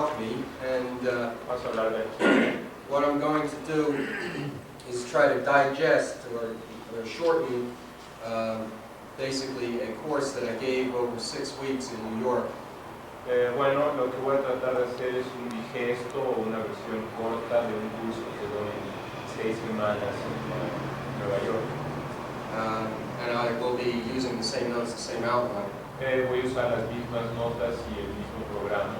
alchemy, and Vamos a hablar de alquimia. what I'm going to do is try to digest or shorten basically a course that I gave over 6 weeks in New York. Bueno, lo que voy a tratar de hacer es un digesto o una versión corta de un curso que doy en 6 semanas en Nueva York. And I will be using the same notes, the same outline. Voy a usar las mismas notas y el mismo programa.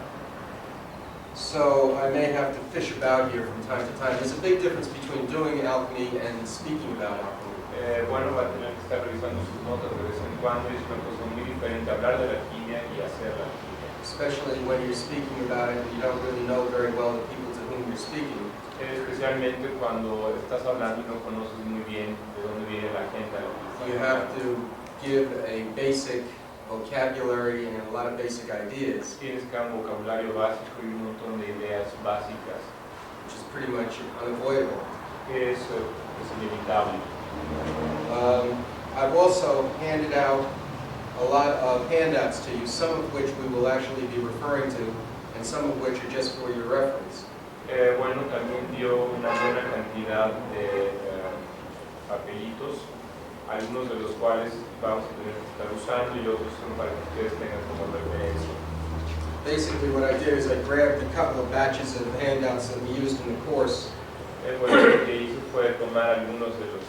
So I may have to fish about here from time to time. There's a big difference between doing alchemy and speaking about alchemy. Bueno, va a tener que estar revisando sus notas de vez en cuando. Es una cosa muy diferente hablar de la alquimia y hacer la alquimia. Especially when you're speaking about it and you don't really know very well the people to whom you're speaking. Especialmente cuando estás hablando y no conoces muy bien de dónde viene la gente. You have to give a basic vocabulary and a lot of basic ideas. Tienes que dar un vocabulario básico y un montón de ideas básicas. Which is pretty much unavoidable. Es inevitable. I've also handed out a lot of handouts to you, some of which we will actually be referring to, and some of which are just for your reference. Bueno, también dio una buena cantidad de papelitos, algunos de los cuales vamos a tener que estar usando y otros son para que ustedes tengan como referencia. Basically what I did is I grabbed a couple of batches of handouts that we used in the course. Bueno, lo que hice fue tomar algunos de los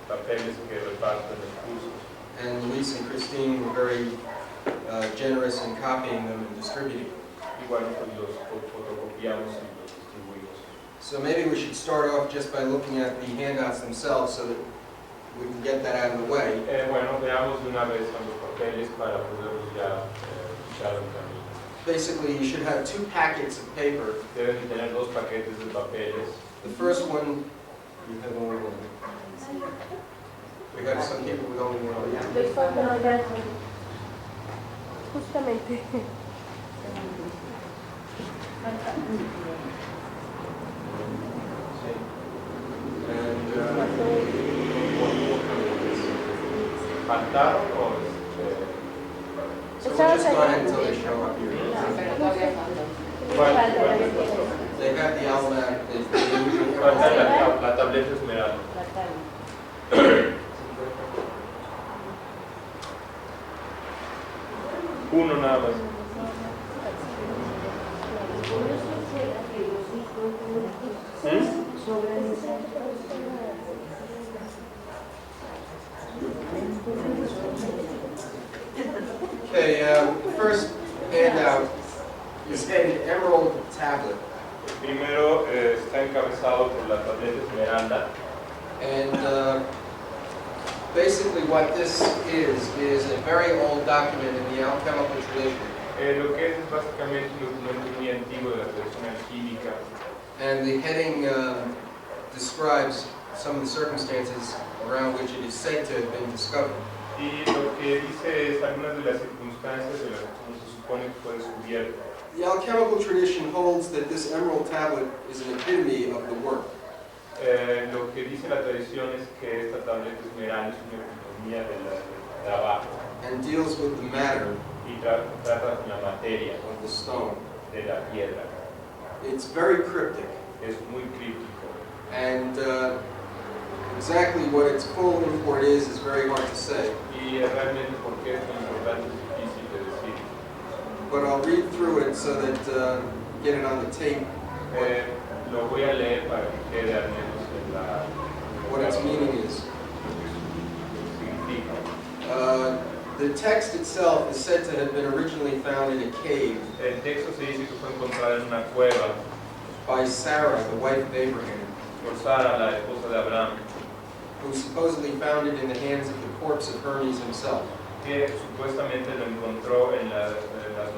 papeles que reparto en el curso. And Luis and Christine were very generous in copying them and distributing them. Y bueno, pues los fotocopiamos y los distribuimos. So maybe we should start off just by looking at the handouts themselves so that we can get that out of the way. Bueno, veamos de una vez a los papeles para poderlos ya echar en camino. Basically, you should have 2 packets of paper. Deben de tener 2 paquetes de papeles. The first one, you have only one. We have some people with only one. Justamente. And ¿Faltaron o so we'll just go ahead until they show up here. They have the almanac. falta la tableta esmeralda? Uno nada más. Okay, the first handout is headed Emerald Tablet. El primero está encabezado por la tableta esmeralda. And basically what this is a very old document in the alchemical tradition. Lo que es básicamente un documento muy antiguo de la tradición alquímica. And the heading describes some of the circumstances around which it is said to have been discovered. Y lo que dice es algunas de las circunstancias de las que se supone que fue descubierto. The alchemical tradition holds that this emerald tablet is an epitome of the work. Lo que dice la tradición es que esta tableta esmeralda es una economía del trabajo And deals with the matter y trata con la materia of the stone. de la piedra. It's very cryptic, Es muy críptico. and exactly what its full import is very hard to say. Y realmente por qué es tan importante es difícil de decir. But I'll read through it so that get it on the tape Lo voy a leer para que quede al menos en la what its meaning is. significa. The text itself is said to have been originally found in a cave El texto se dice que fue encontrado en una cueva by Sarah, the wife of Abraham, por Sara, la esposa de Abraham, who supposedly found it in the hands of the corpse of Hermes himself. que supuestamente lo encontró en las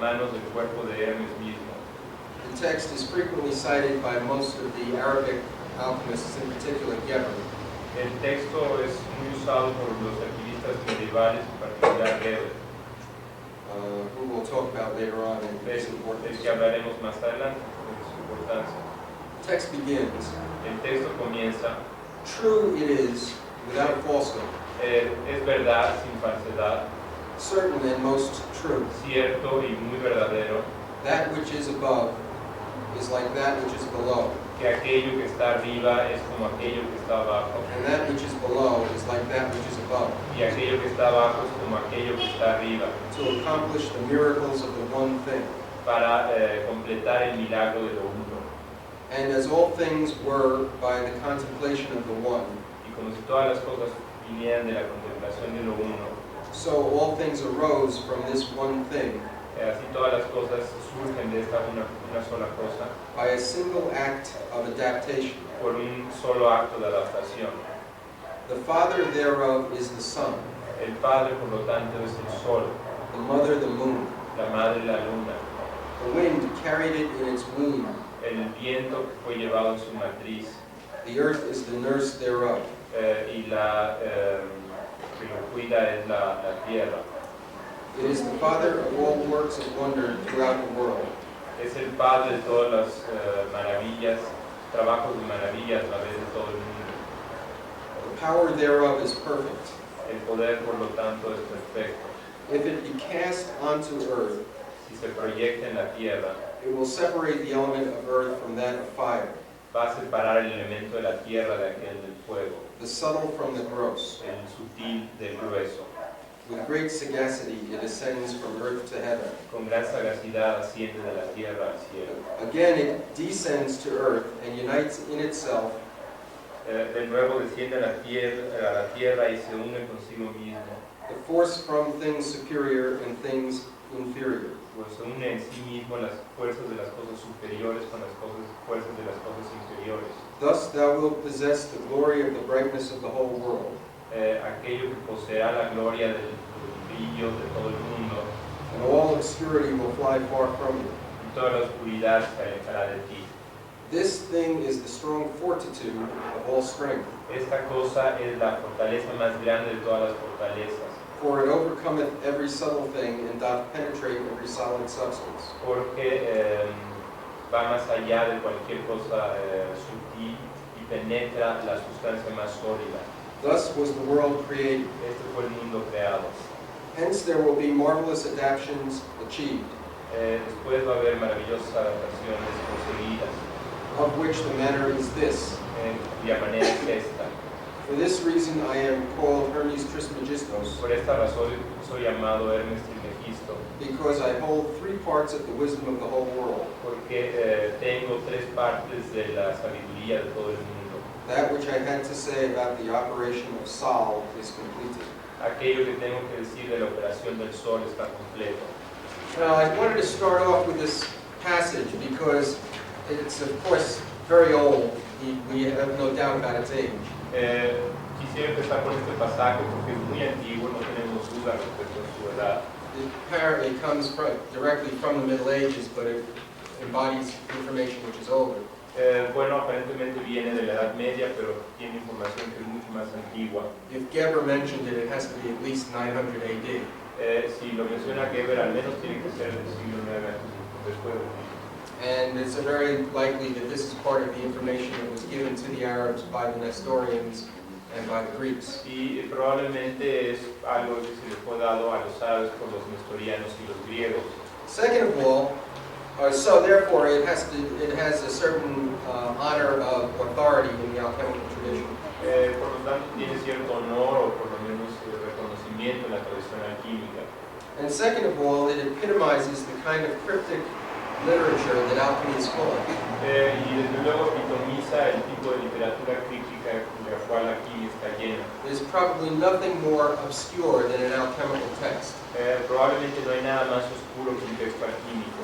manos del cuerpo de Hermes mismo. The text is frequently cited by most of the Arabic alchemists, in particular Geber. El texto es muy usado por los alquimistas medievales, en particular Geber, Who we'll talk about later on in del its importance. que hablaremos más adelante de su importancia. The text begins, El texto comienza, "True it is, without falsehood, es verdad sin falsedad, certain and most true, cierto y muy verdadero, that which is above is like that which is below, que aquello que está arriba es como aquello que está abajo, and that which is below is like that which is above, y aquello que está abajo es como aquello que está arriba, to accomplish the miracles of the one thing. para completar el milagro de lo uno. And as all things were by the contemplation of the one, Y como si todas las cosas vinieran de la contemplación de lo uno, so all things arose from this one thing, así todas las cosas surgen de esta una sola cosa, by a single act of adaptation. por un solo acto de adaptación. The father thereof is the sun, El Padre, por lo tanto, es el sol, the mother the moon. la madre la luna, The wind carried it in its womb. el viento que fue llevado en su matriz, The earth is the nurse thereof. y la que lo cuida es la tierra. It is the father of all works of wonder throughout the world. Es el Padre de todas las maravillas, trabajos de maravilla a través de todo el mundo. The power thereof is perfect. El poder, por lo tanto, es perfecto. If it be cast onto earth, Si se proyecta en la tierra, it will separate the element of earth from that of fire, va a separar el elemento de la tierra de aquel del fuego, the subtle from the gross. el sutil del grueso. With great sagacity it ascends from earth to heaven. Con gran sagacidad asciende de la tierra al cielo. Again it descends to earth and unites in itself De nuevo desciende a la tierra y se une consigo mismo, the force from things superior and things inferior. pues se une en sí mismo las fuerzas de las cosas superiores con las fuerzas de las cosas inferiores. Thus thou wilt possess the glory of the brightness of the whole world, Aquello que poseerá la gloria del brillo de todo el mundo, and all obscurity will fly far from you. y toda la oscuridad se alejará de ti. This thing is the strong fortitude of all strength, Esta cosa es la fortaleza más grande de todas las fortalezas, for it overcometh every subtle thing and doth penetrate every solid substance. porque va más allá de cualquier cosa sutil y penetra la sustancia más sólida. Thus was the world created. Este fue el mundo creado. Hence there will be marvelous adaptations achieved, Después va a haber maravillosas adaptaciones conseguidas, of which the manner is this. cuya manera es esta. For this reason I am called Hermes Trismegistos, Por esta razón soy llamado Hermes Trismegisto, because I hold 3 parts of the wisdom of the whole world. porque tengo 3 partes de la sabiduría de todo el mundo. That which I had to say about the operation of Sol is completed. Aquello que tengo que decir de la operación del sol está completo. Now I wanted to start off with this passage because it's of course very old. We have no doubt about its age. Quisiera empezar por este pasaje porque es muy antiguo, no tenemos duda respecto a su edad. It apparently comes directly from the Middle Ages, but it embodies information which is older. Bueno, aparentemente viene de la Edad Media, pero tiene información que es mucho más antigua. If Geber mentioned it, it has to be at least 900 AD. Si lo menciona Geber, al menos tiene que ser del siglo IX después de Cristo. And it's very likely that this is part of the information that was given to the Arabs by the Nestorians and by the Greeks. Y probablemente es algo que se le fue dado a los árabes por los nestorianos y los griegos. Second of all, so therefore it has a certain honor of authority in the alchemical tradition. Por lo tanto, tiene cierto honor o por lo menos reconocimiento en la tradición alquímica. And second of all, it epitomizes the kind of cryptic literature that alchemy is full of. Y desde luego epitomiza el tipo de literatura crítica de la cual la alquimia está llena. There's probably nothing more obscure than an alchemical text. Probablemente no hay nada más oscuro que un texto alquímico.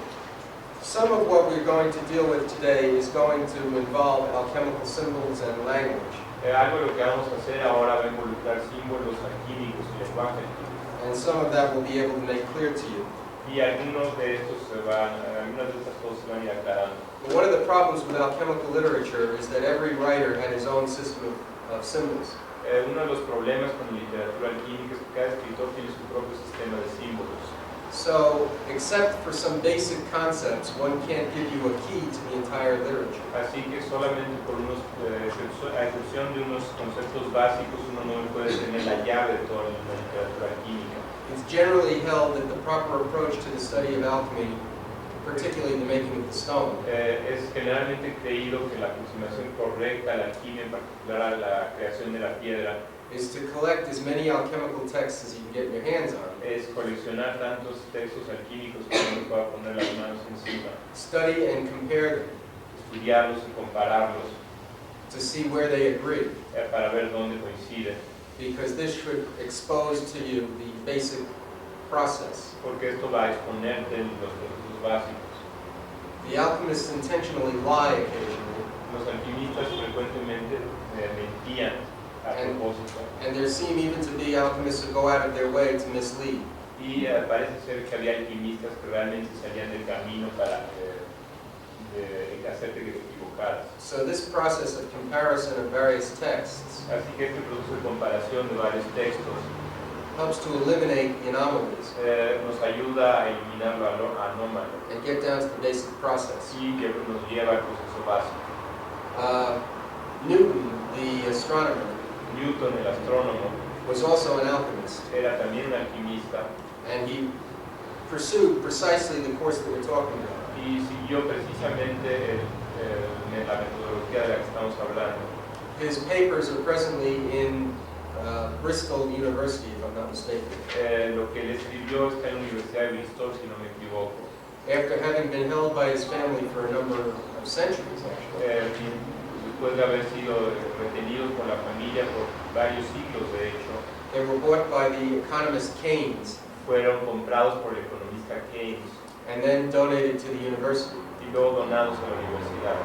Some of what we're going to deal with today is going to involve alchemical symbols and language. Algo de lo que vamos a hacer ahora va a involucrar símbolos alquímicos y lenguaje alquímico. And some of that we'll be able to make clear to you. Y algunas de estas cosas se van a ir aclarando. But one of the problems with alchemical literature is that every writer had his own system of symbols. Uno de los problemas con la literatura alquímica es que cada escritor tiene su propio sistema de símbolos. So, except for some basic concepts, one can't give you a key to the entire literature. Así que solamente por a excepción de unos conceptos básicos, uno no puede tener la llave de toda la literatura alquímica. It's generally held that the proper approach to the study of alchemy particularly the making of the stone, Es generalmente creído que la aproximación correcta a la alquimia, en particular a la creación de la piedra, is to collect as many alchemical texts as you can get your hands on, es coleccionar tantos textos alquímicos que uno pueda poner las manos encima, study and compare them estudiarlos y compararlos to see where they agree, para ver dónde coinciden, because this should expose to you the basic process. porque esto va a exponerte los procesos básicos. The alchemists intentionally lie occasionally, Los alquimistas frecuentemente mentían a propósito, and there seem even to be alchemists who go out of their way to mislead. y parece ser que había alquimistas que realmente salían del camino para hacerte que te equivocaras. So this process of comparison of various texts Así que este proceso de comparación de varios textos helps to eliminate the anomalies nos ayuda a eliminar lo anómalo and get down to the basic process. y que nos lleva al proceso básico. Newton, the astronomer, Newton, el astrónomo, was also an alchemist, era también un alquimista and he pursued precisely the course that we're talking about. y siguió precisamente la metodología de la que estamos hablando. His papers are presently in Bristol University, if I'm not mistaken. Lo que él escribió está en la Universidad de Bristol, si no me equivoco. After having been held by his family for a number of centuries, actually. Después de haber sido retenidos por la familia por varios siglos, de hecho, They were bought by the economist Keynes fueron comprados por el economista Keynes and then donated to the university. y luego donados a la universidad.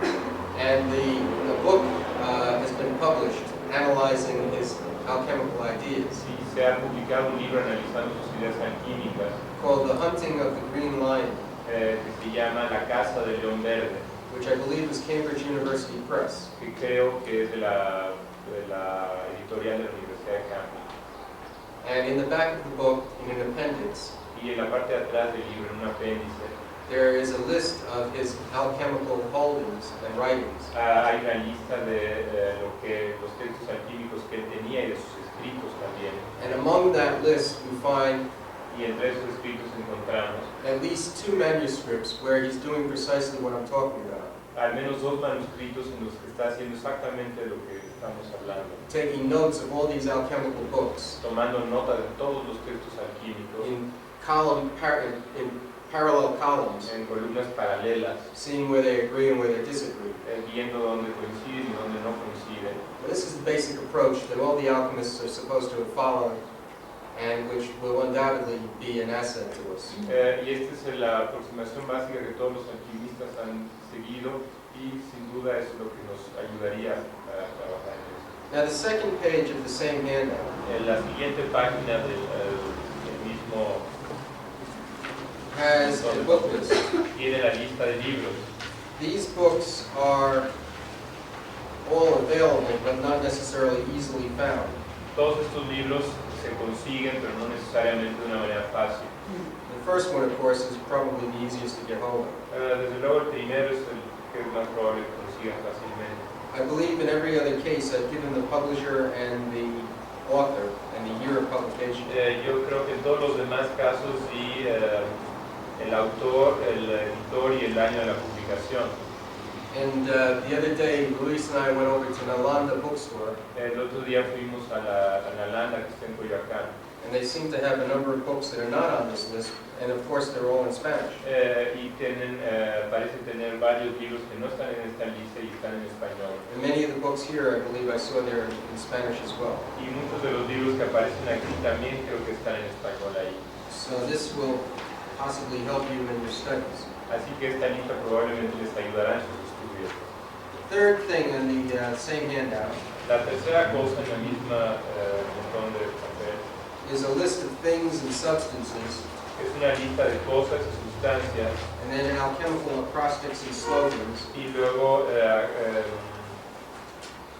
And the book has been published analyzing his alchemical ideas, Y se ha publicado un libro analizando sus ideas alquímicas called The Hunting of the Green Lion, que se llama La Casa del León Verde, which I believe is Cambridge University Press. que creo que es de la editorial de la Universidad de Cambridge. And in the back of the book, in an appendix, Y en la parte de atrás del libro, en un apéndice, there is a list of his alchemical holdings and writings. hay una lista de los textos alquímicos que él tenía y de sus escritos también. And among that list, we find Y entre esos escritos encontramos at least 2 manuscripts where he's doing precisely what I'm talking about, al menos 2 manuscritos en los que está haciendo exactamente lo que estamos hablando, taking notes of all these alchemical books tomando nota de todos los textos alquímicos in parallel columns, en columnas paralelas, seeing where they agree and where they disagree. viendo dónde coinciden y dónde no coinciden. But this is the basic approach that all the alchemists are supposed to have followed, and which will undoubtedly be an asset to us. Y esta es la aproximación básica que todos los alquimistas han seguido y sin duda es lo que nos ayudaría a trabajar en esto. Now the second page of the same handout En la siguiente página del mismo has a book list. tiene la lista de libros. These books are all available, but not necessarily easily found. Todos estos libros se consiguen, pero no necesariamente de una manera fácil. The first one, of course, is probably the easiest to get hold of. Desde luego el primero es el que es más probable que consigan fácilmente. I believe in every other case I've given the publisher and the author and the year of publication. Yo creo que en todos los demás casos di el autor, el editor y el año de la publicación. And the other day, Luis and I went over to Nalanda bookstore, El otro día fuimos a la Landa que está en Coyoacán and they seem to have a number of books that are not on this list, and of course they're all in Spanish. y parecen tener varios libros que no están en esta lista y están en español. And many of the books here, I believe I saw there in Spanish as well. Y muchos de los libros que aparecen aquí también creo que están en español ahí. So this will possibly help you in your studies. Así que esta lista probablemente les ayudará en sus estudios. Third thing in the same handout La tercera cosa en la misma montón de papel is a list of things and substances, es una lista de cosas y sustancias and then an alchemical acrostics and slogans, y luego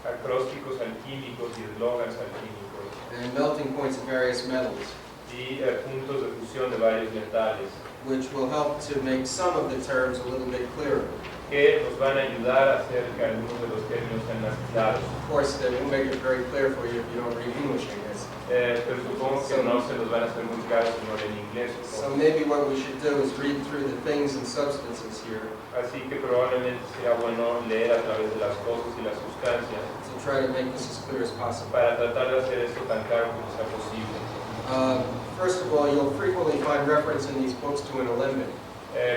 acrósticos alquímicos y eslogans alquímicos and melting points of various metals, y puntos de fusión de varios metales which will help to make some of the terms a little bit clearer. que nos van a ayudar a hacer que algunos de los términos sean más claros. Of course, they won't make it very clear for you if you don't read English, I guess. Pero supongo que no se los van a hacer muy caros si no leen inglés. So maybe what we should do is read through the things and substances here Así que probablemente sería bueno leer a través de las cosas y las sustancias to try to make this as clear as possible. para tratar de hacer esto tan claro como sea posible. First of all, you'll frequently find reference in these books to an alembic.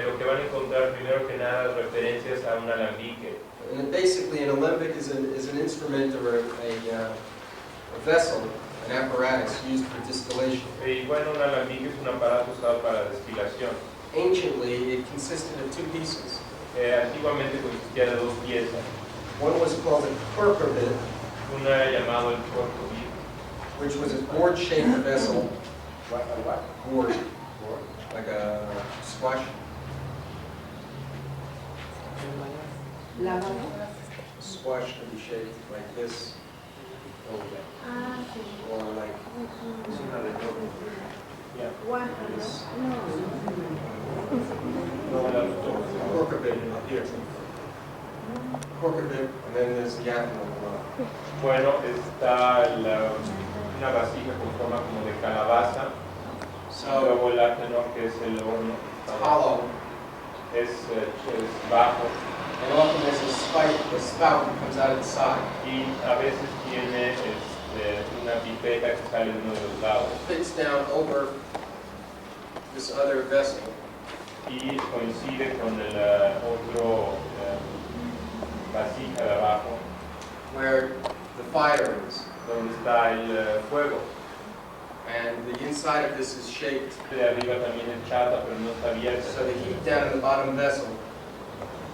Lo que van a encontrar primero que nada referencias a un alambique. And basically, an alembic is an instrument or a vessel, an apparatus used for distillation. Y bueno, un alambique es un aparato usado para destilación. Anciently, it consisted of two pieces. Antiguamente consistía de dos piezas. One was called a querquerbit, Una era llamado el cuerpo which was a gourd-shaped vessel. what? Gourd, like a squash. Squash can be shaped like this, or like Yeah. this. No, Querquerbit up here. Querquerbit, and then there's the athanor below. Bueno, está una vasija con forma como de calabaza. So Luego el átenor, que es el horno, it's hollow, es bajo and often there's a spout that comes out of the side. y a veces tiene una pipeta que sale de uno de los lados. It fits down over this other vessel, Y coincide con el otro vasija de abajo, where the fire is. donde está el fuego. And the inside of this is shaped, De arriba también es chata, pero no está abierta. so the heat down in the bottom vessel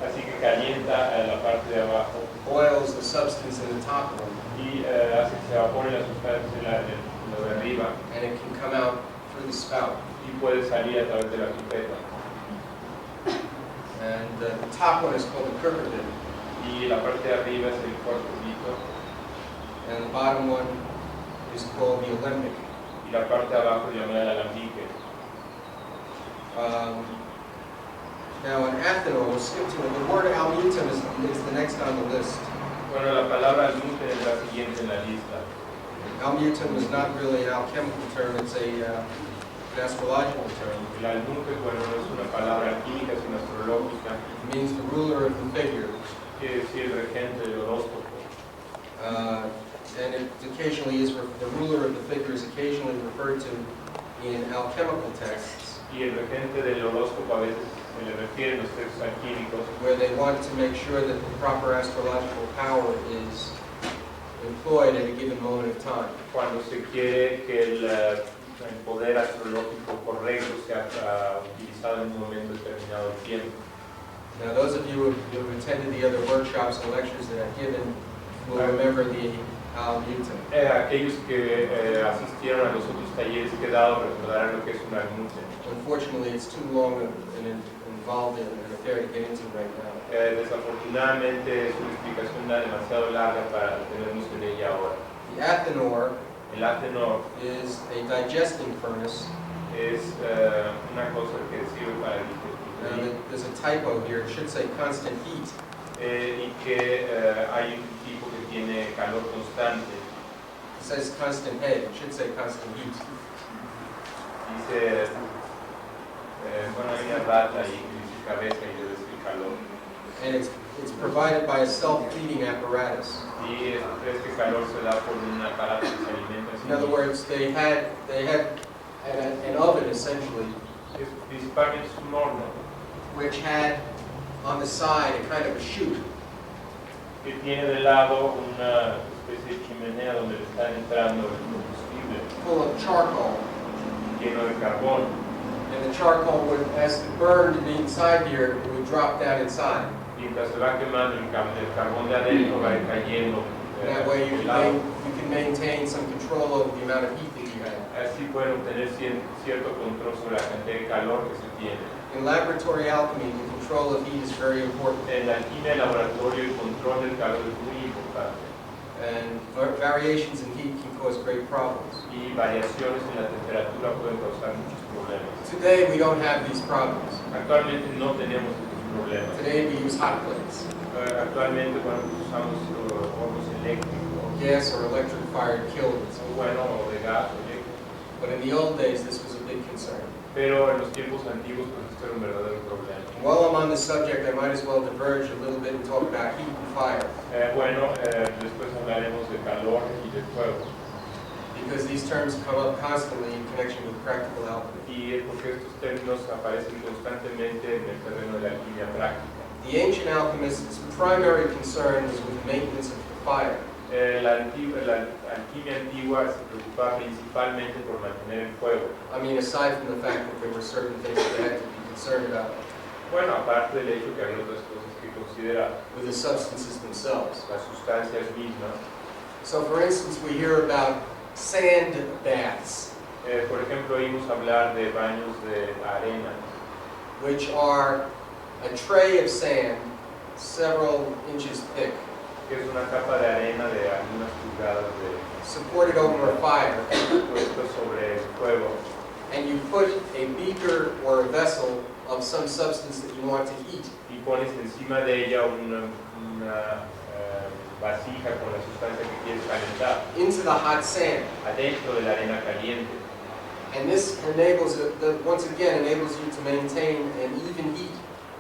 Así que calienta la parte de abajo boils the substance in the top one, y hace que se evapore la sustancia en lo de arriba and it can come out through the spout. y puede salir a través de la pipeta. And the top one is called the querquerbit, Y la parte de arriba es el cuarto pito and the bottom one is called the alembic. y la parte de abajo llamada el alambique. Now, an athanor, we'll skip to it. The word almutum is the next on the list. Bueno, la palabra almute es la siguiente en la lista. Almutum is not really an alchemical term, it's an astrological term. El almute, bueno, no es una palabra química, sino astrológica, It means the ruler of the figure. quiere decir regente del horóscopo. And it occasionally is, the ruler of the figure is occasionally referred to in alchemical texts, Y el regente del horóscopo a veces se le refiere en los textos alquímicos, where they want to make sure that the proper astrological power is employed at a given moment of time. cuando se quiere que el poder astrológico correcto sea utilizado en un momento determinado del tiempo. Now, those of you who have attended the other workshops and lectures that I've given will remember the almutum. Aquellos que asistieron a los otros talleres que he dado recordarán lo que es un almute. Unfortunately, it's too long and involved in an affair to get into right now. Desafortunadamente es una explicación demasiado larga para detenernos en ella ahora. The athanor El atenor is a digesting furnace. es una cosa que sirve para Now, digerir there's a typo here. It should say constant heat. y que hay un tipo que tiene calor constante. It says constant head. It should say constant heat. Dice, bueno, hay una rata ahí que dice cabeza y debe decir calor. And it's provided by a self-heating apparatus. Y este calor se da por un aparato que se alimenta. In other words, they had an oven essentially, Principalmente es un horno which had on the side a kind of a chute, que tiene de lado una especie de chimenea donde le está entrando el combustible full of charcoal. lleno de carbón. And the charcoal would, as it burned inside here, it would drop down inside. Mientras se va quemando el carbón de adentro va cayendo And that way you del lado. can maintain some control over the amount of heat that you have. Así pueden obtener cierto control sobre la cantidad de calor que se tiene. In laboratory alchemy, the control of heat is very important. En la alquimia de laboratorio el control del calor es muy importante And variations in heat can cause great problems. y variaciones en la temperatura pueden causar muchos problemas. Today, we don't have these problems. Actualmente no tenemos estos problemas. Today, we use hot plates. Actualmente, bueno, pues usamos hornos eléctricos gas or electric-fired kilns. bueno, o de gas, oye. But in the old days, this was a big concern. Pero en los tiempos antiguos, pues esto era un verdadero problema. While I'm on this subject, I might as well diverge a little bit and talk about heat and fire, Después hablaremos de calor y de fuego. because these terms come up constantly in connection with practical alchemy. Y es porque estos términos aparecen constantemente en el terreno de la alquimia práctica. The ancient alchemist's primary concern was with maintenance of the fire. La alquimia antigua se preocupaba principalmente por mantener el fuego. I mean, aside from the fact that there were certain things that they had to be concerned about Bueno, aparte del hecho que había otras cosas que considerar, with the substances themselves. las sustancias mismas. So, for instance, we hear about sand baths, Por ejemplo, oímos hablar de baños de arena, which are a tray of sand several inches thick, que es una capa de arena de algunas pulgadas supported over a fire, puesto sobre el fuego. and you put a beaker or a vessel of some substance that you want to heat. Y pones encima de ella una vasija con la sustancia que quieres calentar Into the hot sand. adentro de la arena caliente. And this enables, once again, enables you to maintain an even heat.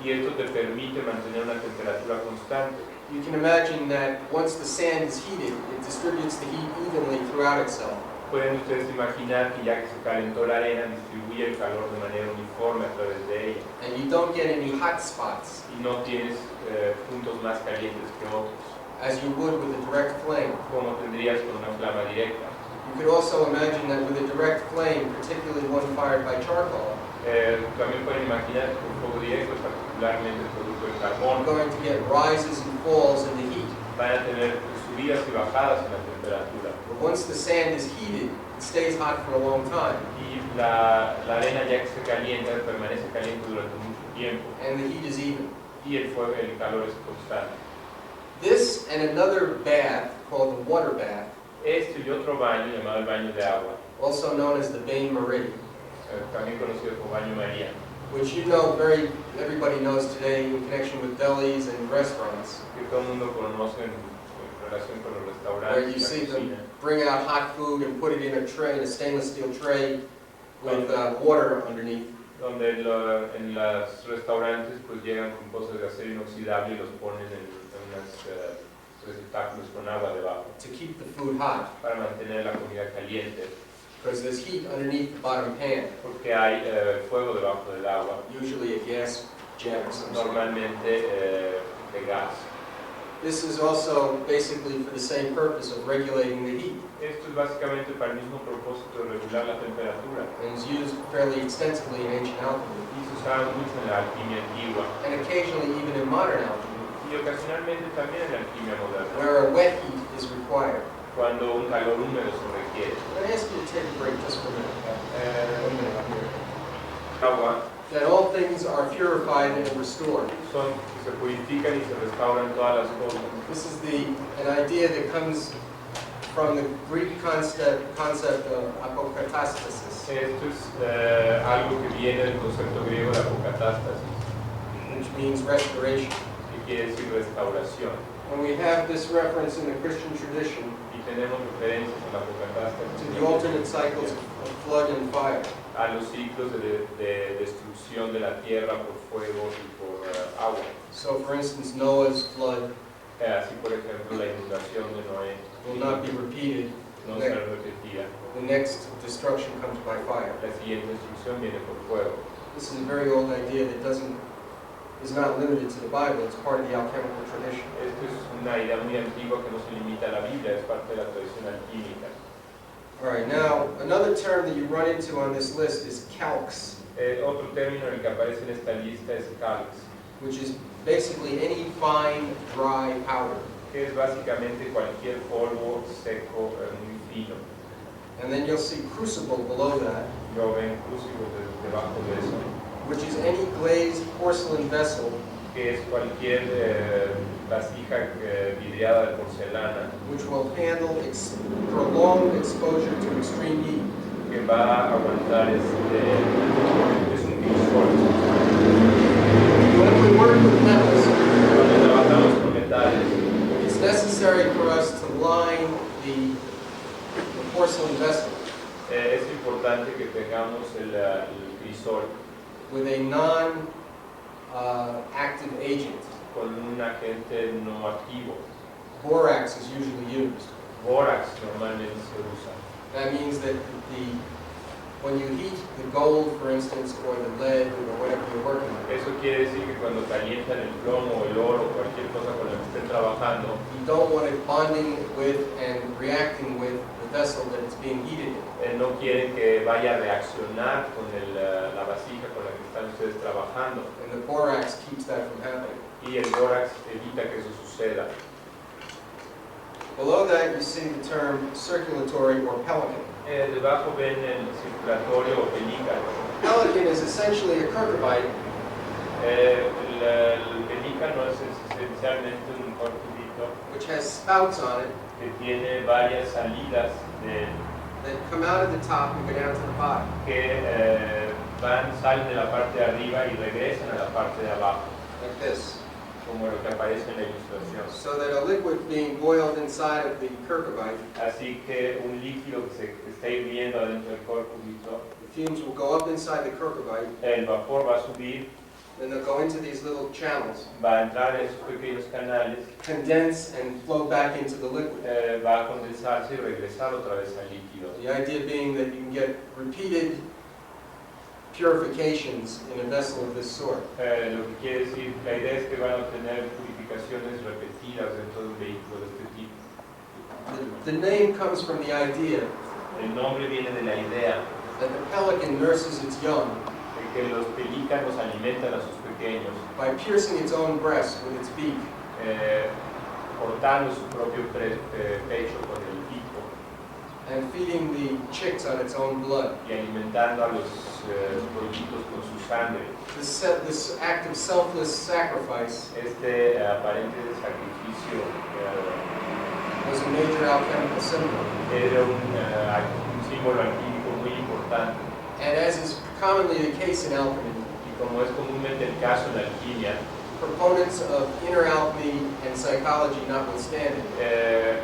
Y esto te permite mantener una temperatura constante. You can imagine that once the sand is heated, it distributes the heat evenly throughout itself. Pueden ustedes imaginar que ya que se calentó la arena, distribuye el calor de manera uniforme a través de ella. And you don't get any hot spots, Y no tienes puntos más calientes que otros, as you would with a direct flame. como tendrías con una flama directa. You could also imagine that with a direct flame, particularly one fired by charcoal, También pueden imaginar que con fuego directo, particularmente el producto del you're carbón, going to get rises and falls in the heat. van a tener subidas y bajadas en la temperatura. But once the sand is heated, it stays hot for a long time, Y la arena ya que se calienta, permanece caliente durante mucho tiempo. and the heat is even. Y el calor es constante. This and another bath, called the water bath, Este y otro baño, llamado el baño de agua, also known as the bain-marie, también conocido como baño María, which everybody knows today in connection with delis and restaurants, que todo el mundo conoce en relación con los where you restaurantes y la see cocina, them bring out hot food and put it in a tray, in a stainless steel tray, with water underneath. donde en los restaurantes pues llegan con cosas de acero inoxidable y los ponen en unos receptáculos con agua debajo, To keep the food hot, para mantener la comida caliente, because there's heat underneath the bottom pan, porque hay fuego debajo del agua, usually a gas jet or some sort. normalmente de gas. This is also basically for the same purpose of regulating the heat, Esto es básicamente para el mismo propósito de regular la temperatura, and is used fairly extensively in ancient alchemy, y se usaba mucho en la alquimia antigua, and occasionally even in modern alchemy, y ocasionalmente también en la alquimia moderna, where a wet heat is required. cuando un calor húmedo se requiere. Can I ask you to take a break just for a minute? One minute here. Agua That all things are purified and restored. son que se purifican y se restauran todas las cosas. This is an idea that comes from the Greek concept of apokatastasis, Esto es algo que viene del concepto griego de apocatástasis, which means restoration. que quiere decir restauración. And we have this reference in the Christian tradition Y tenemos referencias en la to apocatástasis the alternate cycles of flood and fire. a los ciclos de destrucción de la tierra por fuego y por agua. So, for instance, Noah's flood Así, por ejemplo, la inundación de Noé will not be repeated. no se repetía. The next destruction comes by fire. La siguiente destrucción viene por fuego. This is a very old idea that is not limited to the Bible. It's part of the alchemical tradition. Esto es una idea muy antigua que no se limita a la Biblia, es parte de la tradición alquímica. All right, now, another term that you run into on this list is calx, Otro término en el que aparece en esta lista es calx, which is basically any fine, dry powder. que es básicamente cualquier polvo seco muy fino. And then you'll see crucible below that, Yo ven crucibles debajo de eso, which is any glazed porcelain vessel que es cualquier vasija vidriada de porcelana which will handle prolonged exposure to extreme heat. que va a aguantar es un crisol. When we work with metals, Cuando trabajamos con metales, it's necessary for us to line the porcelain vessel Es importante que tengamos el crisol with a non-active agent. con un agente no activo. Borax is usually used. Bórax normalmente se usa. That means that when you heat the gold, for instance, or the lead, or whatever you're working with, Eso quiere decir que cuando calientan el plomo, el oro, cualquier cosa con la que estén trabajando, you don't want it bonding with and reacting with the vessel that it's being heated in. no quieren que vaya a reaccionar con la vasija con la que están ustedes trabajando. And the borax keeps that from happening. Y el bórax evita que eso suceda. Below that, you see the term circulatory or pelican. Debajo ven el circulatorio o pelícano. Pelican is essentially a cucurbite El pelícano es esencialmente un cortudito which has spouts on it que tiene varias salidas that come out of the top and go down to the bottom. que salen de la parte de arriba y regresan a la parte de abajo, Like this. como lo que aparece en la ilustración. So that a liquid being boiled inside of the cucurbite, Así que un líquido que se está hirviendo adentro del cortudito, the fumes will go up inside the cucurbite, el vapor va a subir, then they'll go into these little channels, va a entrar en esos pequeños canales, condense and flow back into the liquid. va a condensarse y regresar otra vez al líquido. The idea being that you can get repeated purifications in a vessel of this sort. Lo que quiere decir, la idea es que van a obtener purificaciones repetidas dentro de un vehículo de este tipo. The name comes from the idea El nombre viene de la idea that the pelican nurses its young de que los pelícanos alimentan a sus pequeños, by piercing its own breast with its beak cortando su propio pecho con el pico and feeding the chicks on its own blood. y alimentando a los pollitos con su sangre. This act of selfless sacrifice Este aparente sacrificio was a major alchemical symbol. era un símbolo alquímico muy importante. And as is commonly the case in alchemy, Y como es comúnmente el caso en la alquimia, proponents of inner alchemy and psychology notwithstanding,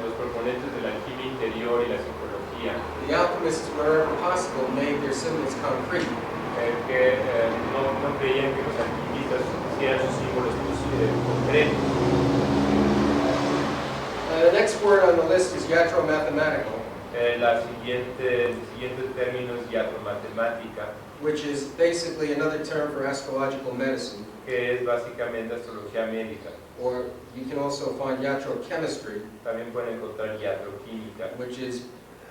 los proponentes de la alquimia interior y la psicología, the alchemists, wherever possible, made their symbols concrete. que no creían que los alquimistas hicieran sus símbolos concretos. The next word on the list is iatromathematical, El siguiente término es iatromatemática, which is basically another term for astrological medicine, que es básicamente astrología médica. or you can also find iatrochemistry, También pueden encontrar iatroquímica, which is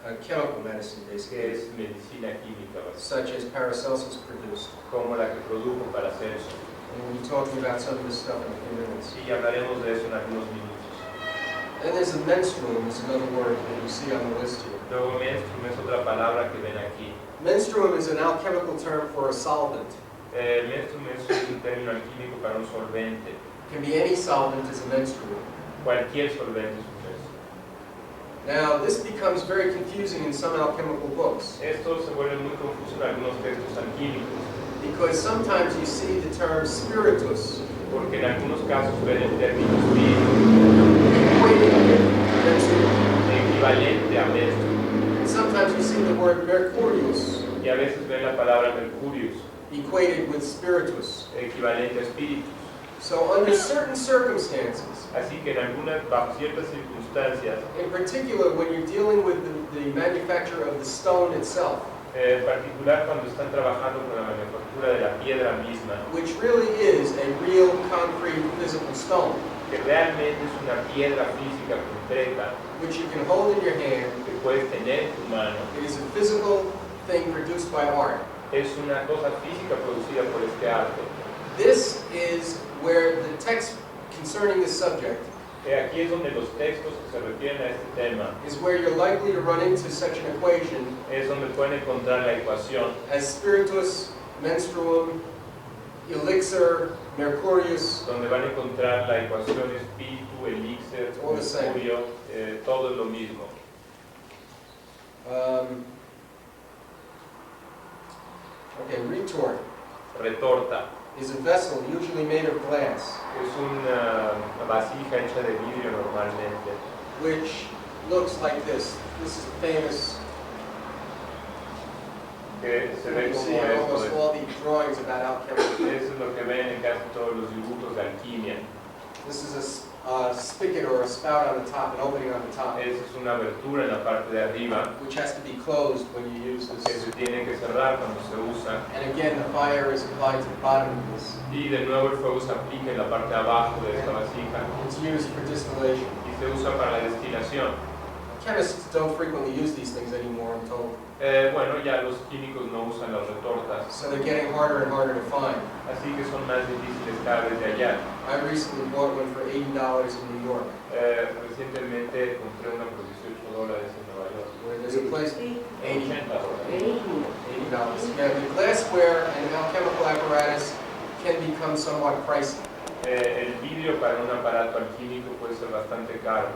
a chemical medicine, que basically, es medicina química, such as Paracelsus produced. como la que produjo Paracelso. And we'll be talking about some of this stuff in a few minutes. Sí, hablaremos de eso en algunos minutos. And there's a menstruum, is another word that you see on the list here. Luego menstruum es otra palabra que ven aquí. Menstruum is an alchemical term for a solvent. Menstruum es un término alquímico para un solvente. It can be any solvent as a menstruum. Cualquier solvente es un menstruum. Now, this becomes very confusing in some alchemical books, Esto se vuelve muy confuso en algunos textos alquímicos, because sometimes you see the term spiritus porque en algunos casos ven el término espíritu equated with menstruum. equivalente a menstruum, And sometimes you see the word mercurius y a veces ven la palabra mercurius equated with spiritus. equivalente a espíritu. So under certain circumstances, Así que bajo ciertas circunstancias, in particular when you're dealing with the manufacture of the stone itself, en particular cuando están trabajando con la manufactura de la piedra misma, which really is a real concrete physical stone, que realmente es una piedra física concreta which you can hold in your hand, que puedes tener en tu mano, it is a physical thing produced by art. es una cosa física producida por este arte. This is where the text concerning this subject Aquí es donde los textos que se refieren a este tema is where you're likely to run into such an equation es donde pueden encontrar la ecuación as spiritus, menstruum, elixir, mercurius, donde van a encontrar la ecuación espíritu, elixir, All the same. mercurio, todo es lo mismo. Okay, retort Retorta is a vessel usually made of glass, es una vasija hecha de vidrio normalmente, which looks like this. This is famous. Que se ve You como see in esto. almost all the drawings about alchemical. Eso es lo que ven en casi todos los dibujos de alquimia. This is a spigot or a spout on the top, an opening on the top, Esa es una abertura en la parte de arriba which has to be closed when you use que this. se tiene que cerrar cuando se usa. And again, the fire is applied to the bottom of this. Y de nuevo el fuego se aplica en la parte de abajo de esta vasija It's used for distillation. y se usa para la destilación. Chemists don't frequently use these things anymore, I'm told. Bueno, ya los químicos no usan las retortas, So they're getting harder and harder to find. así que son más difíciles cada vez de hallar. I recently bought one for $80 in New York, Recientemente compré una por $18 en Nueva York. where there's a place, $80. $80. $80. Yeah, the glassware and alchemical apparatus can become somewhat pricey, El vidrio para un aparato alquímico puede ser bastante caro,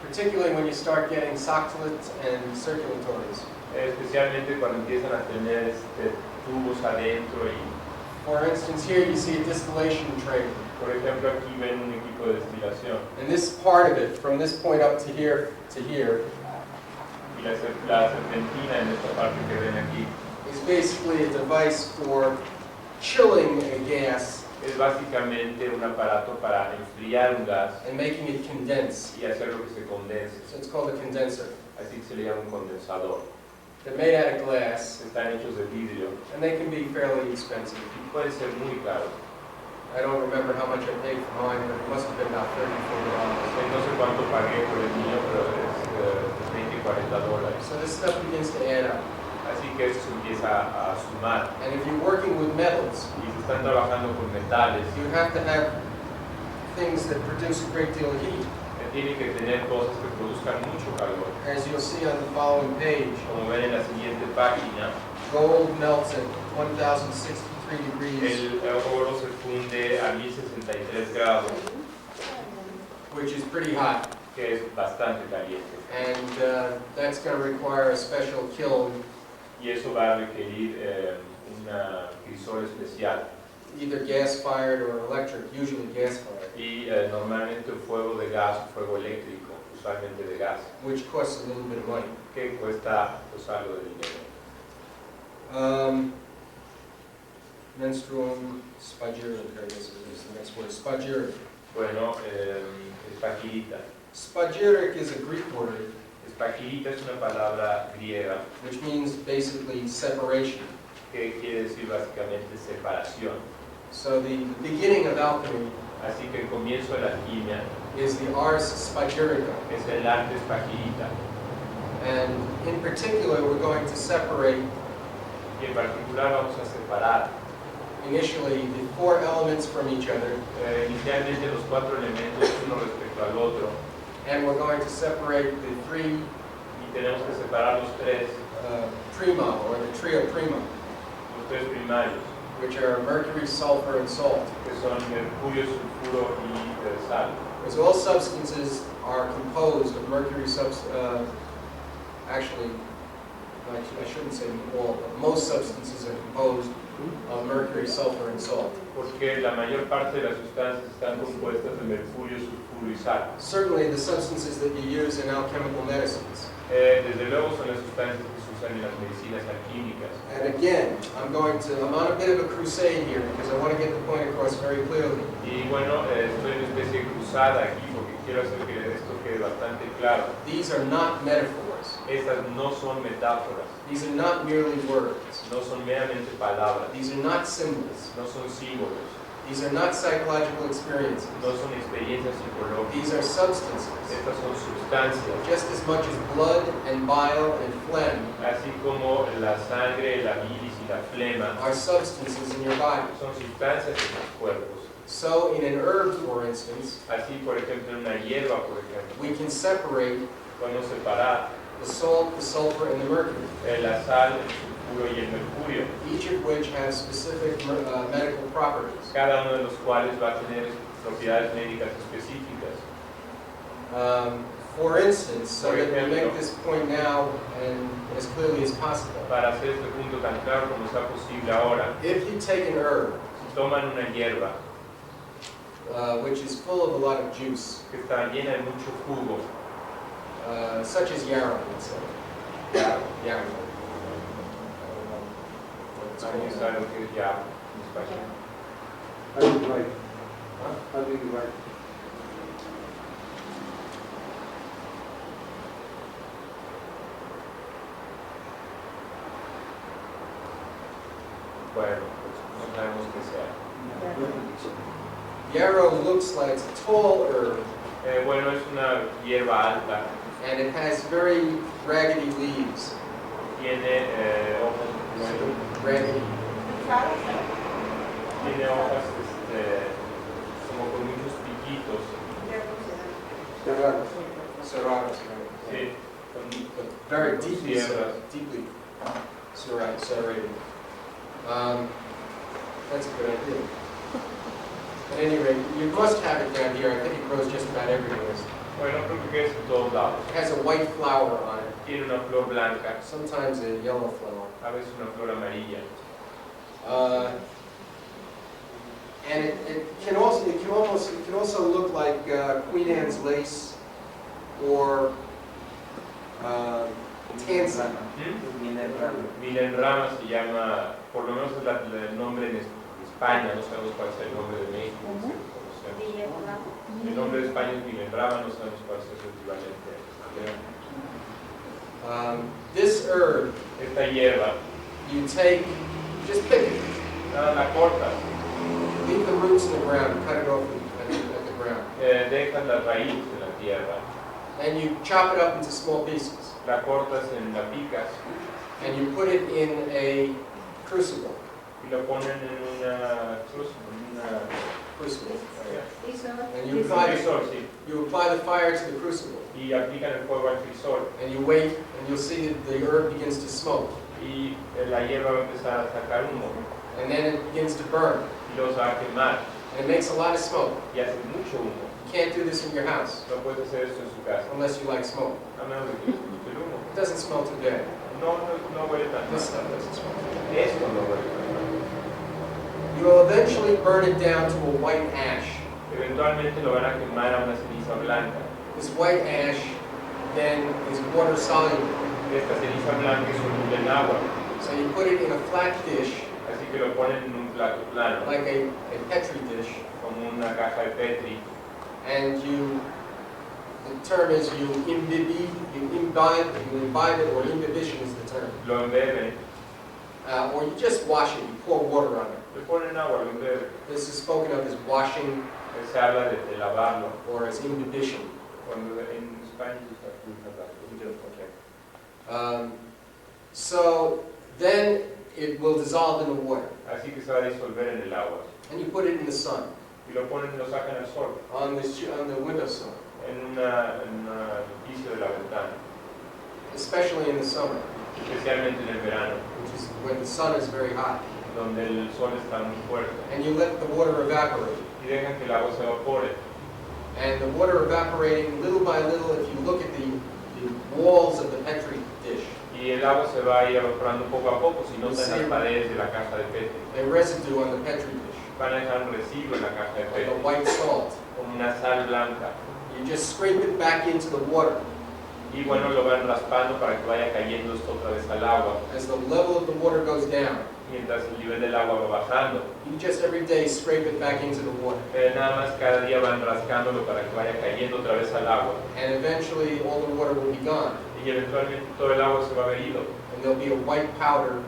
particularly when you start getting soctilates and circulatories. especialmente cuando empiezan a tener tubos adentro y, For instance, here you see a distillation tray. por ejemplo, aquí ven un equipo de destilación And this part of it, from this point up to here, y la serpentina en esta parte que ven aquí is basically a device for chilling a gas es básicamente un aparato para enfriar un gas and making it condense. y hacerlo que se condense, So it's called a condenser. así que se le llama un condensador. They're made out of glass, Están hechos de vidrio and they can be fairly expensive. y pueden ser muy caros. I don't remember how much I paid for mine, but it must have been about $30, $40. No sé cuánto pagué por el mío, pero es $20 y $40. So this stuff begins to add up. Así que eso se empieza a sumar. And if you're working with metals, Y si están trabajando con metales, you have to have things that produce a great deal of heat. tienen que tener cosas que produzcan mucho calor. As you'll see on the following page, Como ven en la siguiente página, gold melts at 1,063 degrees, el oro se funde a 1063 grados, which is pretty hot. que es bastante caliente. And that's going to require a special kiln, Y eso va a requerir una crisol especial. either gas-fired or electric, usually gas-fired, Y normalmente un fuego de gas o fuego eléctrico, usualmente de gas, which costs a little bit of money. que cuesta pues, algo de dinero. Menstruum spagyric, I guess is the next word, spagyric. Bueno, espagirita. Spagyric is a Greek word, Espagirita es una palabra griega which means basically separation. que quiere decir básicamente separación. So the beginning of alchemy Así que el comienzo de la alquimia is the ars spagyrica. es el arte espagirita. And in particular, we're going to separate Y en particular vamos a separar initially the four elements from each other, inicialmente los 4 elementos uno respecto al otro. and we're going to separate the three Y tenemos que separar los 3 prima, or the trio prima, primarios, which are mercury, sulfur, and salt. que son mercurio, sulfuro y sal. Because all substances are composed of mercury actually, I shouldn't say all, but most substances are composed of mercury, sulfur, and salt. Porque la mayor parte de las sustancias están compuestas de mercurio, sulfuro y sal. Certainly the substances that you use in alchemical medicines. Desde luego son las sustancias que se usan en las medicinas alquímicas. And again, I'm on a bit of a crusade here because I want to get the point across very clearly. Y bueno, estoy en una especie de cruzada aquí porque quiero hacer que esto quede bastante claro. These are not metaphors. Estas no son metáforas, These are not merely words. no son meramente palabras, These are not symbols. no son símbolos, These are not psychological experiences. no son experiencias psicológicas. These are substances. Estas son sustancias, Just as much as blood and bile and phlegm así como la sangre, la bilis y la flema are substances in your body. son sustancias en los cuerpos. So in an herb, for instance, Así, por ejemplo, en una hierba, por ejemplo, we can separate podemos separar the salt, the sulfur, and the mercury, la sal, el sulfuro y el mercurio, each of which has specific medical properties. cada uno de los cuales va a tener propiedades médicas específicas. For instance, so Por that we ejemplo. make this point now and as clearly as possible, Para hacer este punto tan claro como sea posible ahora, if you take an herb si toman una hierba which is full of a lot of juice, que está llena de mucho jugo, such as yarrow, let's say. Yarrow. ¿Alguien sabe lo que es ya en español? How do you write? Huh? How do you write? Bueno, pues no sabemos qué sea. Yarrow looks like it's a tall herb, Bueno, es una hierba alta, and it has very raggedy leaves. tiene hojas, Raggedy. tiene hojas como con muchos piquitos. Cerrados. Serrados, Sí, but very deeply Sierras. deeply serrated. That's a good idea. At any rate, you must have it down here. I think it grows just about everywhere. Bueno, creo que es en todos lados. It has a white flower on it, Tiene una flor blanca, sometimes a yellow flower. a veces una flor amarilla. And it can also look like Queen Anne's lace or tansy. Milenrama se llama, por lo menos es el nombre en España, no sabemos cuál es el nombre de México. No sé, conocemos. El nombre de España es Milenrama, no sabemos cuál es su equivalente. This herb, Esta hierba, you take, just pick it, nada, la cortas, leave the roots in the ground, cut it off at the ground, dejas las raíces de la tierra, and you chop it up into small pieces, la cortas la picas and you put it in a crucible. y lo ponen en una cruz, en una Crucible. eh, And you apply, crisol, sí, you apply the fire to the crucible, y aplican el fuego al crisol and you wait, and you'll see that the herb begins to smoke, y la hierba va a empezar a sacar humo and then it begins to burn, y los va a quemar and it makes a lot of smoke. y hace mucho humo. You can't do this in your house No puedes hacer esto en su casa, unless you like smoke. a menos de que les guste el humo. It doesn't smell too bad. No huele tan This mal. stuff doesn't smell too bad. Esto no huele tan mal. You will eventually burn it down to a white ash. Eventualmente lo van a quemar a una ceniza blanca. This white ash then is water soluble. Esta ceniza blanca es soluble en agua, So you put it in a flat dish, así que lo ponen en un plato plano, like a Petri dish, como una caja de Petri, and the term is you imbibe it, or imbibition is the term. lo embeben, Or you just wash it, you pour water on it. le ponen agua, lo embeben. This is spoken of as washing Se habla de lavarlo, or as imbibition. cuando en España se usa Okay. So then it will dissolve in the water, así que se va a disolver en el agua. and you put it in the sun, Y lo ponen, lo sacan al sol, on the windowsill, en una piso de la ventana, especially in the summer, especialmente en el verano, which is when the sun is very hot. donde el sol está muy fuerte. And you let the water evaporate. Y dejan que el agua se evapore. And the water evaporating little by little, if you look at the walls of the Petri dish, Y el agua se va a ir evaporando poco a poco, si notan las paredes de la caja de Petri. a residue on the Petri dish, Van a dejar un residuo en la caja de like a Petri, white salt. como una sal blanca. You just scrape it back into the water. Y bueno, lo van raspando para que vaya cayendo esto otra vez al agua. As the level of the water goes down, Mientras el nivel del agua va bajando. you just every day scrape it back into the water. Nada más cada día van rascándolo para que vaya cayendo otra vez al agua. And eventually all the water will be gone. Y eventualmente todo el agua se va a haber ido. And there'll be a white powder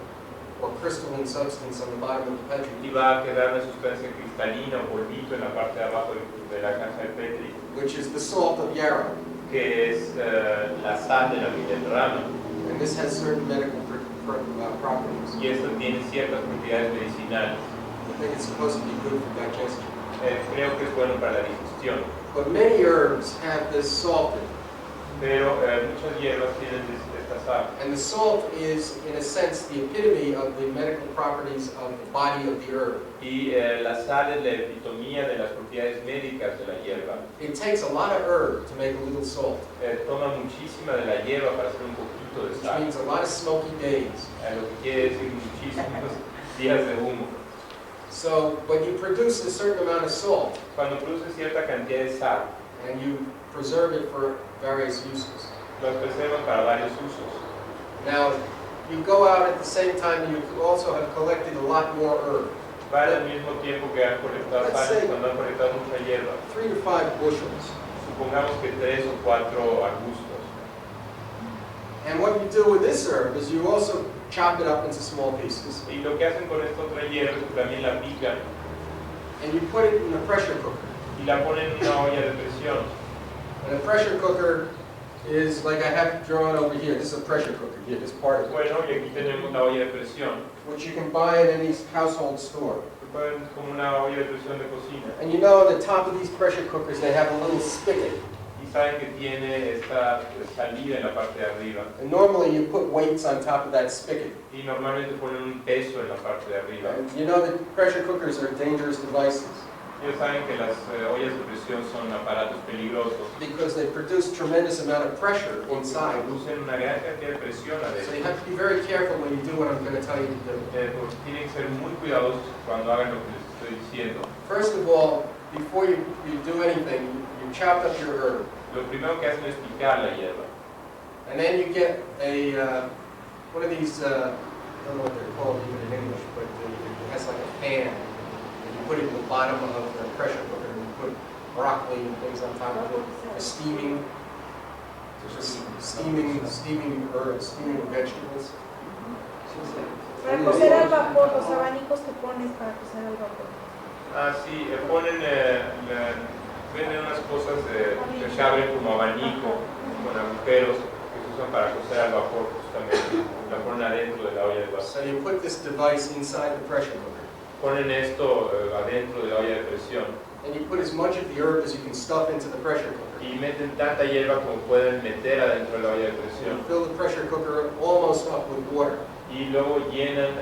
or crystalline substance on the bottom of the Petri Y dish, va a quedar una sustancia cristalina o polvito en la parte de abajo de la caja de Petri, which is the salt of yarrow. que es la sal de la milenrama. And this has certain medical properties. Y esto tiene ciertas propiedades medicinales. I think it's supposed to be good for digestion. Creo que es bueno para la digestión. But many herbs have this salt in it. Pero muchas hierbas tienen esta sal. And the salt is, in a sense, the epitome of the medical properties of the body of the herb. Y la sal es la epitomía de las propiedades médicas de la hierba. It takes a lot of herb to make a little salt, Toma muchísima de la hierba para hacer un poquito de which sal. means a lot of smoky days. Lo que quiere decir muchísimos días de humo. So, but you produce a certain amount of salt, Cuando produce cierta cantidad de sal and you preserve it for various uses. Las preservan para varios usos. Now, you go out at the same time, you also have collected a lot more herb, Van al mismo tiempo que han colectado Let's say- cuando han colectado mucha hierba. 3 to 5 bushels. Supongamos que 3 o 4 arbustos. And what you do with this herb is you also chop it up into small pieces, Y lo que hacen con esta otra hierba es que también la pican and you put it in a pressure cooker. y la ponen en una olla de presión. And a pressure cooker is like I have drawn over here. This is a pressure cooker here, this part of it, Bueno, y aquí tenemos la olla de presión. which you can buy at any household store. Es como una olla de presión de cocina. And you know, the top of these pressure cookers, they have a little spigot. Y saben que tiene esta salida en la parte de arriba. And normally you put weights on top of that spigot. Y normalmente ponen un peso en la parte de arriba. And you know that pressure cookers are dangerous devices Ellos saben que las ollas de presión son aparatos peligrosos. because they produce tremendous amount of pressure inside. Producen una gran cantidad de presión So adentro. you have to be very careful when you do what I'm going to tell you to do. Porque tienen que ser muy cuidadosos cuando hagan lo que les estoy diciendo. First of all, before you do anything, you chop up your herb. Lo primero que hacen es picar la hierba. And then you get a, one of these, I don't know what they're called even in English, but it has like a pan. And you put it in the bottom of the pressure cooker and you put broccoli and things on top of it. A steaming herbs, steaming vegetables. Para cocer al vapor, los abanicos que pones para cocer al vapor. Ah, sí, venden unas cosas que se abren como abanico, con agujeros que se usan para cocer al vapor, justamente. La ponen adentro de la olla de vapor. So you put this device inside the pressure cooker. Ponen esto adentro de la olla de presión And you put as much of the herb as you can stuff into the pressure cooker. y meten tanta hierba como pueden meter adentro de la olla de presión. You fill the pressure cooker almost up with water. Y luego llenan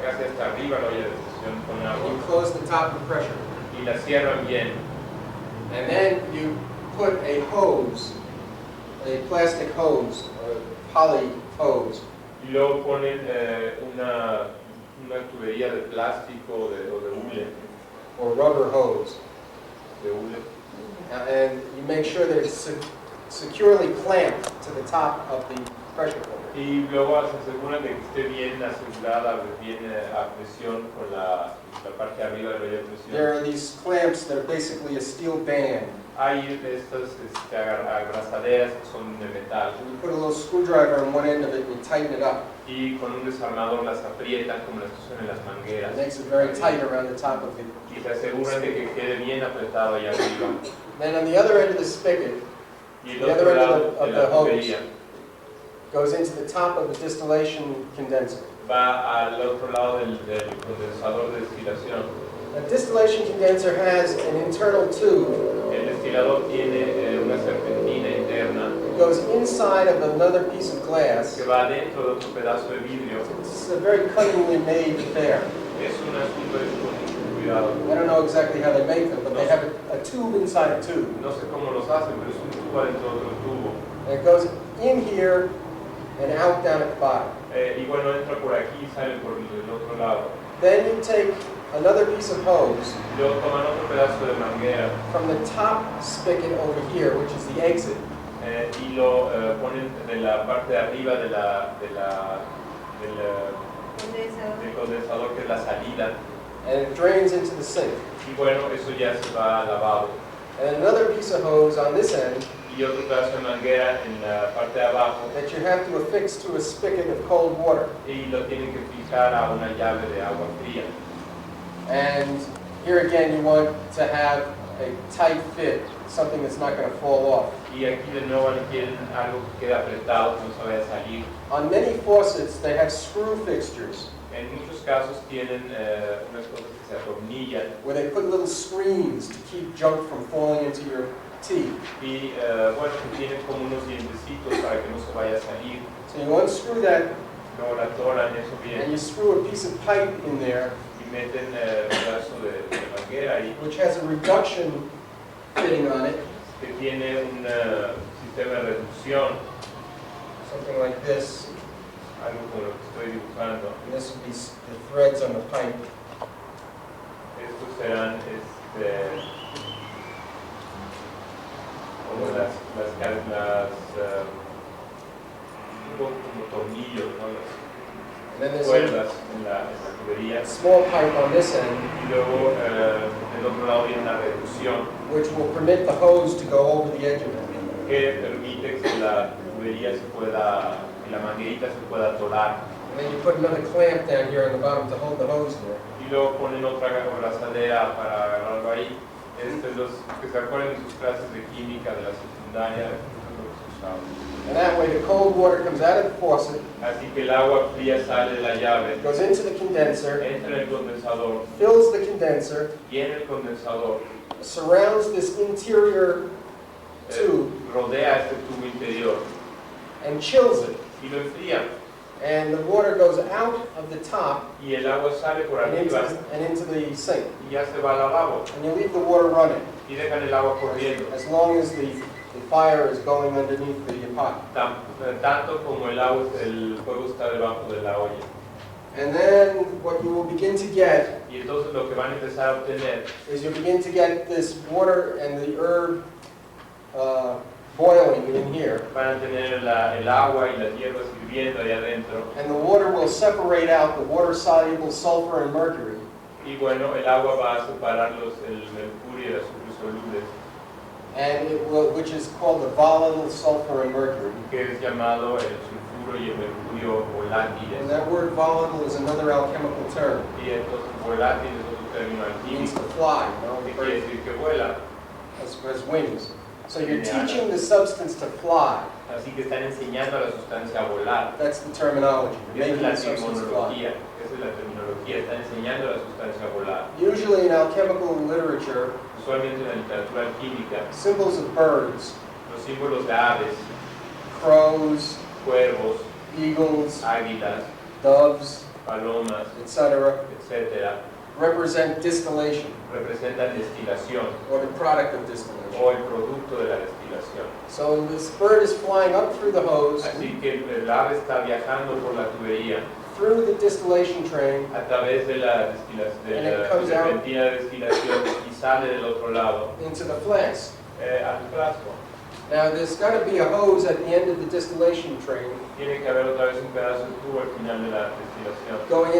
casi hasta arriba la olla de presión con And agua you close the top of the pressure cooker. y la cierran bien. And then you put a hose, a plastic hose, or poly hose, Y luego ponen una tubería de plástico o de hule, or rubber hose. de hule. And you make sure that it's securely clamped to the top of the pressure cooker. Y luego se aseguran de que esté bien asegurada, bien a presión con la parte de arriba de la olla de presión. There are these clamps that are basically a steel band. Hay estas abrazaderas que son de metal And you put a little screwdriver on one end of it and you tighten it up. y con un desarmador las aprietan como las que usan en las mangueras. It makes it very tight around the top of it. Y se aseguran de que quede bien apretado allá arriba. Then on the other end of the spigot Y el The otro other end lado of de the la hose. tubería goes into the top of the distillation condenser. va al otro lado del condensador de destilación. A distillation condenser has an internal tube. El destilador tiene una serpentina interna It goes inside of another piece of glass. que va dentro de otro pedazo de vidrio. It's a very cunningly made affair. Es un asunto hecho con mucho cuidado. I don't know exactly how they make them, but they have a tube inside a tube. No sé cómo los hacen, pero es un tubo dentro de otro tubo. And it goes in here and out down at the bottom. Y bueno, entra por aquí y sale por el otro lado. Then you take another piece of hose Luego toman otro pedazo de manguera from the top spigot over here, which is the exit, y lo ponen de la parte de arriba del condensador, que es la salida. and it drains into the sink. Y bueno, eso ya se va al lavabo. And another piece of hose on this end Y otro pedazo de manguera en la parte de abajo that you have to affix to a spigot of cold water. y lo tienen que fijar a una llave de agua fría. And here again, you want to have a tight fit, something that's not going to fall off. Y aquí de nuevo quieren algo que quede apretado, que no se vaya a salir. On many faucets, they have screw fixtures En muchos casos tienen unas cosas que se atornillan where they put little screens to keep junk from falling into your tea. y bueno, que tienen como unos dientecitos para que no se vaya a salir. So you unscrew that Luego la atoran eso and bien you screw a piece of pipe in there y meten un pedazo de manguera ahí which has a reduction fitting on it, que tiene un sistema de reducción, something like this. algo como lo que estoy dibujando. And this would be the threads on the pipe. Estos serán como las tipo como tornillos, ¿no? And then Las there's cuerdas en la tubería. a small pipe on this end, Y luego del otro lado viene una reducción which will permit the hose to go over the edge of it. que permite que la tubería se pueda, que la manguerita se pueda atorar. And then you put another clamp down here on the bottom to hold the hose there. Y luego ponen otra abrazadera para agarrarlo ahí. Los que se acuerdan de sus clases de química de la secundaria, eso es lo que se usaba. And that way the cold water comes out of the faucet, Así que el agua fría sale de la llave, goes into the condenser, entra en el condensador, fills the condenser, llena el condensador, surrounds this interior tube, rodea este tubo interior and chills it. y lo enfría. And the water goes out of the top Y el agua sale por and arriba into the sink. y ya se va al lavabo. And you leave the water running Y dejan el agua corriendo. as long as the fire is going underneath the pot. Tanto como el fuego está debajo de la olla. And then what you will begin to get Y entonces lo que van a empezar a obtener is you begin to get this water and the herb boiling in here. van a tener el agua y las hierbas hirviendo ahí adentro. And the water will separate out the water-soluble sulfur and mercury. Y bueno, el agua va a separar el mercurio y el azufre solubles, And it will, which is called the volatile sulfur and mercury. que es llamado el sulfuro y el mercurio And volátiles. that word volatile is another alchemical term. Y entonces volátil es otro término It means alquímico, to fly, you know, que quiere decir que vuela. as wings. So you're teaching the substance to fly. Así que están enseñando a la sustancia a volar. That's the terminology. Esa es Making la the substance fly. terminología, esa es la terminología, están enseñando a la sustancia a volar. Usually in alchemical literature, Usualmente en la literatura alquímica, symbols of birds, los símbolos de aves, crows, cuervos, eagles, águilas, doves, palomas, etc., etcétera, represent distillation, representan destilación or the product of distillation. o el producto de la destilación. So this bird is flying up through the hose, Así que el ave está viajando por la tubería through the distillation train, a través de la And it comes out. serpentina de destilación y sale del otro lado into the flask. al frasco. Now there's got to be a hose at the end of the distillation train Tiene que haber otra vez un pedazo de tubo al final de la destilación going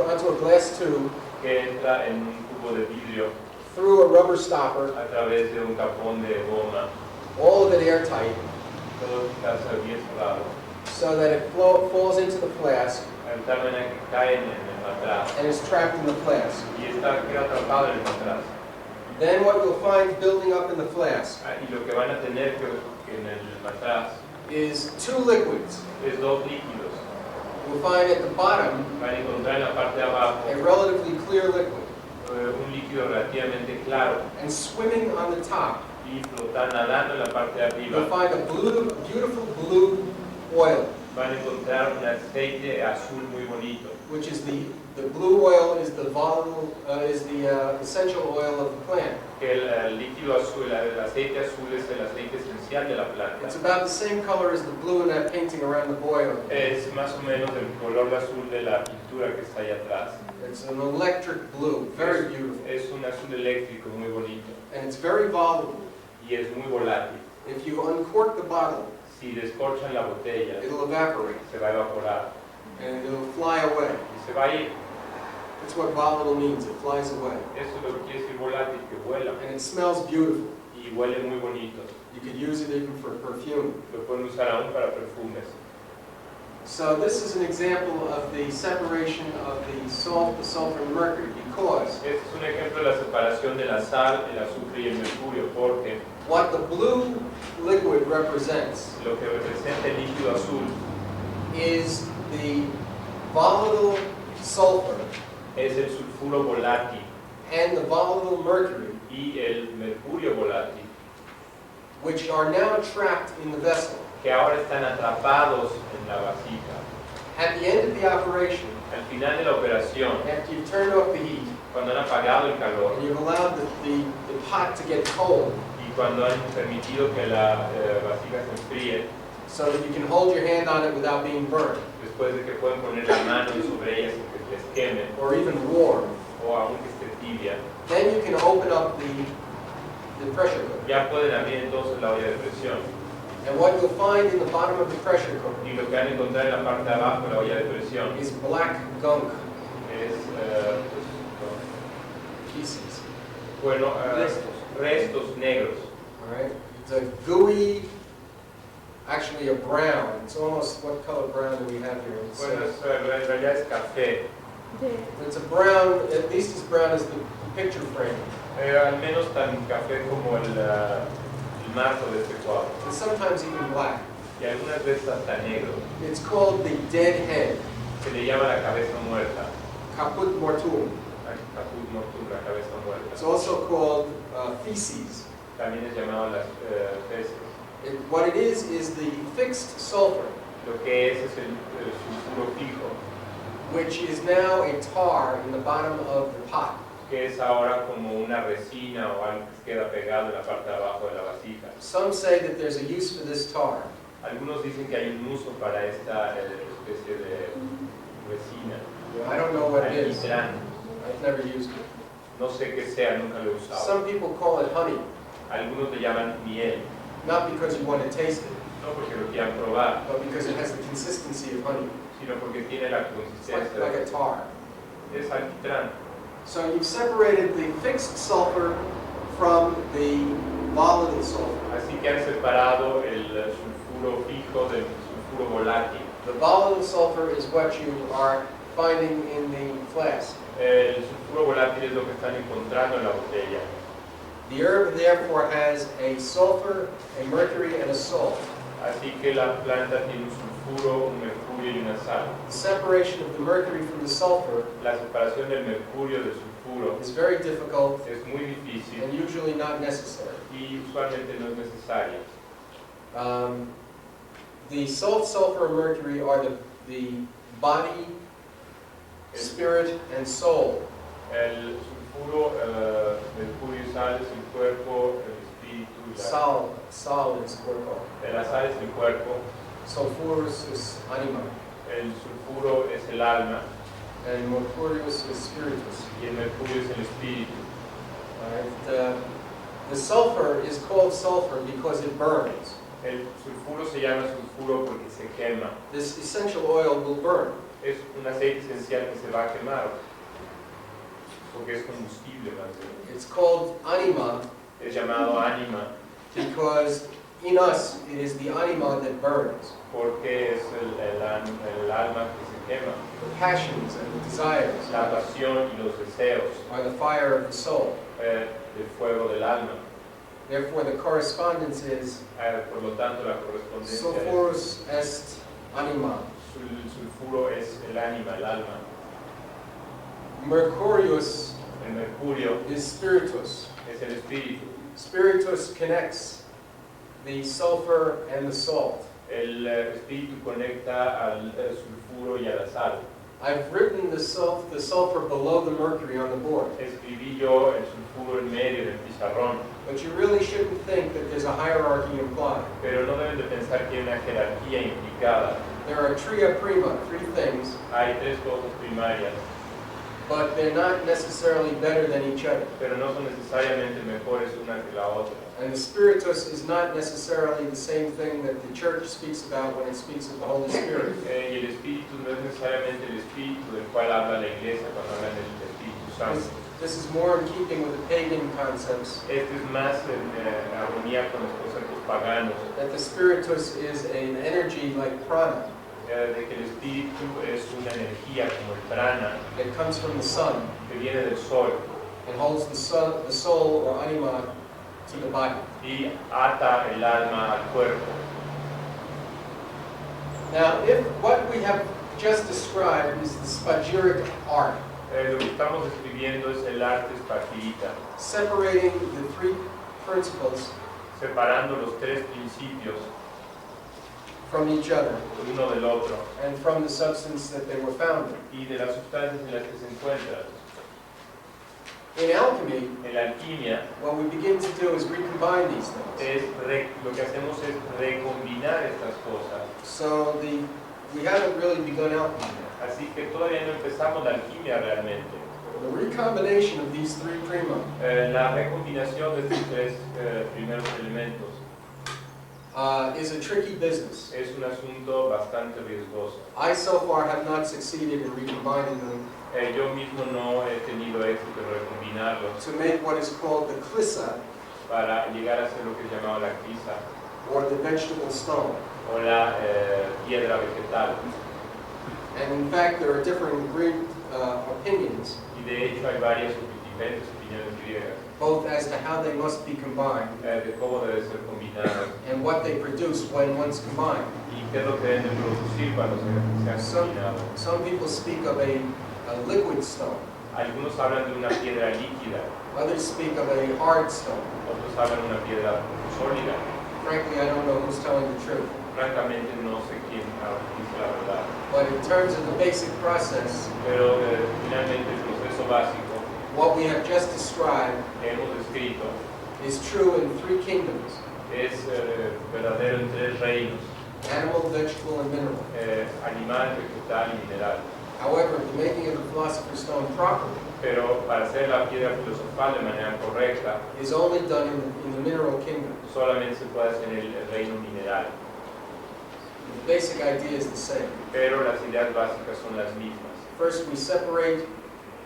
onto a glass tube que entra en un tubo de vidrio through a rubber stopper, a través de un tapón de goma, all of it airtight, todo está bien cerrado, so that it falls into the flask de tal manera que cae en el matraz and is trapped in the flask. y queda atrapado en el matraz. Then what you'll find building up in the flask Y lo que van a tener que en el matraz is two liquids. es dos líquidos. You'll find at the bottom Van a encontrar en la parte de abajo a relatively clear liquid, un líquido relativamente claro and swimming on the top y nadando en la parte de you'll arriba. find a beautiful blue oil, Van a encontrar un aceite azul muy bonito, which is the blue oil is the volatile essential oil of the plant. que el líquido azul, el aceite azul es el aceite esencial de la planta. It's about the same color as the blue in that painting around the boil. Es más o menos el color azul de la pintura que está ahí atrás. It's an electric blue, very beautiful, Es un azul eléctrico muy bonito and it's very volatile. y es muy volátil. If you uncork the bottle, Si descorchan la botella, it'll evaporate se va a evaporar and it'll fly away. y se va a ir. That's what volatile means, it flies away. Eso es lo que quiere decir volátil, que vuela And it smells beautiful. y huele muy bonito. You could use it even for perfume. Lo pueden usar aún para perfumes. So this is an example of the separation of the salt, the sulfur, and mercury, because Este es un ejemplo de la separación de la sal, el azufre y el mercurio, porque what the blue liquid represents lo que representa el líquido azul is the volatile sulfur es el sulfuro volátil and the volatile mercury, y el mercurio volátil, which are now trapped in the vessel. que ahora están atrapados en la vasija. At the end of the operation, Al final de la operación, after you've turned off the heat cuando han apagado el calor and you've allowed the pot to get cold y cuando han permitido que la vasija se enfríe, so that you can hold your hand on it without being burned después de que pueden poner la mano sobre ella sin que les queme or even warm, o aún que esté tibia, then you can open up the pressure cooker. ya pueden abrir entonces la olla de presión. And what you'll find in the bottom of the pressure cooker Y lo que van a encontrar en la parte de abajo de la olla de presión is black gunk es, pieces. bueno, Restos. restos negros. All right? It's a gooey, actually a brown. It's almost, what color brown do we have here? It's, Bueno, en realidad es café. De, it's a brown, at least as brown as the picture frame. Al menos tan café como el marzo de este cuadro. And sometimes even black. Y algunas veces hasta negro. It's called the dead head, Se le llama la cabeza muerta. caput mortuum. Caput mortuum, la cabeza It's muerta. also called feces. También es llamado las feces. What it is the fixed sulfur, Lo que es el sulfuro fijo, which is now a tar in the bottom of the pot. que es ahora como una resina o algo que queda pegado en la parte de abajo de la vasija. Some say that there's a use for this tar. Algunos dicen que hay un uso para esta especie de resina. I don't know what it is. Alquitrán. I've never used it. No sé qué sea, nunca lo he usado. Some people call it honey, Algunos le llaman miel, not because you want to taste it, no porque lo quieran probar, but because it has the consistency of honey. sino porque tiene la It's like consistencia a tar. es alquitrán. So you've separated the fixed sulfur from the volatile sulfur. Así que han separado el sulfuro fijo del sulfuro volátil. The volatile sulfur is what you are finding in the flask. El sulfuro volátil es lo que están encontrando en la botella. The herb therefore has a sulfur, a mercury, and a salt. Así que la planta tiene un sulfuro, un mercurio y una sal. The separation of the mercury from the sulfur La separación del mercurio del sulfuro is very difficult es muy difícil and usually not necessary. y usualmente no es necesaria. The salt, sulfur, and mercury are the body, spirit, and soul. El sulfuro, mercurio y sal es el cuerpo, el espíritu y la... Sal is cuerpo. La sal es el cuerpo, Sulfurus is anima. el sulfuro es el alma And mercurius is spiritus. y el mercurio es el espíritu. Alright, the sulfur is called sulfur because it burns. El sulfuro se llama sulfuro porque se quema. This essential oil will burn. Es un aceite esencial que se va a quemar porque es combustible más bien. It's called anima Es llamado ánima because in us it is the anima that burns. porque es el alma que se quema. The passions and the desires La pasión y los deseos, are the fire of the soul. el fuego del alma. Therefore, the correspondence is Por lo tanto, la correspondencia es sulfurus est anima. el sulfuro es el ánima, el alma. Mercurius El mercurio is spiritus. es el espíritu. Spiritus connects the sulfur and the salt. El espíritu conecta al sulfuro y a la sal. I've written the sulfur below the mercury on the board, Escribí yo el sulfuro en medio del pizarrón, but you really shouldn't think that there's a hierarchy implied. pero no deben de pensar que hay una jerarquía implicada. There are tria prima, three things, Hay tres cosas primarias, but they're not necessarily better than each other. pero no son necesariamente mejores una que la otra. And the spiritus is not necessarily the same thing that the church speaks about when it speaks of the Holy Spirit. Y el espíritu no es necesariamente el espíritu del cual habla la iglesia cuando habla del Espíritu Santo. This is more in keeping with the pagan concepts, Este es más en armonía con los conceptos paganos, that the spiritus is an energy like prana de que el espíritu es una energía como el prana that comes from the sun que viene del sol and holds the soul or anima to the body. y ata el alma al cuerpo. Now, if what we have just described is the spagyric art, Lo que estamos describiendo es el arte espagirita, separating the three principles separando los tres principios from each other uno del otro and from the substance that they were found y de las sustancias en las que se encuentran. in. In alchemy, En la alquimia what we begin to do is recombine these things. lo que hacemos es recombinar estas cosas. So we haven't really begun alchemy yet. Así que todavía no empezamos la alquimia realmente. The recombination of these three prima La recombinación de estos tres primeros elementos is a tricky business. Es un asunto bastante riesgoso. I so far have not succeeded in recombining them Yo mismo no he tenido éxito en recombinarlos to make what is called the clissa, para llegar a hacer lo que es llamado la crisa or the vegetable stone. o la piedra vegetal. And in fact, there are differing opinions, Y de hecho hay varias diferentes opiniones griegas both as to how they must be combined de cómo debe ser combinado and what they produce when one's combined. y qué es lo que deben de producir cuando se han combinado. Some people speak of a liquid stone. Algunos hablan de una piedra líquida, Others speak of a hard stone. otros hablan de una piedra sólida. Frankly, I don't know who's telling the truth. Francamente no sé quién dice la verdad, But in terms of the basic process, pero finalmente el proceso básico what we have just described que hemos descrito is true in three kingdoms: es verdadero en tres reinos, animal, vegetable, and mineral. animal, vegetal y mineral. However, the making of the philosopher's stone properly Pero para hacer la piedra filosofal de manera correcta, is only done in the mineral kingdom. solamente se puede hacer en el reino mineral. The basic idea is the same. Pero las ideas básicas son las mismas. First, we separate,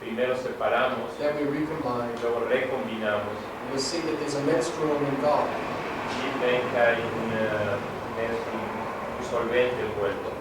Primero separamos, then we recombine. luego recombinamos You'll see that there's a menstruum involved. y ven que hay un solvente envuelto.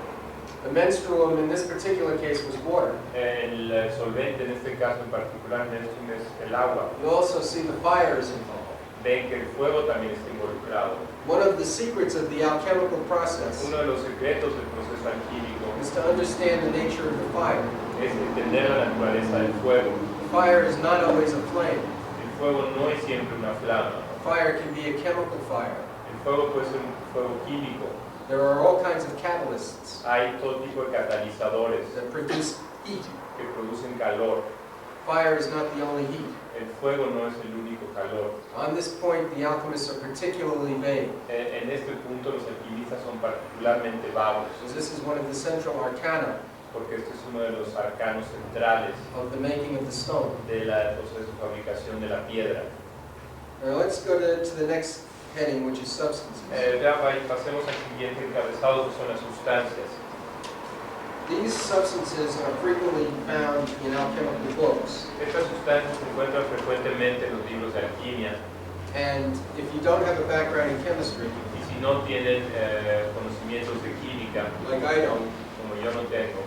The menstruum in this particular case was water. El solvente en este caso en particular es el agua. You'll also see the fire is involved. Ven que el fuego también está involucrado. One of the secrets of the alchemical process Uno de los secretos del proceso alquímico is to understand the nature of the fire. es entender la naturaleza del fuego. The fire is not always a flame. El fuego no es siempre una flama. Fire can be a chemical fire. El fuego puede ser un fuego químico. There are all kinds of catalysts Hay todo tipo de catalizadores that produce heat. que producen calor. Fire is not the only heat. El fuego no es el único calor. On this point, the alchemists are particularly vague, En este punto los alquimistas son particularmente vagos, because this is one of the central arcana porque este es uno de los arcanos centrales of the making of the stone. del proceso de fabricación de la piedra. Now let's go to the next heading, which is substances. Pasemos al siguiente encabezado, que son las sustancias. These substances are frequently found in alchemical books, Estas sustancias se encuentran frecuentemente en los libros de alquimia and if you don't have a background in chemistry, y si no tienen conocimientos de química, like I don't, como yo no tengo,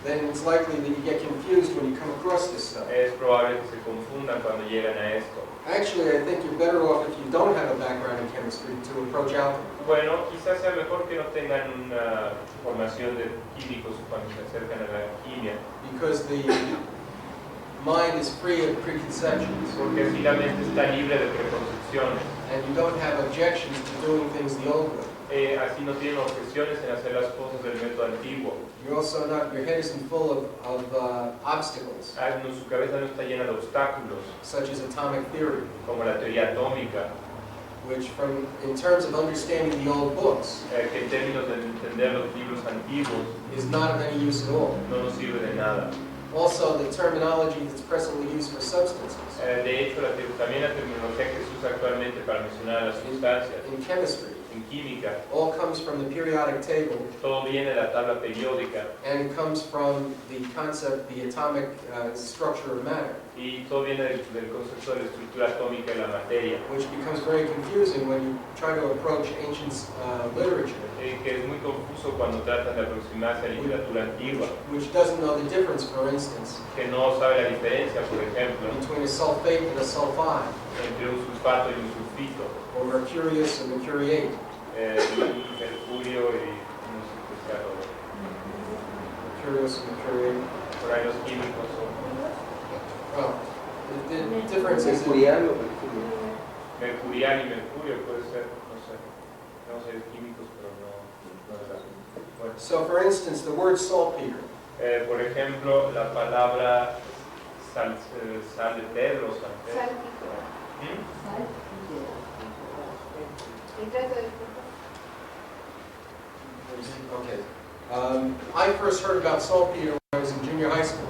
then it's likely that you get confused when you come across this stuff. es probable que se confundan cuando llegan a esto. Actually, I think you're better off if you don't have a background in chemistry to approach alchemy. Bueno, quizás sea mejor que no tengan una formación de químicos cuando se acercan a la alquimia, Because the mind is free of preconceptions, porque así la mente está libre de preconcepciones. and you don't have objections to doing things the old way. Así no tienen objeciones en hacer las cosas del método antiguo. You're also not, your head isn't full of obstacles, Su cabeza no está llena de obstáculos, such as atomic theory, como la teoría atómica, which in terms of understanding the old books, que en términos de entender los libros antiguos is not of any use at all. no nos sirve de nada. Also, the terminology that's presently used for substances De hecho, también la terminología que se usa actualmente para mencionar las sustancias in chemistry en química, all comes from the periodic table, todo viene de la tabla periódica and it comes from the concept, the atomic structure of matter, y todo viene del concepto de la estructura atómica de la materia, which becomes very confusing when you try to approach ancient literature, que es muy confuso cuando tratan de aproximarse a la literatura antigua, which doesn't know the difference, for instance, que no sabe la diferencia, por ejemplo, between a sulfate and a sulfide, entre un sulfato y un sulfito, or mercurius and mercuriate. un mercurio y no sé qué sea lo otro. Mercurius and mercuriate. Por ahí los químicos son Well, the difference is that Mercurial o mercurio. mercurial y mercurio, puede ser, no sé, no sé de químicos, pero no es así. Bueno, so, for instance, the word saltpeter. por ejemplo, la palabra sal de Pedro, San Pedro. ¿Mm? Okay. I first heard about saltpeter when I was in junior high school.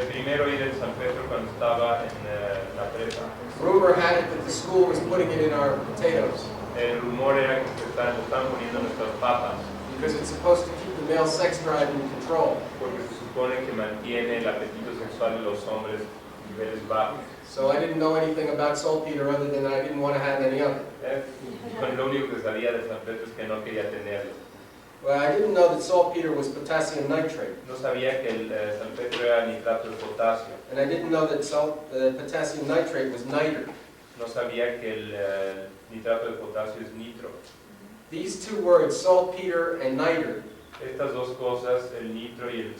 Primero oí del San Pedro cuando estaba en la prepa. Rumor had it that the school was putting it in our potatoes. El rumor era que se lo están poniendo en nuestras papas, because it's supposed to keep the male sex drive in control. porque se supone que mantiene el apetito sexual de los hombres a niveles bajos. So I didn't know anything about saltpeter other than I didn't want to have any of it. Lo único que sabía de salpetre es que no quería tenerlo. Well, I didn't know that saltpeter was potassium nitrate. No sabía que el salpetre era nitrato de potasio. And I didn't know that potassium nitrate was niter. No sabía que el nitrato de potasio es nitro. These two words, saltpeter and niter, Estas dos cosas, el nitro y el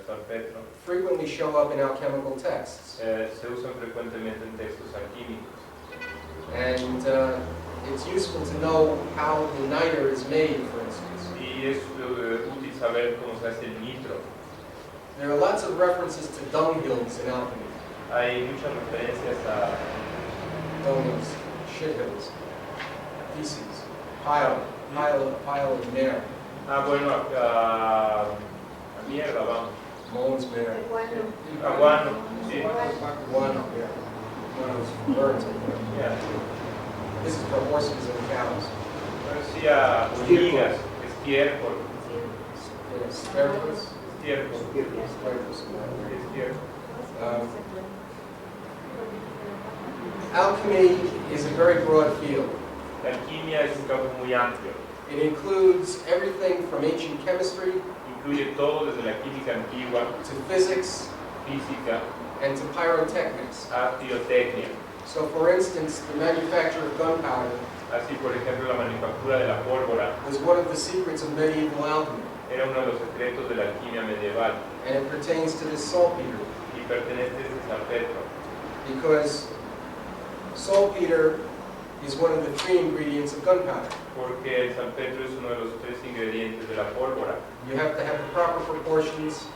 salpetro, frequently show up in alchemical texts. se usan frecuentemente en textos alquímicos. And it's useful to know how the niter is made, for instance. Y es útil saber cómo se hace el nitro. There are lots of references to dung hills in alchemy. Hay muchas referencias a Dung hills, shit hills, feces, pile of mare, bueno, a mierda, vamos. moans mare, Aguano, sí. guano, yeah. Guano's birds, I think. Yeah. This is for horses and cows. Pero sí a hormigas, estiércol, Asparagus, estiércol, asparagus. estiércol. Alchemy is a very broad field. La alquimia es un campo muy amplio. It includes everything from ancient chemistry Incluye todo desde la química antigua, to physics física, and to pyrotechnics. a pirotecnia. So, for instance, the manufacture of gunpowder Así, por ejemplo, la manufactura de la pólvora was one of the secrets of medieval alchemy, era uno de los secretos de la alquimia medieval and it pertains to this saltpeter, y pertenece a este salpetro, because saltpeter is one of the three ingredients of gunpowder. porque el salpetro es uno de los tres ingredientes de la pólvora. You have to have the proper proportions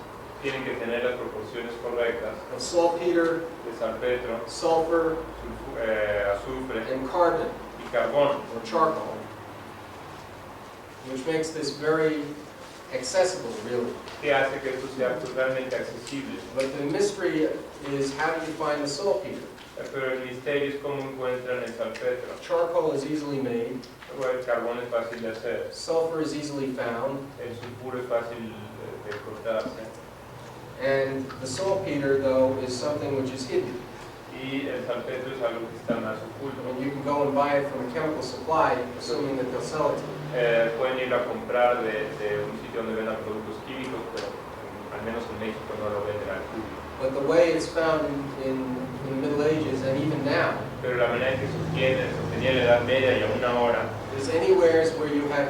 Tienen que tener las proporciones correctas of saltpeter, de salpetro, sulfur, azufre and carbon, y carbón, or charcoal, which makes this very accessible, really. que hace que esto sea totalmente accesible. But the mystery is, how do you find the saltpeter? Pero el misterio es cómo encuentran el salpetro. Charcoal is easily made, Bueno, el carbón es fácil de hacer, sulfur is easily found, el sulfuro es fácil de encontrarse and the saltpeter, though, is something which is hidden. y el salpetro es algo que está más oculto. I mean, you can go and buy it from a chemical supply, assuming that they'll sell it to you. Pueden ir a comprar de un sitio donde vendan productos químicos, pero al menos en México no lo venden al público. But the way it's found in the Middle Ages, and even now, Pero la manera en que se sostenía en la Edad Media y aún ahora, is anywhere where you have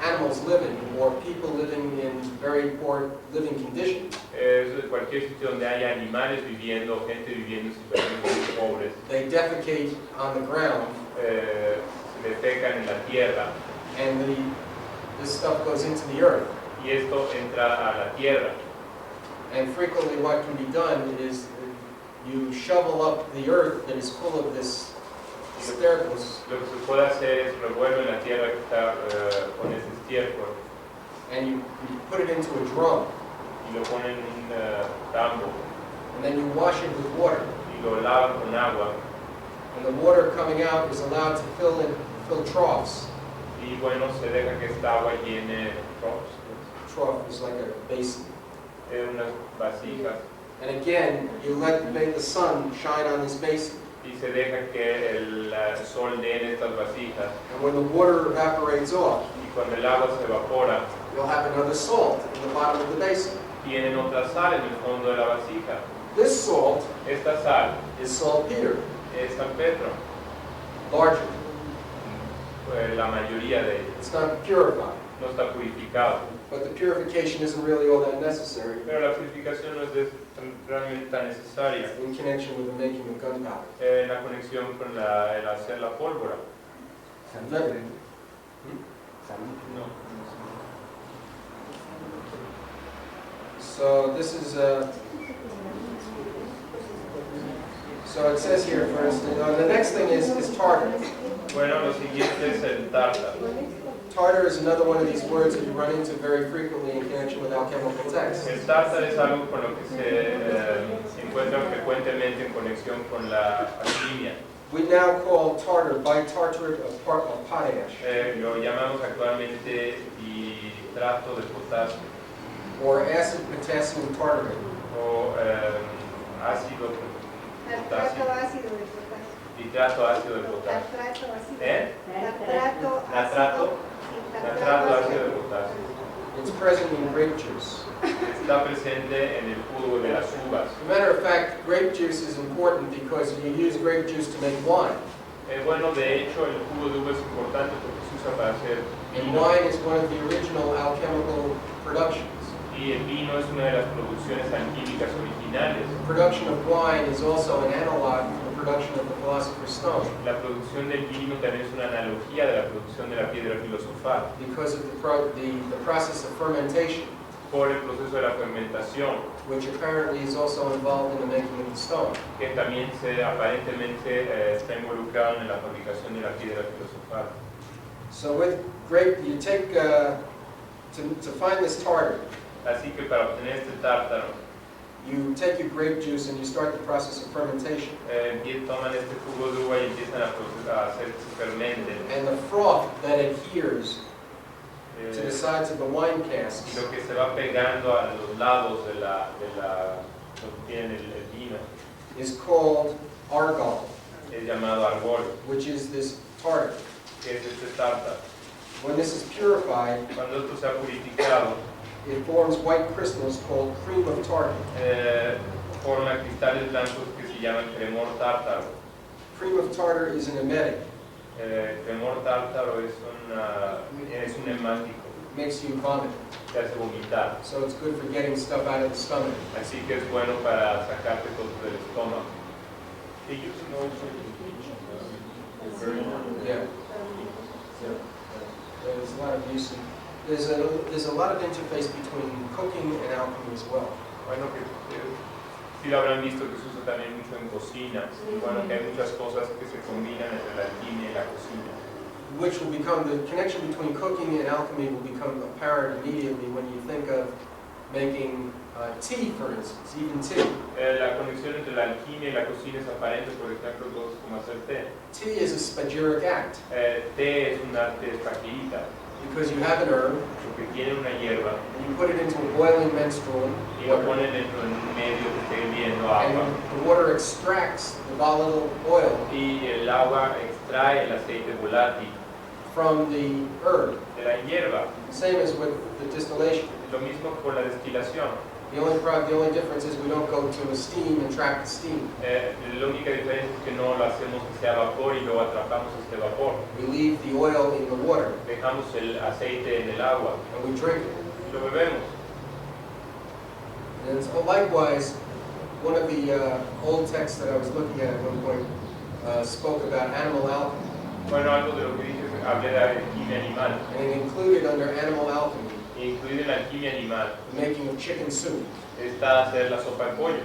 animals living, or people living in very poor living conditions. es cualquier sitio donde haya animales viviendo, gente viviendo en situaciones muy pobres, They defecate on the ground, se defecan en la tierra and this stuff goes into the earth. y esto entra a la tierra. And frequently what can be done is you shovel up the earth that is full of this estiércol, Lo que se puede hacer es revuelven la tierra que está con ese estiércol and you put it into a drum, y lo ponen en un tambo and then you wash it with water. y lo lavan con agua And the water coming out is allowed to fill troughs. y bueno, se deja que esta agua llene troughs, Trough is like a basin. unas vasijas And again, you let the sun shine on this basin. y se deja que el sol dé en estas vasijas And when the water evaporates off, y cuando el agua se evapora you'll have another salt in the bottom of the basin. tienen otra sal en el fondo de la vasija. This salt Esta sal is saltpeter, es salpetro, larger. la mayoría de ellos. It's not purified. No está purificado. But the purification isn't really all that necessary Pero la purificación no es realmente tan necesaria in connection with the making of gunpowder. en la conexión con el hacer la pólvora. No. So this is so it says here, for instance, the next thing is tartar. Bueno, lo siguiente es el tártaro. Tartar is another one of these words that you run into very frequently in connection with alchemical texts. El tártaro es algo con lo que se encuentra frecuentemente en conexión con la alquimia. We now call tartar bitartrate of potash, Lo llamamos actualmente bitrato de potasio or acid potassium tartrate. o ácido Tartrato potasio, ácido de potasio. bitrato ácido de potasio. Tartrato ácido. Natrato Tartrato Natrato ácido de potasio. It's present in grape juice. Está presente en el jugo de las uvas. As a matter of fact, grape juice is important because you use grape juice to make wine. Bueno, de hecho, el jugo de uva es importante porque se usa para hacer And vino. wine is one of the original alchemical productions. Y el vino es una de las producciones alquímicas originales. The production of wine is also an analog for the production of the philosopher's stone La producción del vino también es una analogía de la producción de la piedra filosofal, because of the process of fermentation, por el proceso de la fermentación, which apparently is also involved in the making of the stone. que también aparentemente está involucrado en la fabricación de la piedra filosofal. So with grape, you take, to find this tartar, Así que para obtener este tártaro, you take your grape juice and you start the process of fermentation. toman este jugo de uva y empiezan a hacer que se fermenten. And the froth that adheres Eh, to the sides of the wine y casks lo que se va pegando a los lados de lo que tiene el vino is called argol, es llamado arbol, which is this tartar. que es este tártaro. When this is purified, Cuando esto se ha purificado, it forms white crystals called cream of tartar. forma cristales blancos que se llaman cremor tártaro. Cream of tartar is an emetic. Cremor tártaro es un hemático, Makes you vomit. que hace vomitar. So it's good for getting stuff out of the stomach. Así que es bueno para sacarte cosas del estómago. Yeah. There's a lot of use. There's a lot of interface between cooking and alchemy as well. Bueno, que sí lo habrán visto que se usa también mucho en cocina. Bueno, que hay muchas cosas que se combinan entre la alquimia y la cocina. Which will become, the connection between cooking and alchemy will become apparent immediately when you think of making tea, for instance, even tea. La conexión entre la alquimia y la cocina es aparente, por ejemplo, cosas como hacer té. Tea is a spagyric act Té es un arte espagyrita, because you have an herb porque tiene una hierba and you put it into a boiling menstruum y lo ponen dentro de un medio que esté hirviendo agua and the water extracts the volatile oil y el agua extrae el aceite volátil from the herb. de la hierba. Same as with the distillation. Lo mismo con la destilación. The only difference is we don't go to a steam and trap the steam. La única diferencia es que no lo hacemos que sea vapor y luego atrapamos este vapor. We leave the oil in the water Dejamos el aceite en el agua and we drink it. y lo bebemos. And so likewise, one of the old texts that I was looking at one point spoke about animal alchemy. Bueno, algo de lo que dije es hablé de alquimia animal. And it included under animal alchemy Incluido en la alquimia animal the making of chicken soup, está hacer la sopa de pollo,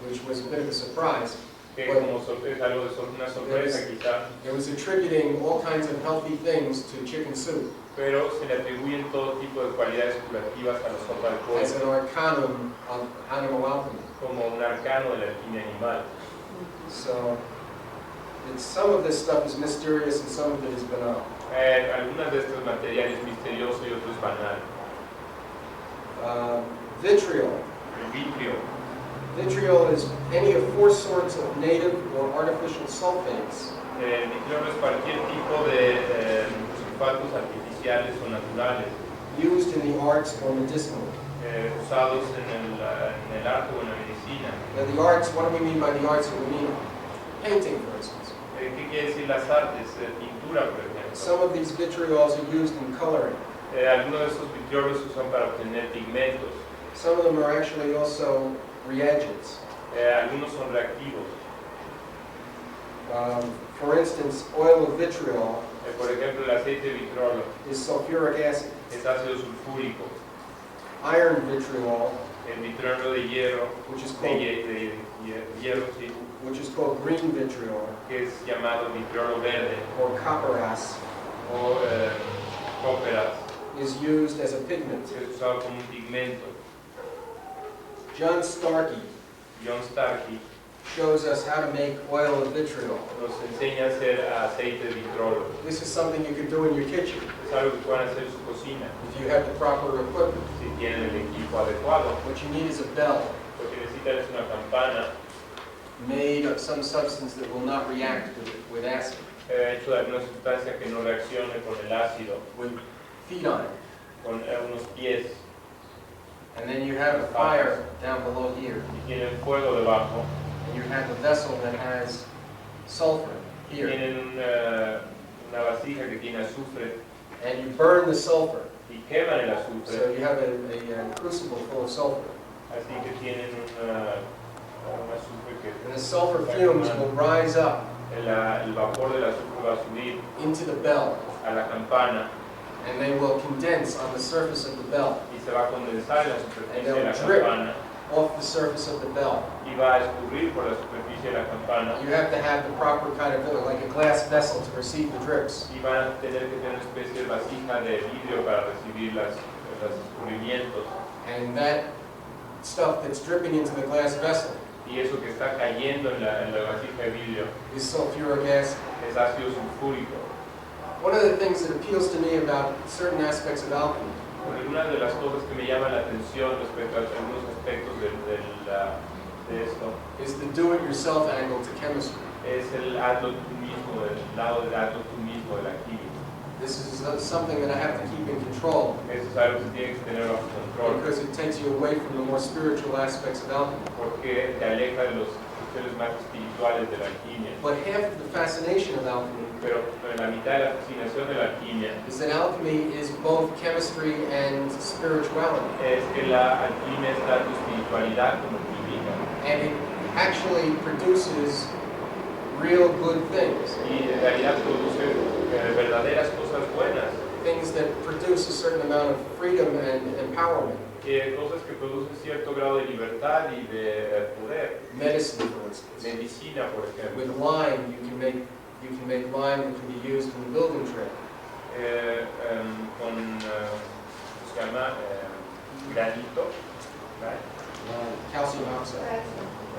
which was a bit of a surprise. que como es algo de una sorpresa quizá, It was attributing all kinds of healthy things to chicken soup pero se le atribuyen todo tipo de cualidades curativas a la sopa de as pollo an arcanum of animal alchemy. como un arcano de la alquimia animal. So some of this stuff is mysterious and some of it is banal. Algunas de estos materiales misteriosos y otros banal. Vitriol. El vitrio. Vitriol is any of 4 sorts of native or artificial sulfates El vitriol es cualquier tipo de sulfatos artificiales o naturales used in the arts or medicinal. usados en el arte o en la medicina. Now the arts, what do we mean by the arts? We mean painting, for instance. ¿Qué quiere decir las artes? Pintura, por ejemplo. Some of these vitriols are used in coloring. Algunos de esos vitriolos se usan para obtener pigmentos. Some of them are actually also reagents. Algunos son reactivos. For instance, oil of vitriol Por ejemplo, el aceite de vitriolo is sulfuric acid. es ácido sulfúrico. Iron vitriol, El vitriolo de hierro, which is de called, hierro, sí, green vitriol, que es llamado vitriolo verde or copperas, o cóperas, is used as a pigment. que es usado como un pigmento. John Starkey John Starkey shows us how to make oil of vitriol. Nos enseña a hacer aceite de vitrolo. This is something you can do in your kitchen Es algo que pueden hacer en su cocina if you have the proper equipment. si tienen el equipo adecuado. What you need is a bell Lo que necesitan es una campana made of some substance that will not react with acid, hecho de alguna sustancia que no reaccione con el ácido, with feet on it. con unos pies, And then you have a fire down below here. y tienen fuego debajo, And you have a vessel that has sulfur y here. tienen una vasija que tiene azufre, And you burn the sulfur. y queman el So azufre, you have a crucible full of sulfur. así que tienen un azufre que And the sulfur fumes will rise up el vapor del azufre va a subir into the bell. a la campana And they will condense on the surface of the bell, y se va a condensar en la superficie de la campana off the surface of the bell. y va a escurrir por la superficie de la campana You have to have the proper kind of, like a glass vessel to receive the drips. y van a tener que tener una especie de vasija de vidrio para recibir los escurrimientos, And that stuff that's dripping into the glass vessel y eso que está cayendo en la vasija de vidrio is sulfuric acid. es ácido sulfúrico. One of the things that appeals to me about certain aspects of alchemy Porque una de las cosas que me llama la atención respecto a algunos aspectos de esto is the do-it-yourself angle to chemistry. es el hazlo tú mismo, el lado del hazlo tú mismo de la química. This is something that I have to keep in control Eso es algo que tiene que tener bajo control because it takes you away from the more spiritual aspects of alchemy. porque te aleja de los cuestiones más espirituales de la alquimia. But half of the fascination of alchemy Pero la mitad de la fascinación de la alquimia is that alchemy is both chemistry and spirituality. es que la alquimia es tanto espiritualidad como química. And it actually produces real good things, Y en realidad produce verdaderas cosas buenas, things that produce a certain amount of freedom and empowerment. cosas que producen cierto grado de libertad y de poder. Medicine, for instance. Medicina, por ejemplo. With lime, you can make lime that can be used in the building trade. Con, ¿cómo se llama? Granito, ¿right? Calcium oxide.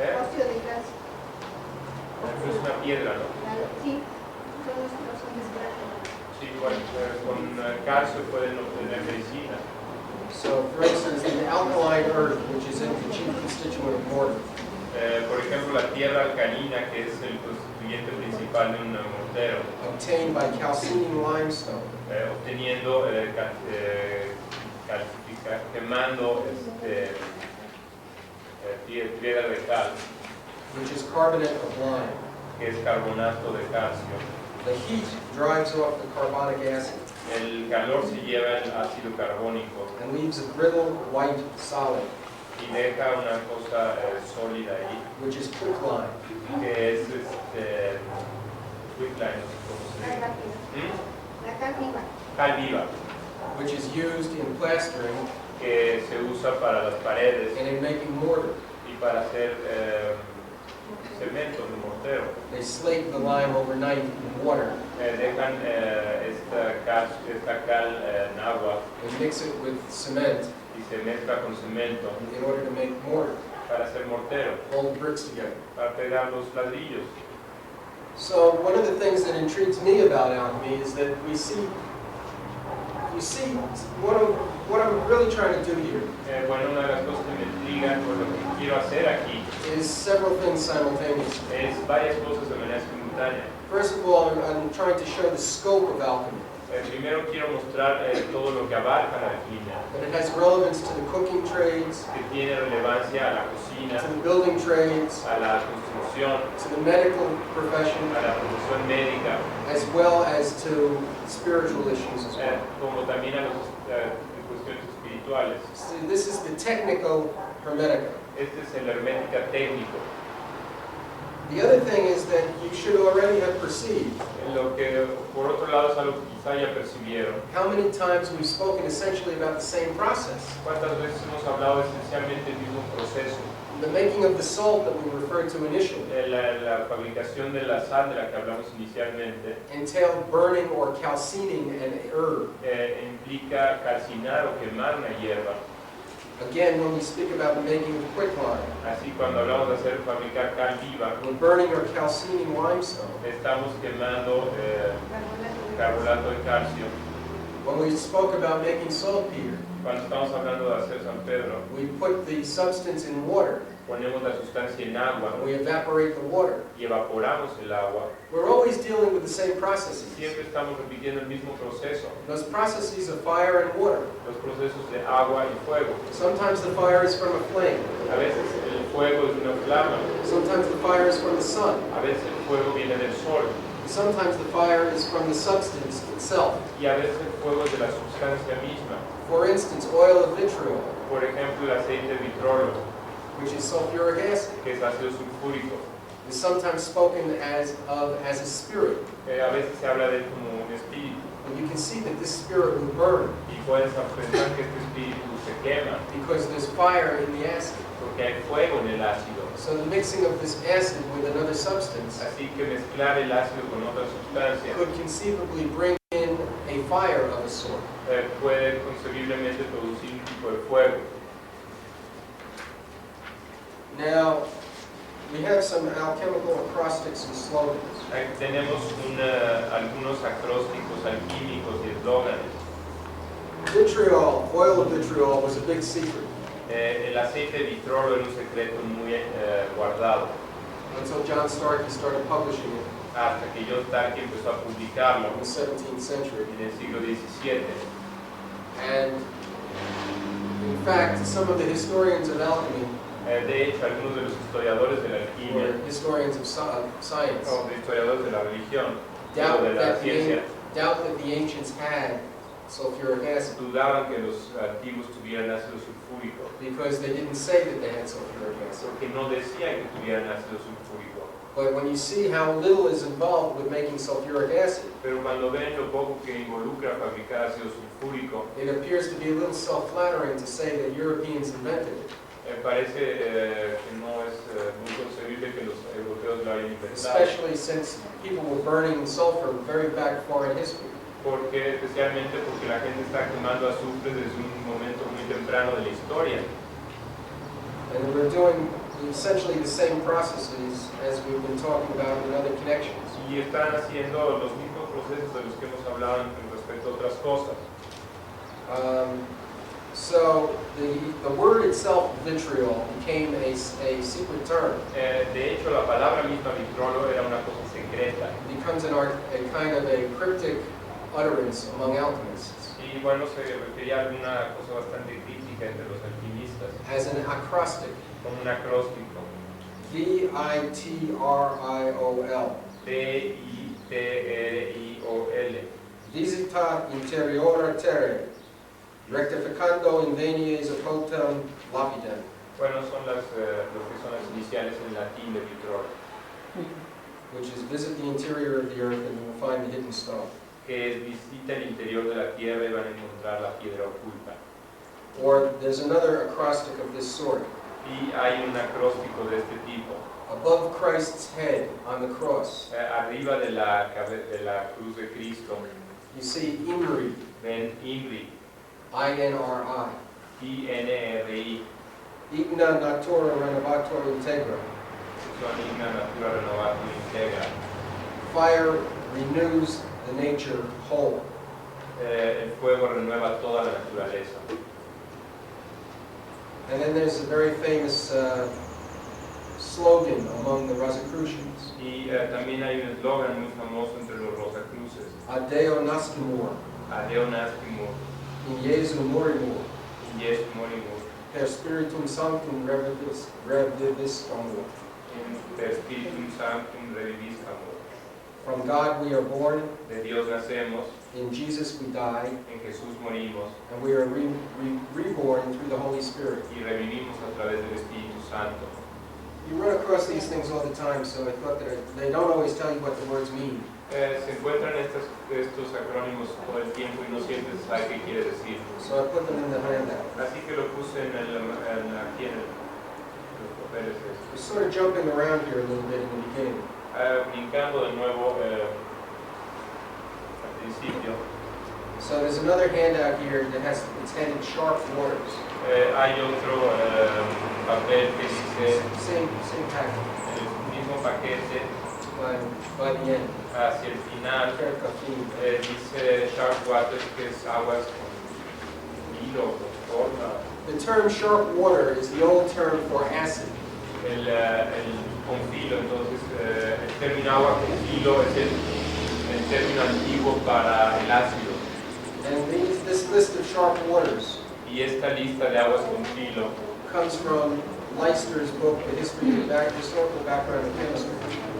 Óxido de calcio. Es una piedra, ¿no? Sí, todos son desgraciados. Sí, bueno, con calcio pueden obtener medicina. So, for instance, the alkaline earth, which is the chief constituent of mortar, Por ejemplo, la tierra alcalina, que es el constituyente principal de un mortero, obtained by calcining limestone, obteniendo, quemando piedra de cal, which is carbonate of lime. que es carbonato de calcio. The heat drives off the carbonic acid El calor se lleva el ácido carbónico and leaves a brittle white solid, y deja una cosa sólida ahí, which is quicklime. que es quicklime, no sé cómo se La dice. La cal viva. Cal viva, Which is used in plastering que se usa para las paredes and in making mortar. y para hacer cemento de mortero. They slate the lime overnight in water Dejan esta cal en agua and mix it with cement y se mezcla con cemento in order to make mortar, para hacer mortero, hold the bricks together. para pegar los ladrillos. So one of the things that intrigues me about alchemy is that you see what I'm really trying to do here Bueno, una de las cosas que me intrigan, por lo que quiero hacer aquí, is several things simultaneously. es varias cosas de manera simultánea. First of all, I'm trying to show the scope of alchemy, Primero quiero mostrar todo lo que abarca la alquimia, that it has relevance to the cooking trades, que tiene relevancia a la cocina, to the building trades, a la construcción, to the medical profession, a la profesión médica, as well as to spiritual issues as well. como también a las cuestiones espirituales. So this is the technico-hermetica. Este es el hermética técnico. The other thing is that you should already have perceived Lo que por otro lado es algo que quizá ya percibieron. how many times we've spoken essentially about the same process. ¿Cuántas veces hemos hablado esencialmente del mismo proceso? The making of the salt that we referred to initially La fabricación de la sal de la que hablamos inicialmente entailed burning or calcining an herb. implica calcinar o quemar una hierba. Again, when we speak about making quicklime, Así, cuando hablamos de fabricar cal viva, we're burning or calcining limestone. estamos quemando carbolato de calcio. When we spoke about making saltpeter, Cuando estamos hablando de hacer San Pedro, we put the substance in water ponemos la sustancia en agua and we evaporate the water. y evaporamos el agua. We're always dealing with the same processes. Siempre estamos repitiendo el mismo proceso, Those processes of fire and water. los procesos de agua y fuego. Sometimes the fire is from a flame. A veces el fuego es una flama, Sometimes the fire is from the sun. a veces el fuego viene del sol Sometimes the fire is from the substance itself. y a veces el fuego es de la sustancia misma. For instance, oil of vitriol, Por ejemplo, el aceite de vitrolo, which is sulfuric acid, que es ácido sulfúrico. is sometimes spoken as a spirit. A veces se habla de él como un espíritu And you can see that this spirit will burn y puedes pensar que este espíritu se quema because there's fire in the acid. porque hay fuego en el ácido. So the mixing of this acid with another substance Así que mezclar el ácido con otra sustancia could conceivably bring in a fire of a sort. puede concebiblemente producir un tipo de fuego. Now, we have some alchemical acrostics and slogans. Aquí tenemos algunos acrósticos alquímicos y eslóganes. Vitriol, oil of vitriol, was a big secret El aceite de vitrolo era un secreto muy guardado until John Starkey started publishing it hasta que John Starkey empezó a publicarlo in the 17th century. en el siglo XVII. And in fact, some of the historians of alchemy, De hecho, algunos de los historiadores de la or alquimia historians of science, o de historiadores de la religión o doubt de la that, ciencia the ancients had sulfuric acid dudaban que los antiguos tuvieran ácido sulfúrico because they didn't say that they had sulfuric acid. porque no decían que tuvieran ácido sulfúrico. But when you see how little is involved with making sulfuric acid, Pero cuando ven lo poco que involucra fabricar ácido sulfúrico, it appears to be a little self-flattering to say that Europeans invented it, parece que no es muy concebible que los europeos lo hayan inventado, especially since people were burning sulfur very back far in history. especialmente porque la gente está quemando azufre desde un momento muy temprano de la historia. And we're doing essentially the same processes as we've been talking about in other connections. Y están haciendo los mismos procesos de los que hemos hablado con respecto a otras cosas. So the word itself, vitriol, became a secret term. De hecho, la palabra misma vitrolo era una cosa secreta. It becomes a kind of a cryptic utterance among alchemists, Y bueno, se refería a una cosa bastante crítica entre los alquimistas, as an acrostic, como un acróstico. V-I-T-R-I-O-L. T-I-T-R-I-O-L. Visita interiora terrae, rectificando invenies ocultam lapidem. Bueno, son lo que son las iniciales en latín de vitrolo, Which is visit the interior of the earth and you will find the hidden stone. que es visita el interior de la tierra y van a encontrar la piedra oculta. Or there's another acrostic of this sort. Y hay un acróstico de este tipo. Above Christ's head on the cross, Arriba de la cruz de Cristo, you see INRI, ven INRI, I-N-R-I. I-N-R-I, Igna natura renovator integra. son igna natura renovatum integra. Fire renews the nature whole. El fuego renueva toda la naturaleza. And then there's a very famous slogan among the Rosicrucians. Y también hay un eslogan muy famoso entre los Rosacruces. Adeo nascimur, Adeo nascimur, in Jesu morimur, in Jesu morimus, per spiritum sanctum reviviscamur. in per Spiritum Sanctum reviviscamur. From God we are born, De Dios nacemos, in Jesus we die, en Jesús morimos and we are reborn through the Holy Spirit. y revivimos a través del Espíritu Santo. You run across these things all the time, so I thought that they don't always tell you what the words mean. Se encuentran estos acrónimos todo el tiempo y no siempre se sabe qué quiere decir. So I put them in the handout. Así que lo puse aquí en los papeles. We're sort of jumping around here a little bit in the beginning. Brincando de nuevo al principio. So there's another handout here that has, it's headed Sharp Waters. Hay otro papel que dice Same pattern, el mismo paquete by the end. hacia el final. Dice Sharp Waters, que es aguas con hilo, con forma. The term sharp water is the old term for acid. El con filo, entonces el término agua con filo es el término antiguo para el ácido. And this list of sharp waters Y esta lista de aguas con filo comes from Leicester's book, The Historical Background of Chemistry.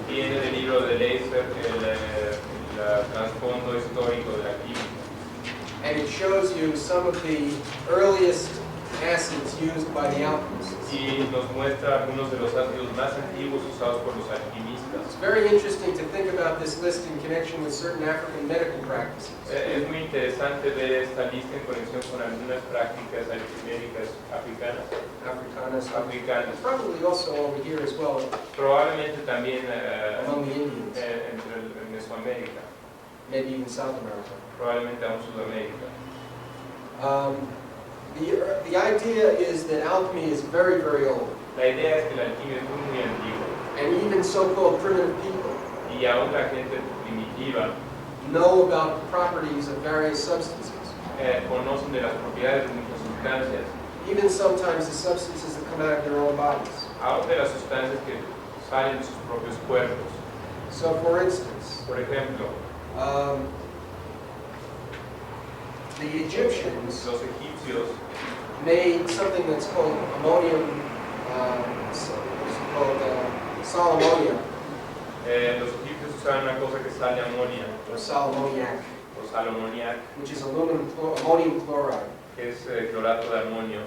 viene del libro de Leicester, el trasfondo histórico de la química. And it shows you some of the earliest acids used by the alchemists. Y nos muestra algunos de los ácidos más antiguos usados por los alquimistas. It's very interesting to think about this list in connection with certain African medical practices. Es muy interesante ver esta lista en conexión con algunas prácticas alquiméricas africanas. It's probably also over here as well, Probablemente también among the Indians, en Mesoamérica, maybe even South America. probablemente aún Sudamérica. The idea is that alchemy is very, very old. La idea es que la alquimia es muy antigua And even so-called primitive people y aún la gente primitiva know about the properties of various substances. conocen de las propiedades de muchas sustancias, Even sometimes the substances that come out of their own bodies. aún de las sustancias que salen de sus propios cuerpos. So for instance, Por ejemplo, the Egyptians los egipcios made something that's called ammonium, salomonium, los egipcios usaban una cosa que sale amonia or salmoniac, o salomoniac, which is ammonium chloride, que es clorato de amonio,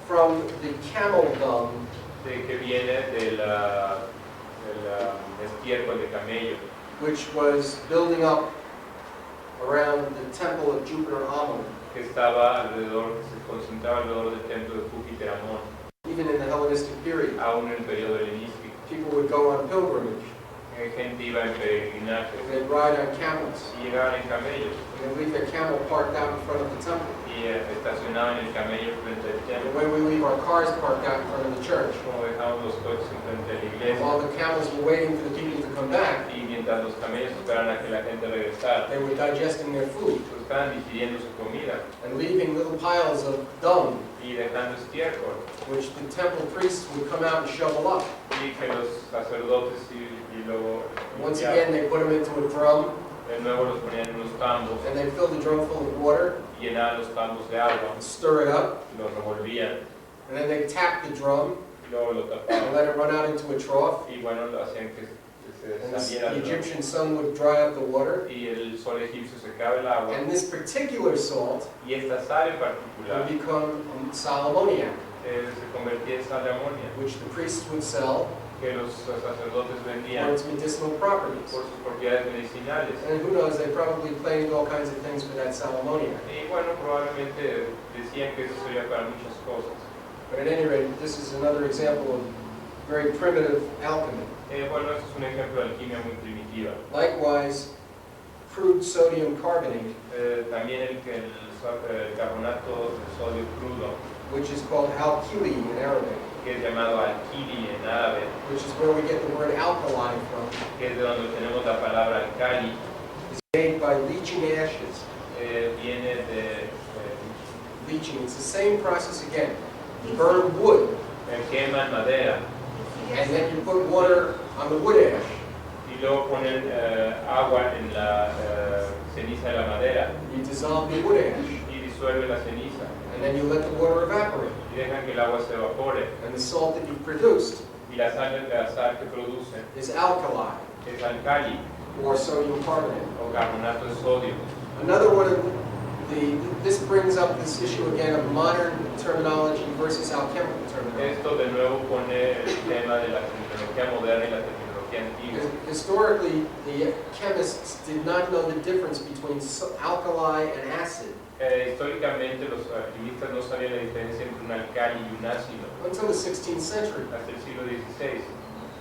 from the camel dung que viene del estiércol de camello, which was building up around the temple of Jupiter Ammon, que estaba alrededor, que se concentraba alrededor del templo de Júpiter Amón, even in the Hellenistic period. aún en el periodo helenístico. People would go on pilgrimage, Gente iba en peregrinaje they'd ride on camels, y llegaban en camellos and they'd leave their camel parked out in front of the temple, y estacionaban el camello frente al the templo, way we leave our cars parked out in front of the church. como dejamos los coches enfrente de la And iglesia. while the camels were waiting for the people to come back, Y mientras los camellos esperaban a que la gente regresara, they were digesting their food pues estaban digiriendo su comida and leaving little piles of dung, y dejando estiércol, which the temple priests would come out and shovel up. y que los sacerdotes y luego Once again, they put them into a drum, de nuevo los ponían en unos tambos, and they filled the drum full of water, llenaban los tambos de agua, stir it up, los revolvían, and then they tap the drum y luego lo and tapaban, let it run out into a trough. y bueno, lo hacían que And se saliera the el agua. Egyptian sun would dry up the water. Y el sol egipcio secaba el agua, And this particular salt y esta sal en would particular become salmoniac, se convertía en sal de amonio, which the priests would sell que los sacerdotes for vendían its medicinal properties. por sus propiedades medicinales. And who knows, they probably claimed all kinds of things for that salmoniac. Y bueno, probablemente decían que eso sería para muchas cosas. But at any rate, this is another example of very primitive alchemy. Bueno, este es un ejemplo de alquimia muy primitiva. Likewise, crude sodium carbonate, También el carbonato de sodio crudo, which is called alkili in Arabic, que es llamado alquili en árabe, which is where we get the word alkali from, que es de donde tenemos la palabra alcali, is made by leaching ashes. viene de Leaching, it's the same process again. You burn wood, queman madera and then you put water on the wood ash. y luego ponen agua en la ceniza de la madera You dissolve the wood ash, y disuelve la ceniza and then you let the water evaporate. y dejan que el agua se evapore And the salt that you've produced y la sal que producen is alkali, es alcali or sodium carbonate. o carbonato de sodio. Another one of this brings up this issue again of modern terminology versus alchemical terminology. Esto de nuevo pone el tema de la tecnología moderna y la tecnología antigua. Historically, the chemists did not know the difference between alkali and acid Históricamente los alquimistas no sabían la diferencia entre un alcali y un ácido until the 16th century. hasta el siglo XVI.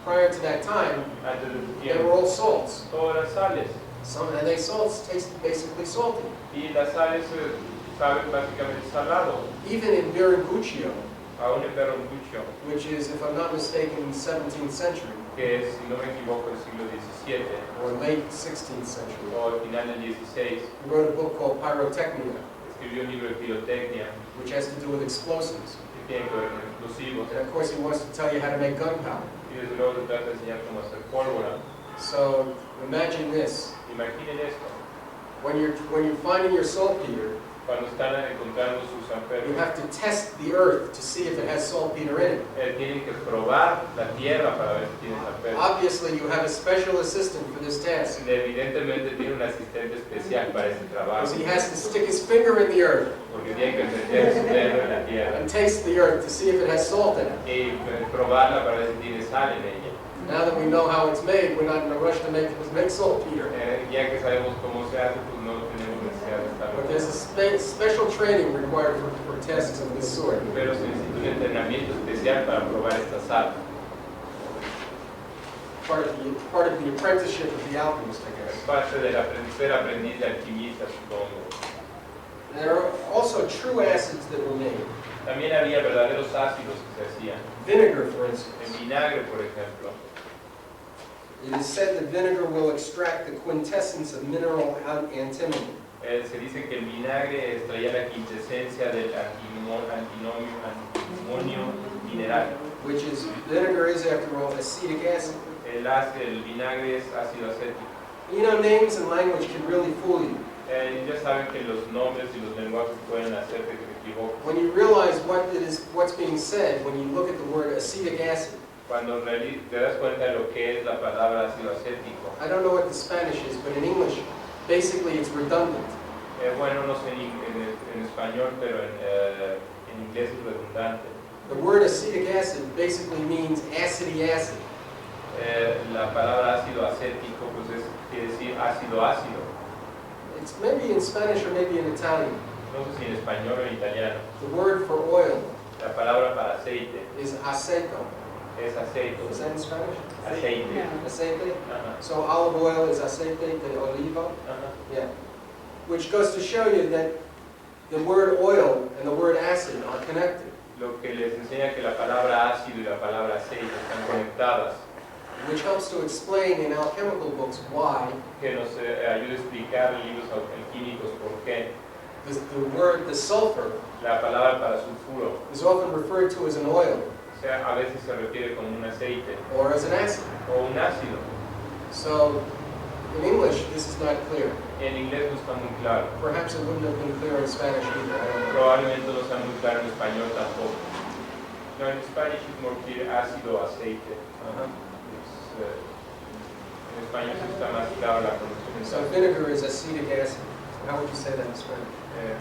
Prior to that time, Antes de su they were tiempo, all salts. todas las sales. And they taste basically salty. Y la sal sabe básicamente salado. Even in Biriguccio, Aún en Berroncuccio, which is, if I'm not mistaken, 17th century que es, si no me equivoco, el siglo XVII or late 16th century, o al final del XVI, he wrote a book called Pyrotechnia, escribió un libro de pirotecnia which has to do with explosives. que tiene que ver con explosivos. And of course, he wants to tell you how to make gunpowder. Y desde luego se trata de enseñar cómo hacer pólvora. So imagine this: Imaginen esto, when you're finding your saltpeter, cuando están encontrando sus you sanperos, have to test the earth to see if it has saltpeter in it. tienen que probar la tierra para ver si tiene sanperos. Obviously, you have a special assistant for this task, Evidentemente tiene un asistente especial para ese trabajo, because he has to stick his finger in the earth porque tiene que meter su dedo en la tierra and taste the earth to see if it has salt in it. y probarla para ver si tiene sal en ella. Now that we know how it's made, we're not in a rush to make saltpeter. Ya que sabemos cómo se hace, pues no tenemos necesidad de But there's estarlo. a special training required for tasks of this sort. Pero se necesita un entrenamiento especial para probar esta sal. Part of the apprenticeship of the alchemist, I Es guess. parte del ser aprendiz de alquimista, supongo. There are also true acids that were made. También había verdaderos ácidos que se hacían. Vinegar, for instance. En vinagre, por ejemplo. It is said that vinegar will extract the quintessence of mineral antimony. Se dice que el vinagre extraía la quintesencia del antimonio mineral. Which is, vinegar is, after all, acetic acid. El vinagre es ácido acético. You know, names and language can really fool you. Ya saben que los nombres y los lenguajes pueden hacerte que te equivoques. When you realize what's being said, when you look at the word acetic acid, Cuando te das cuenta de lo que es la palabra ácido acético. I don't know what the Spanish is, but in English, basically it's redundant. Bueno, no sé en español, pero en inglés es redundante. The word acetic acid basically means acidy acid. La palabra ácido acético pues quiere decir ácido ácido. It's maybe in Spanish or maybe in Italian. No sé si en español o en italiano. The word for oil La palabra para aceite is aceto. es aceite. Is that in Spanish? Aceite. Aceite. Ajá, So olive oil is aceite de oliva. ajá. Yeah. Which goes to show you that the word oil and the word acid are connected. Lo que les enseña que la palabra ácido y la palabra aceite están conectadas, Which helps to explain in alchemical books why que nos ayuda a explicar en libros alquímicos por qué the sulfur la palabra para sulfuro, is often referred to as an oil o sea, a veces se refiere como un aceite or as an acid. o un ácido. So in English, this is not clear. En inglés no está muy claro. Perhaps it wouldn't have been clear in Spanish either. I don't know. Probablemente no está muy claro en español tampoco. No, en Spanish es more clear ácido o aceite. En español sí está más claro la pronunciación. So vinegar is acetic acid. How would you say that in Spanish?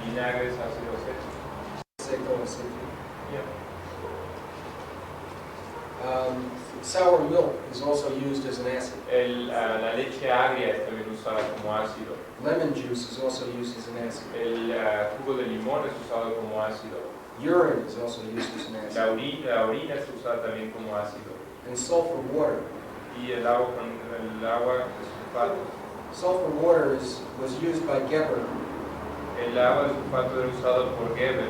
Vinagre es ácido acético. Aceto acetic. Yeah. Sour milk is also used as an acid. La leche agria es también usada como ácido. Lemon juice is also used as an acid. El jugo de limón es usado como ácido. Urine is also used as an acid. La orina es usada también como ácido. And sulfur water. Y el agua de sulfato. Sulfur water was used by Geber El agua de sulfato era usado por Geber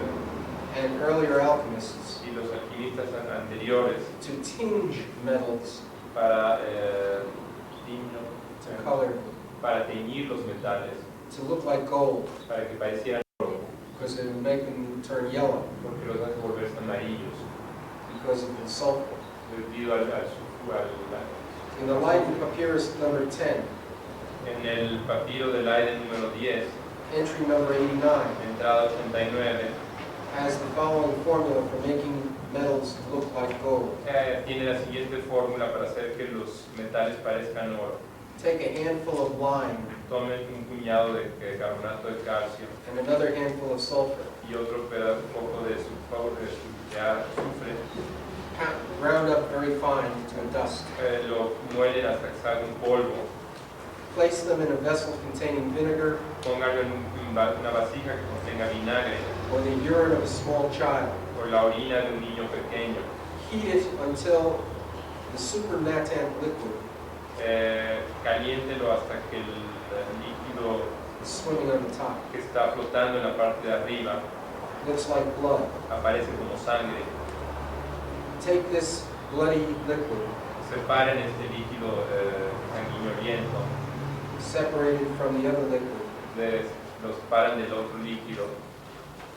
and earlier alchemists y los alquimistas anteriores to tinge metals para to color, para teñir los metales, to look like gold, para que parecieran oro, because it would make them turn yellow porque los hace volverse amarillos, because of the sulfur. debido al sulfuro. In the Leiden Papyrus number 10, En el papiro del aire número 10, entry number 89, entrada 89, has the following formula for making metals look like gold. tiene la siguiente fórmula para hacer que los metales parezcan oro. Take a handful of lime Tomen un puñado de carbonato de calcio and another handful of sulfur. y otro pedazo, poco de azufre, Ground up very fine to a dust. lo muelen hasta que salga un polvo. Place them in a vessel containing vinegar Pónganlo en una vasija que contenga vinagre or the urine of a small child. o la orina de un niño pequeño. Heat it until the supernatant liquid caliéntelo hasta que el líquido swimming on the top. que está flotando en la parte de arriba Looks like blood. aparece como sangre. Take this bloody liquid, Separen este líquido sanguinoliento, separated from the other liquid, lo separan del otro líquido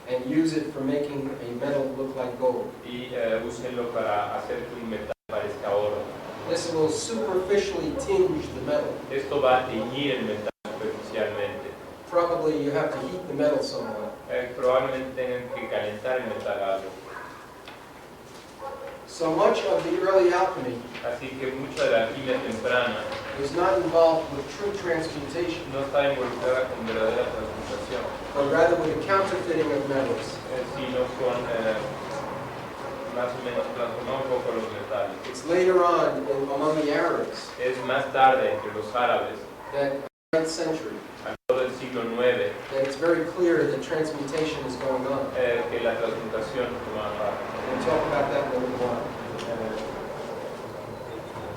and use it for making a metal look like gold. y úsenlo para hacer que un metal parezca oro. This will superficially tinge the metal. Esto va a teñir el metal superficialmente. Probably you have to heat the metal somewhat. Probablemente tengan que calentar el metal algo. So much of the early alchemy Así que mucha de la alquimia temprana is not involved with true transmutation, no está involucrada con verdadera transmutación, but rather with the counterfeiting of metals. sino con más o menos transformar un poco los metales. It's later on among the Arabs Es más tarde entre los árabes, that 9th century al todo del siglo IX, that it's very clear that transmutation is going on. que la transmutación tomaba parte. We'll talk about that in a little while.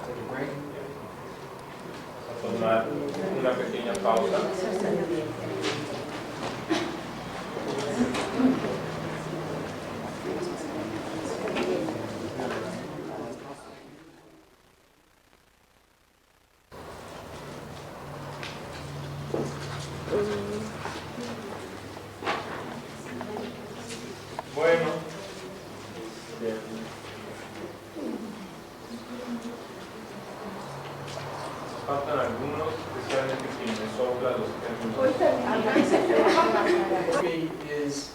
Take a break. Tomar una pequeña pausa. Bueno, faltan algunos, especialmente quienes soplan los términos. Alchemy is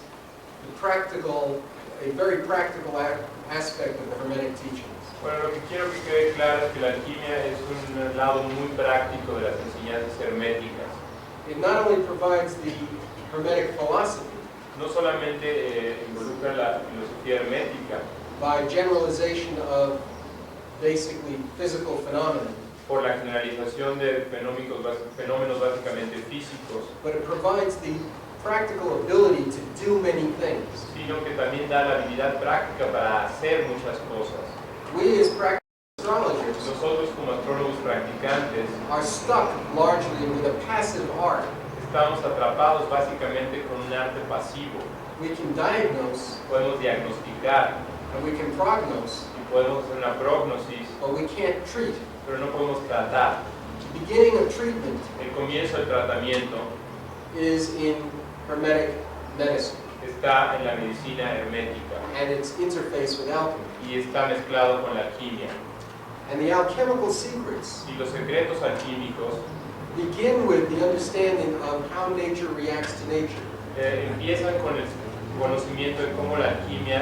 the practical, a very practical aspect of the Hermetic teachings. Bueno, lo que quiero que quede claro es que la alquimia es un lado muy práctico de las enseñanzas herméticas. It not only provides the Hermetic philosophy No solamente involucra la filosofía hermética by generalization of basically physical phenomena, por la generalización de fenómenos básicamente físicos, but it provides the practical ability to do many things. sino que también da la habilidad práctica para hacer muchas cosas. We as practical astrologers Nosotros como astrólogos practicantes are stuck largely with a passive art. estamos atrapados básicamente con un arte pasivo. We can diagnose Podemos diagnosticar and we can prognose, y podemos hacer una prognosis, but we can't treat. pero no podemos tratar. The beginning of treatment El comienzo del tratamiento is in Hermetic medicine está en la medicina hermética and its interface with alchemy. y está mezclado con la alquimia. And the alchemical secrets Y los secretos alquímicos begin with the understanding of how nature reacts to nature. empiezan con el conocimiento de cómo la alquimia,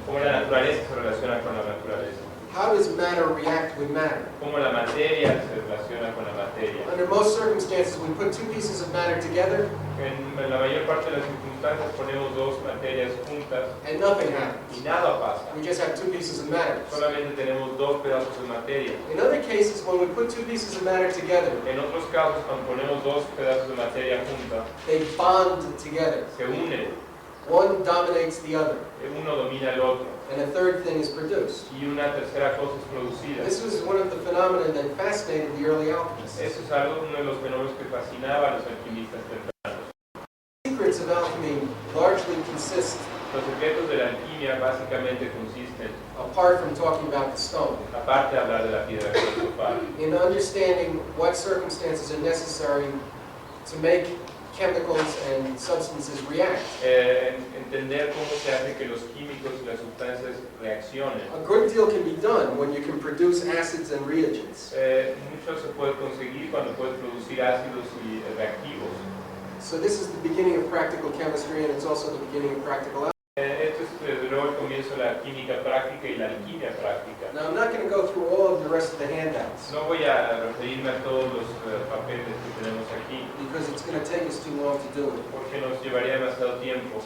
cómo la naturaleza se relaciona con la naturaleza, How does matter react with matter? cómo la materia se relaciona con la materia. Under most circumstances, we put two pieces of matter together En la mayor parte de las circunstancias ponemos dos materias juntas and nothing y happens. nada pasa. We just have two pieces of matter. Solamente tenemos dos pedazos de materia. In other cases, when we put two pieces of matter together, En otros casos, cuando ponemos dos pedazos de materia juntas, they bond together. se unen, One dominates the other, uno domina al otro and a third thing is produced. y una tercera cosa es producida. This was one of the phenomena that fascinated the early alchemists. Eso es algo, uno de los fenómenos que fascinaba a los alquimistas tempranos. Secrets of alchemy largely consist, Los secretos de la alquimia básicamente consisten, apart from talking about the stone, aparte de hablar de la piedra filosofal, in understanding what circumstances are necessary to make chemicals and substances react. entender cómo se hace que los químicos y las sustancias reaccionen. A good deal can be done when you can produce acids and reagents. Mucho se puede conseguir cuando puedes producir ácidos y reactivos. So this is the beginning of practical chemistry, and it's also the beginning of practical alchemy. Esto es desde luego el comienzo de la química práctica y la alquimia práctica. Now I'm not going to go through all of the rest of the handouts, No voy a referirme a todos los papeles que tenemos aquí, because it's going to take us too long to do it. porque nos llevaría demasiado tiempo.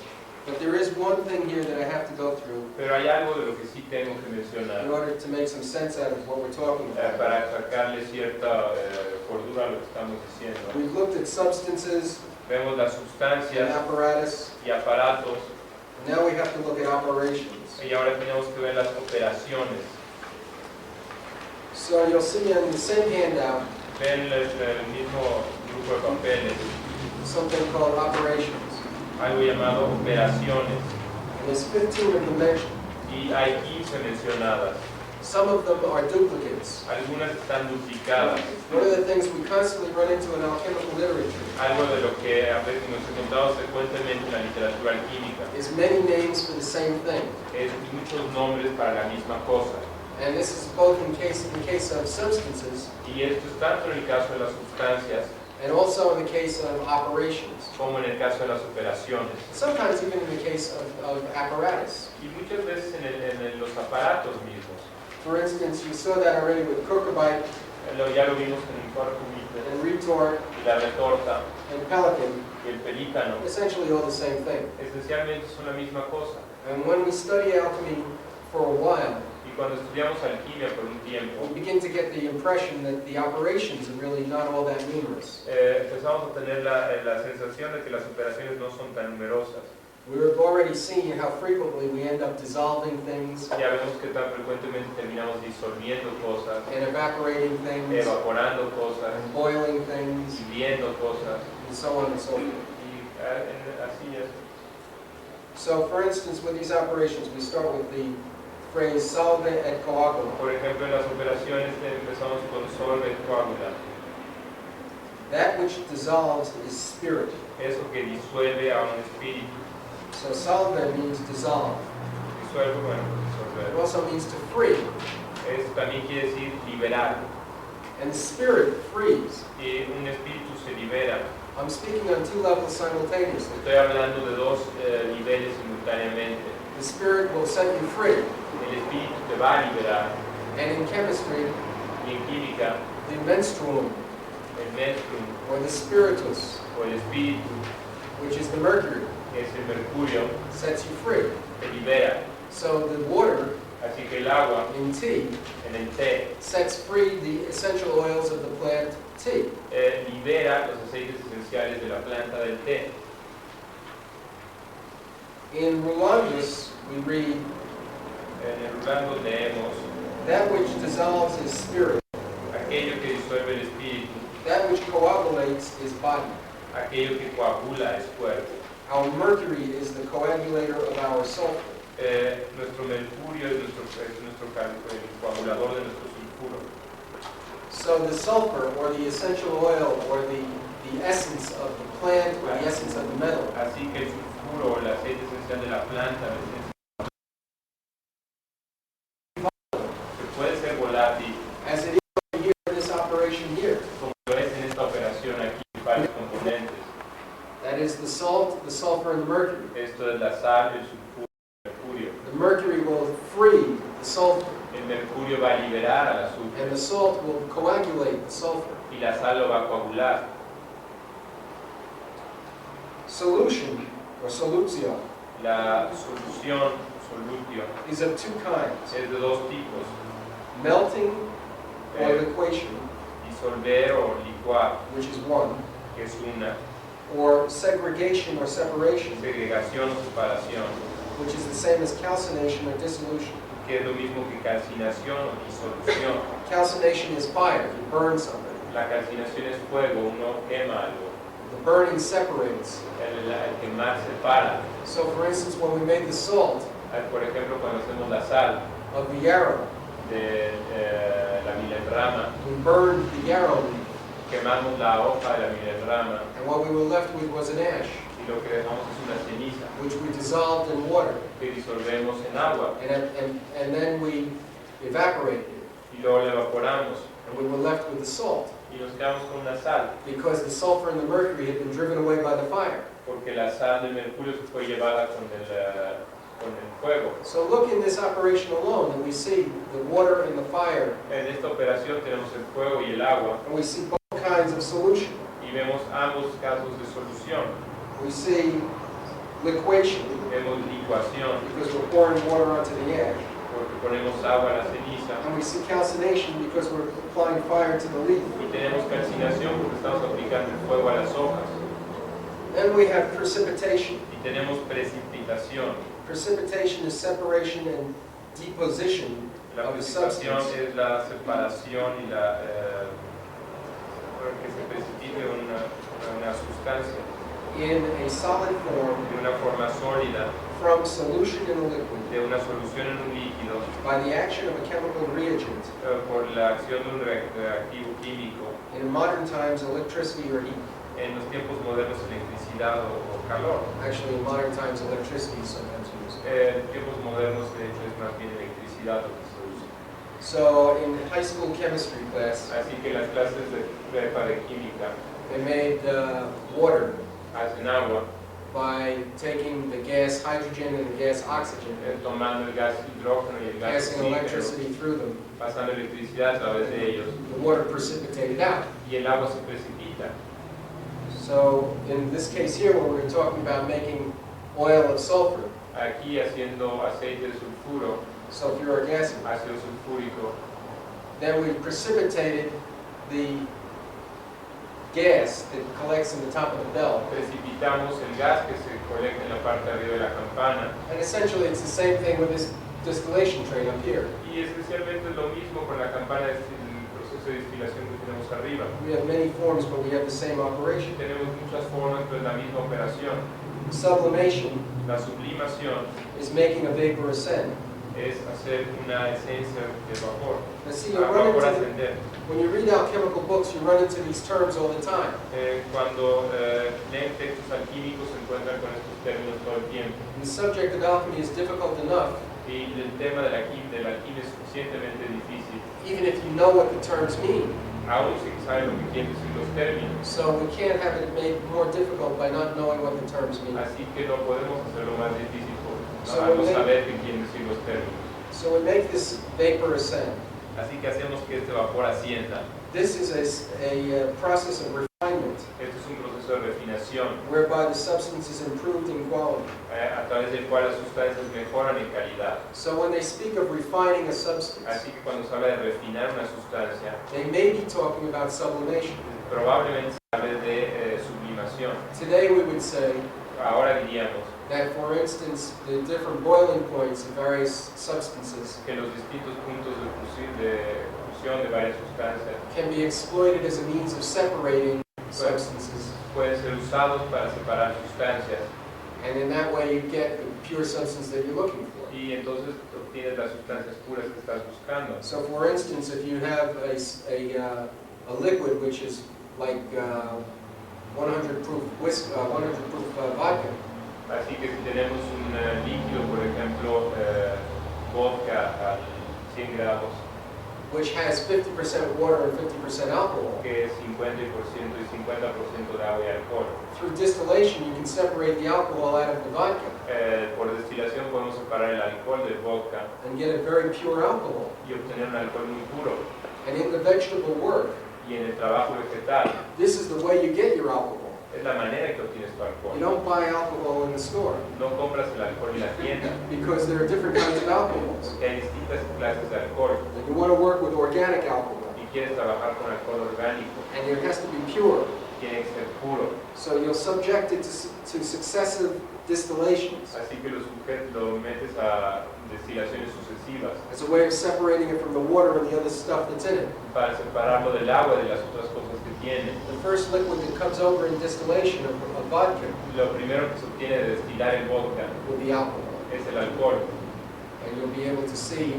But there is one thing here that I have to go through Pero hay algo de lo que sí tengo que in mencionar order to make some sense out of what we're talking about. para sacarle cierta cordura a lo que estamos diciendo. We've looked at substances Vemos las and sustancias apparatus, y aparatos and now we have to look at operations. y ahora tenemos que ver las operaciones. So you'll see in the same handout ven el mismo grupo de papeles, something called operations. algo llamado operaciones, And there's 15 of them mentioned. y hay 15 mencionadas. Some of them are duplicates. Algunas están duplicadas. One of the things we constantly run into in alchemical literature Algo de lo que a veces nos encontramos frecuentemente en la literatura alquímica is many names for the same thing. es muchos nombres para la misma cosa. And this is both in the case of substances Y esto es tanto en el caso de las sustancias and also in the case of operations. como en el caso de las operaciones. Sometimes even in the case of apparatus. Y muchas veces en los aparatos mismos. For instance, you saw that already with cucurbite Ya lo vimos en el cuarto and retort y la retorta and pelican, y el pelícano. essentially all the same thing. Esencialmente son la misma cosa. And when we study alchemy for a while, Y cuando estudiamos alquimia por un tiempo, we begin to get the impression that the operations are really not all that numerous. empezamos a tener la sensación de que las operaciones no son tan numerosas. We've already seen how frequently we end up dissolving things Ya vemos que tan frecuentemente terminamos disolviendo cosas, and evaporating things evaporando cosas, and boiling things hirviendo cosas, and so on and so forth. y así es. So for instance, with these operations, we start with the phrase salve et coagula. Por ejemplo, en las operaciones empezamos con solve et coagula. That which dissolves is spirit. Eso que disuelve a un espíritu. So salve means dissolve. Disuelve, bueno, It disolver. also means to free. Eso también quiere decir liberar. And the spirit frees. Y un espíritu se libera. I'm speaking on two levels simultaneously. Estoy hablando de dos niveles simultáneamente. The spirit will set you free. El espíritu te va a liberar. And in chemistry, Y en química, the menstruum, el menstruum or the spiritus, o el espíritu, which is the mercury, que es el mercurio, sets you free. te libera. So the water Así que el agua in tea en el té sets free the essential oils of the plant tea. libera los aceites esenciales de la planta del té. In Rulandus, we read, En el Rolando leemos, that which dissolves is spirit, aquello que disuelve el espíritu, that which coagulates is body. aquello que coagula es cuerpo. Our mercury is the coagulator of our sulfur. Nuestro mercurio es el coagulador de nuestro sulfuro. So the sulfur, or the essential oil, or the essence of the plant, or the essence of the metal, Así que el sulfuro, el aceite esencial de la planta, puede ser volátil, as it is over here in this operation here. como lo es en esta operación aquí, varios componentes. That is the salt, the sulfur, and the mercury. Esto es la sal, el sulfuro, el mercurio. The mercury will free the sulfur, El mercurio va a liberar al azúcar and the salt will coagulate the sulfur. y la sal lo va a coagular. Solution, or solutio, La solución, solutio, is of two kinds: es de dos tipos, melting or Eh. liquation, disolver o licuar, which is one, que es una, or segregation or separation, segregación o separación, which is the same as calcination or dissolution. que es lo mismo que calcinación o disolución. Calcination is fire, you burn something. La calcinación es fuego, uno quema algo, The burning separates. el quemar separa. So for instance, when we made the salt Por ejemplo, cuando hacemos la sal of the yarrow, de la milenrama, we burned the yarrow leaf, quemamos la hoja de la milenrama and what we were left with was an ash, y lo que dejamos es una ceniza which we dissolved in water, que disolvemos en agua and then we evaporated it, y luego la evaporamos and we were left with the salt, y nos quedamos con una sal, because the sulfur and the mercury had been driven away by the fire. porque la sal del mercurio se fue llevada con el fuego. So look in this operation alone, and we see the water and the fire, En esta operación tenemos el fuego y el agua and we see both kinds of solution. y vemos ambos casos de solución. We see liquation, Vemos licuación because we're pouring water onto the ash. porque ponemos agua a la ceniza And we see calcination because we're applying fire to the leaf. y tenemos calcinación porque estamos aplicando el fuego a las hojas Then we have precipitation. y tenemos precipitación. Precipitation is separation and deposition La of the precipitación substance es la separación y la que se precipite una sustancia in a solid form de una forma sólida, from solution in a liquid de una solución en un líquido, by the action of a chemical reagent, por la acción de un reactivo químico, in modern times electricity or heat. en los tiempos modernos electricidad o calor. Actually, in modern times electricity is sometimes used. En tiempos modernos, de hecho, es más bien electricidad lo que se usa. So in high school chemistry class, Así que en las clases de prepa de química they made water hacen agua, by taking the gas hydrogen and the gas oxygen, tomando el gas hidrógeno y el gas passing oxígeno, electricity through them. pasando electricidad a través de ellos, The water precipitated out. y el agua se precipita. So in this case here, where we're talking about making oil of sulfur, Aquí haciendo aceite de sulfuro, sulfuric acid, ácido sulfúrico, then we precipitated the gas that collects in the top of the bell. precipitamos el gas que se colecta en la parte de arriba de la campana, And essentially it's the same thing with this distillation train up here. y especialmente lo mismo con la campana del proceso de destilación que tenemos arriba. We have many forms, but we have the same operation. Tenemos muchas formas, pero es la misma operación. Sublimation La sublimación is making a vapor ascend. es hacer una esencia de vapor, Now see, you run vapor into, ascender. when you read out chemical books, you run into these terms all the time. Cuando leen textos alquímicos se encuentran con estos términos todo el tiempo. And the subject of alchemy is difficult enough, Y el tema de la alquimia es suficientemente difícil, even if you know what the terms mean. aún si sabe lo que quieren decir los términos. So we can't have it made more difficult by not knowing what the terms mean. Así que no podemos hacerlo más difícil por So no we make- saber qué quieren decir los términos. So we make this vapor ascend. Así que hacemos que este vapor ascienda. This is a process of refinement, Este es un proceso de refinación whereby the substance is improved in quality. a través del cual las sustancias mejoran en calidad. So when they speak of refining a substance, Así que cuando se habla de refinar una sustancia, they may be talking about sublimation. probablemente se hable de sublimación. Today we would say Ahora diríamos that, for instance, the different boiling points of various substances que los distintos puntos de fusión de varias sustancias can be exploited as a means of separating substances. pueden ser usados para separar sustancias, And in that way you get the pure substance that you're looking for. y entonces obtienes las sustancias puras que estás buscando. So for instance, if you have a liquid which is like 100 proof vodka, Así que si tenemos un líquido, por ejemplo, vodka a 100 grados, which has 50% water and 50% alcohol, que es 50% y 50% de agua y alcohol. through distillation you can separate the alcohol out of the vodka Por destilación podemos separar el alcohol del vodka and get a very pure alcohol. y obtener un alcohol muy puro. And in the vegetable work, Y en el trabajo vegetal, this is the way you get your alcohol. es la manera que obtienes tu You alcohol. don't buy alcohol in the store No compras el alcohol en la tienda, because there are different kinds of alcohols. porque hay distintas clases de alcohol And you want to work with organic alcohol, y quieres trabajar con alcohol orgánico, and it has to be pure. tiene que ser puro. So you'll subject it to successive distillations Así que lo metes a destilaciones sucesivas as a way of separating it from the water and the other stuff that's in it. para separarlo del agua y de las otras cosas que tiene. The first liquid that comes over in distillation of vodka Lo primero que se obtiene de destilar el vodka will be alcohol. es el alcohol. And you'll be able to see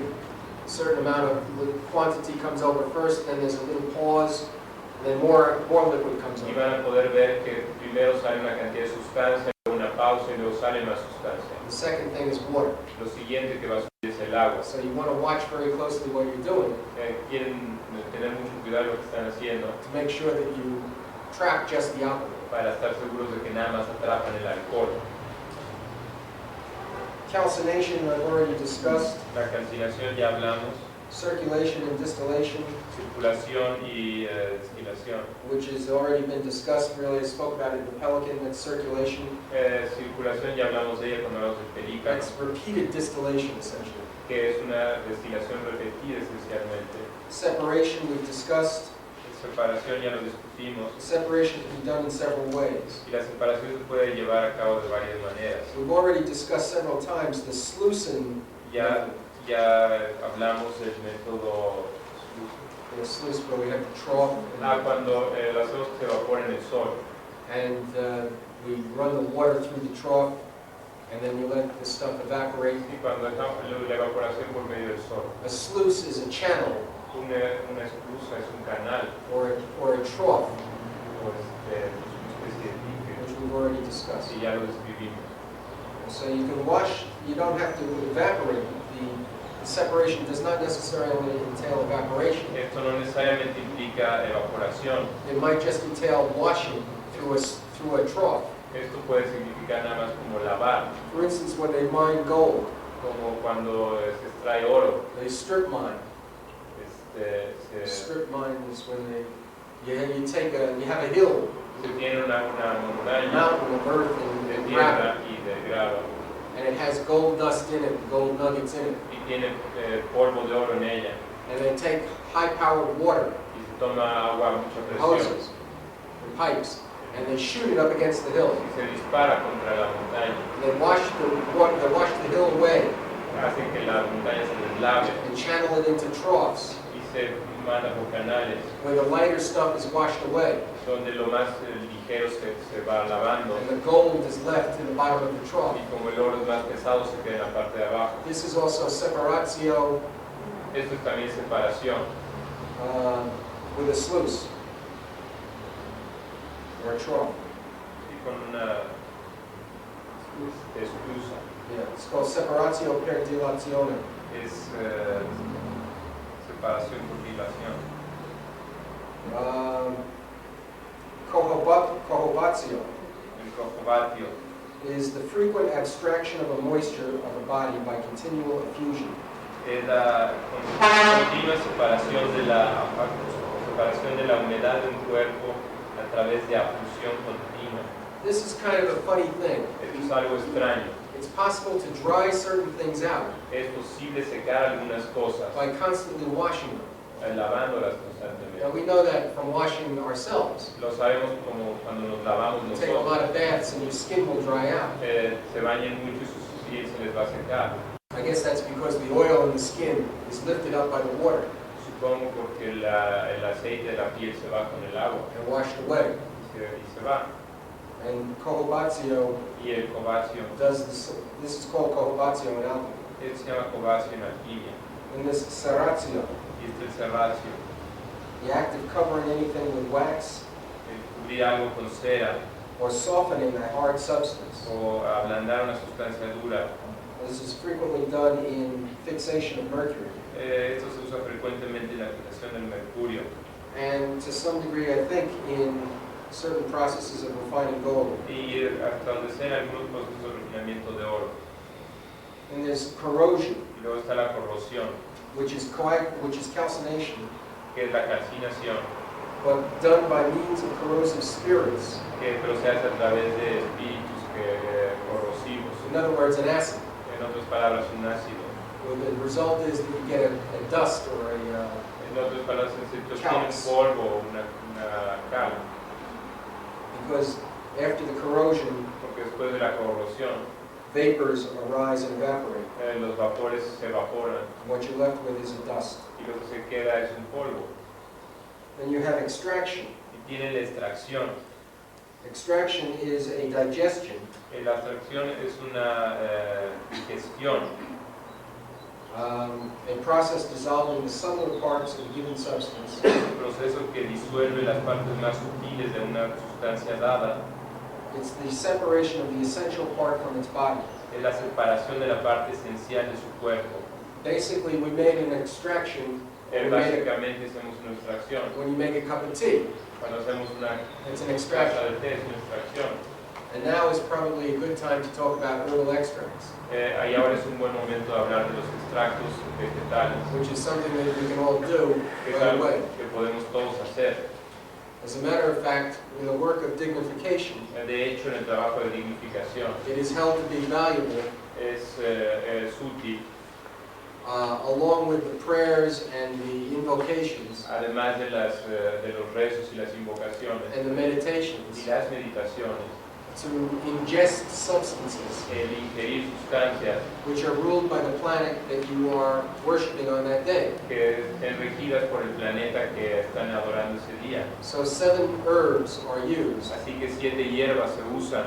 a certain amount of quantity comes over first, then there's a little pause, and then more liquid comes Y over. van a poder ver que primero sale una cantidad de sustancia, luego una pausa y luego sale más sustancia. The second thing is water. Lo siguiente que va a subir es el agua. So you want to watch very closely what you're doing Quieren tener mucho cuidado lo que están haciendo to make sure that you trap just the alcohol. para estar seguros de que nada más atrapan el alcohol. Calcination I've already discussed. La calcinación ya hablamos, Circulation and distillation, circulación y destilación. which has already been discussed, really I spoke about it in the Pelican, that's circulation. Circulación ya hablamos de ella cuando hablamos de película, That's repeated distillation essentially. que es una destilación repetida esencialmente. Separation we've discussed. Separación ya lo discutimos, Separation can be done in several ways. y la separación se puede llevar a cabo de varias maneras. We've already discussed several times the sluicing Ya ya hablamos del método in a sluice where we have the trough cuando lo hacemos que se evapore en el sol. and we run the water through the trough and then you let the stuff evaporate. Y cuando dejamos la evaporación por medio del sol. A sluice is a channel Una esclusa es un canal or a trough, o una especie de dique, which we've already discussed. y ya lo describimos. So you can wash, you don't have to evaporate. The separation does not necessarily entail evaporation. Esto no necesariamente implica evaporación. It might just entail washing through a trough. Esto puede significar nada más como lavar, For instance, when they mine gold, como cuando se extrae oro. they strip mine. Se Strip mine is when you have a hill, tiene una a montaña mountain of earth de and tierra gravel, y de grava, and it has gold dust in it, gold nuggets in it, y tiene polvo de oro en ella, and they take high-powered water, y se toma agua a mucha presión, hoses, and pipes, and they shoot it up against the hill. y se dispara contra la montaña, And they wash the hill away hacen que la montaña se deslave and channel it into troughs y se manda por canales, where the lighter stuff is washed away donde lo más ligero se va lavando, and the gold is left in the bottom of the trough. y como el oro es más pesado se queda en la parte de abajo. This is also separatio Esto es también separación, with a sluice or a trough. y con una esclusa. Yeah, it's called separatio per dilatione. Es separación por dilación. Cohobatio El cojobatio is the frequent abstraction of a moisture of a body by continual effusion. es la continua separación de la humedad de un cuerpo a través de afusión continua. This is kind of a funny thing. Esto es algo extraño. It's possible to dry certain things out Es posible secar algunas cosas by constantly washing them. lavándolas Now constantemente. we know that from washing ourselves. Lo sabemos como cuando nos lavamos You take a nosotros. lot of baths and your skin will dry out. Se bañan mucho y su piel se les va a secar. I guess that's because the oil in the skin is lifted up by the water Supongo porque el aceite de la piel se va con el agua and washed away. y se va. And cohobatio Y el cobacio, does this. This is called cohobatio in alchemy. se llama cobacio en alquimia. In this serratio, Y este es el serracio, the act of covering anything with wax el cubrir algo con cera or softening a hard substance. o ablandar una sustancia dura. This is frequently done in fixation of mercury. Esto se usa frecuentemente en la fijación del mercurio And to some degree, I think, in certain processes of refining gold. y hasta donde sea en algunos procesos de refinamiento de oro. And there's corrosion, Y luego está la corrosión, which is calcination, que es la calcinación, but done by means of corrosive spirits. pero se hace a través de espíritus corrosivos. In other words, an acid. En otras palabras, un ácido. Where the result is that you get a dust or En otras palabras, se obtiene un Calx. polvo o una cal, because after the corrosion, porque después de la corrosión, vapors arise and evaporate. los vapores se evaporan What you're left with is a dust. y lo que se queda es un polvo. Then you have extraction. Y tiene la extracción. Extraction is a digestion La extracción es una digestión, a process dissolving the subtler parts of a given substance es un proceso que disuelve las partes más sutiles de una sustancia dada. It's the separation of the essential part from its body. Es la separación de la parte esencial de su cuerpo. Basically, we made an extraction when Básicamente hacemos una extracción. you make a cup of tea. Cuando hacemos una It's an taza extraction. de té es una extracción. And now is probably a good time to talk about herbal extracts, Ahí ahora es un buen momento de hablar de los extractos vegetales, which is something that we can all do que es right algo away. que podemos todos hacer. As a matter of fact, in the work of dignification, De hecho, en el trabajo de dignificación it is held to be valuable es útil, along with the prayers and the invocations además de los rezos y las invocaciones and the meditations, y las meditaciones, to ingest substances el ingerir sustancias which are ruled by the planet that you are worshiping on that day. que estén regidas por el planeta que están adorando ese día. So 7 herbs are used, Así que 7 hierbas se usan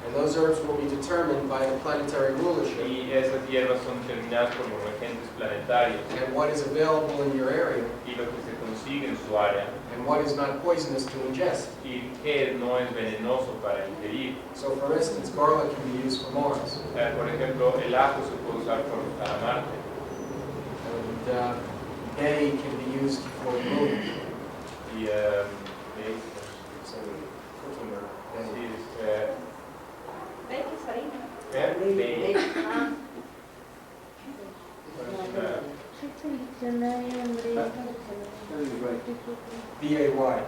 and those herbs will be determined by the planetary rulership y esas hierbas son determinadas por los regentes planetarios and what is available in your area y lo que se consigue en su área and what is not poisonous to ingest. y qué no es venenoso para ingerir. So for instance, garlic can be used for Mars, Por ejemplo, el ajo se puede usar para Marte and bay can be used for the moon. y So cooking herb, bay. así es, X ahí. bay. Ah, B-A-Y.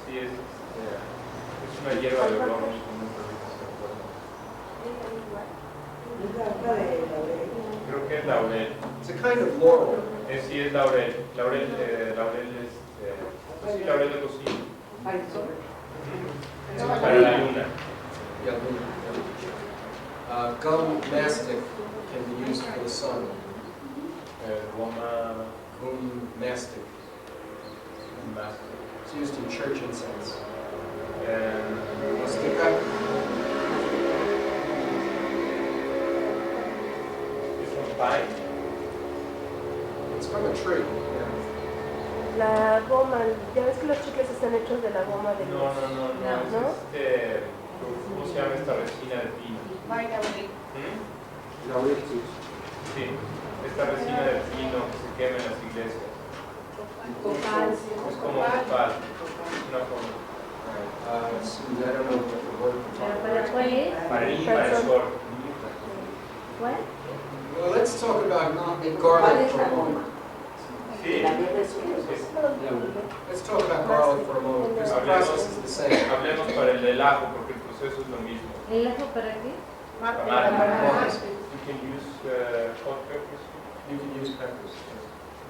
Sí, es una hierba de olor muy común, creo que es laurel. It's a kind of laurel. Sí, es laurel. Laurel es, sí, laurel de cocina. Para la luna. Yeah, gum mastic can be used for the sun. Goma Gum mastic. más. It's used in church incense. Eh, Mastica. Es un pine. It's from a tree. La goma, ya ves que los chicles están hechos de la goma de No, es ¿no? ¿cómo se llama esta resina de pino? ¿Mm? Laurel, sí. Sí, esta resina de pino que se quema en las iglesias. Es como copal, una forma. I don't know what the word for Para el sol. Well, let's talk about garlic for a moment. Sí, Let's talk about garlic for a moment, because the process is the same. hablemos para el del ajo porque el proceso es lo mismo. ¿El ajo para qué? Para Mars. You can use hot peppers. You can use peppers.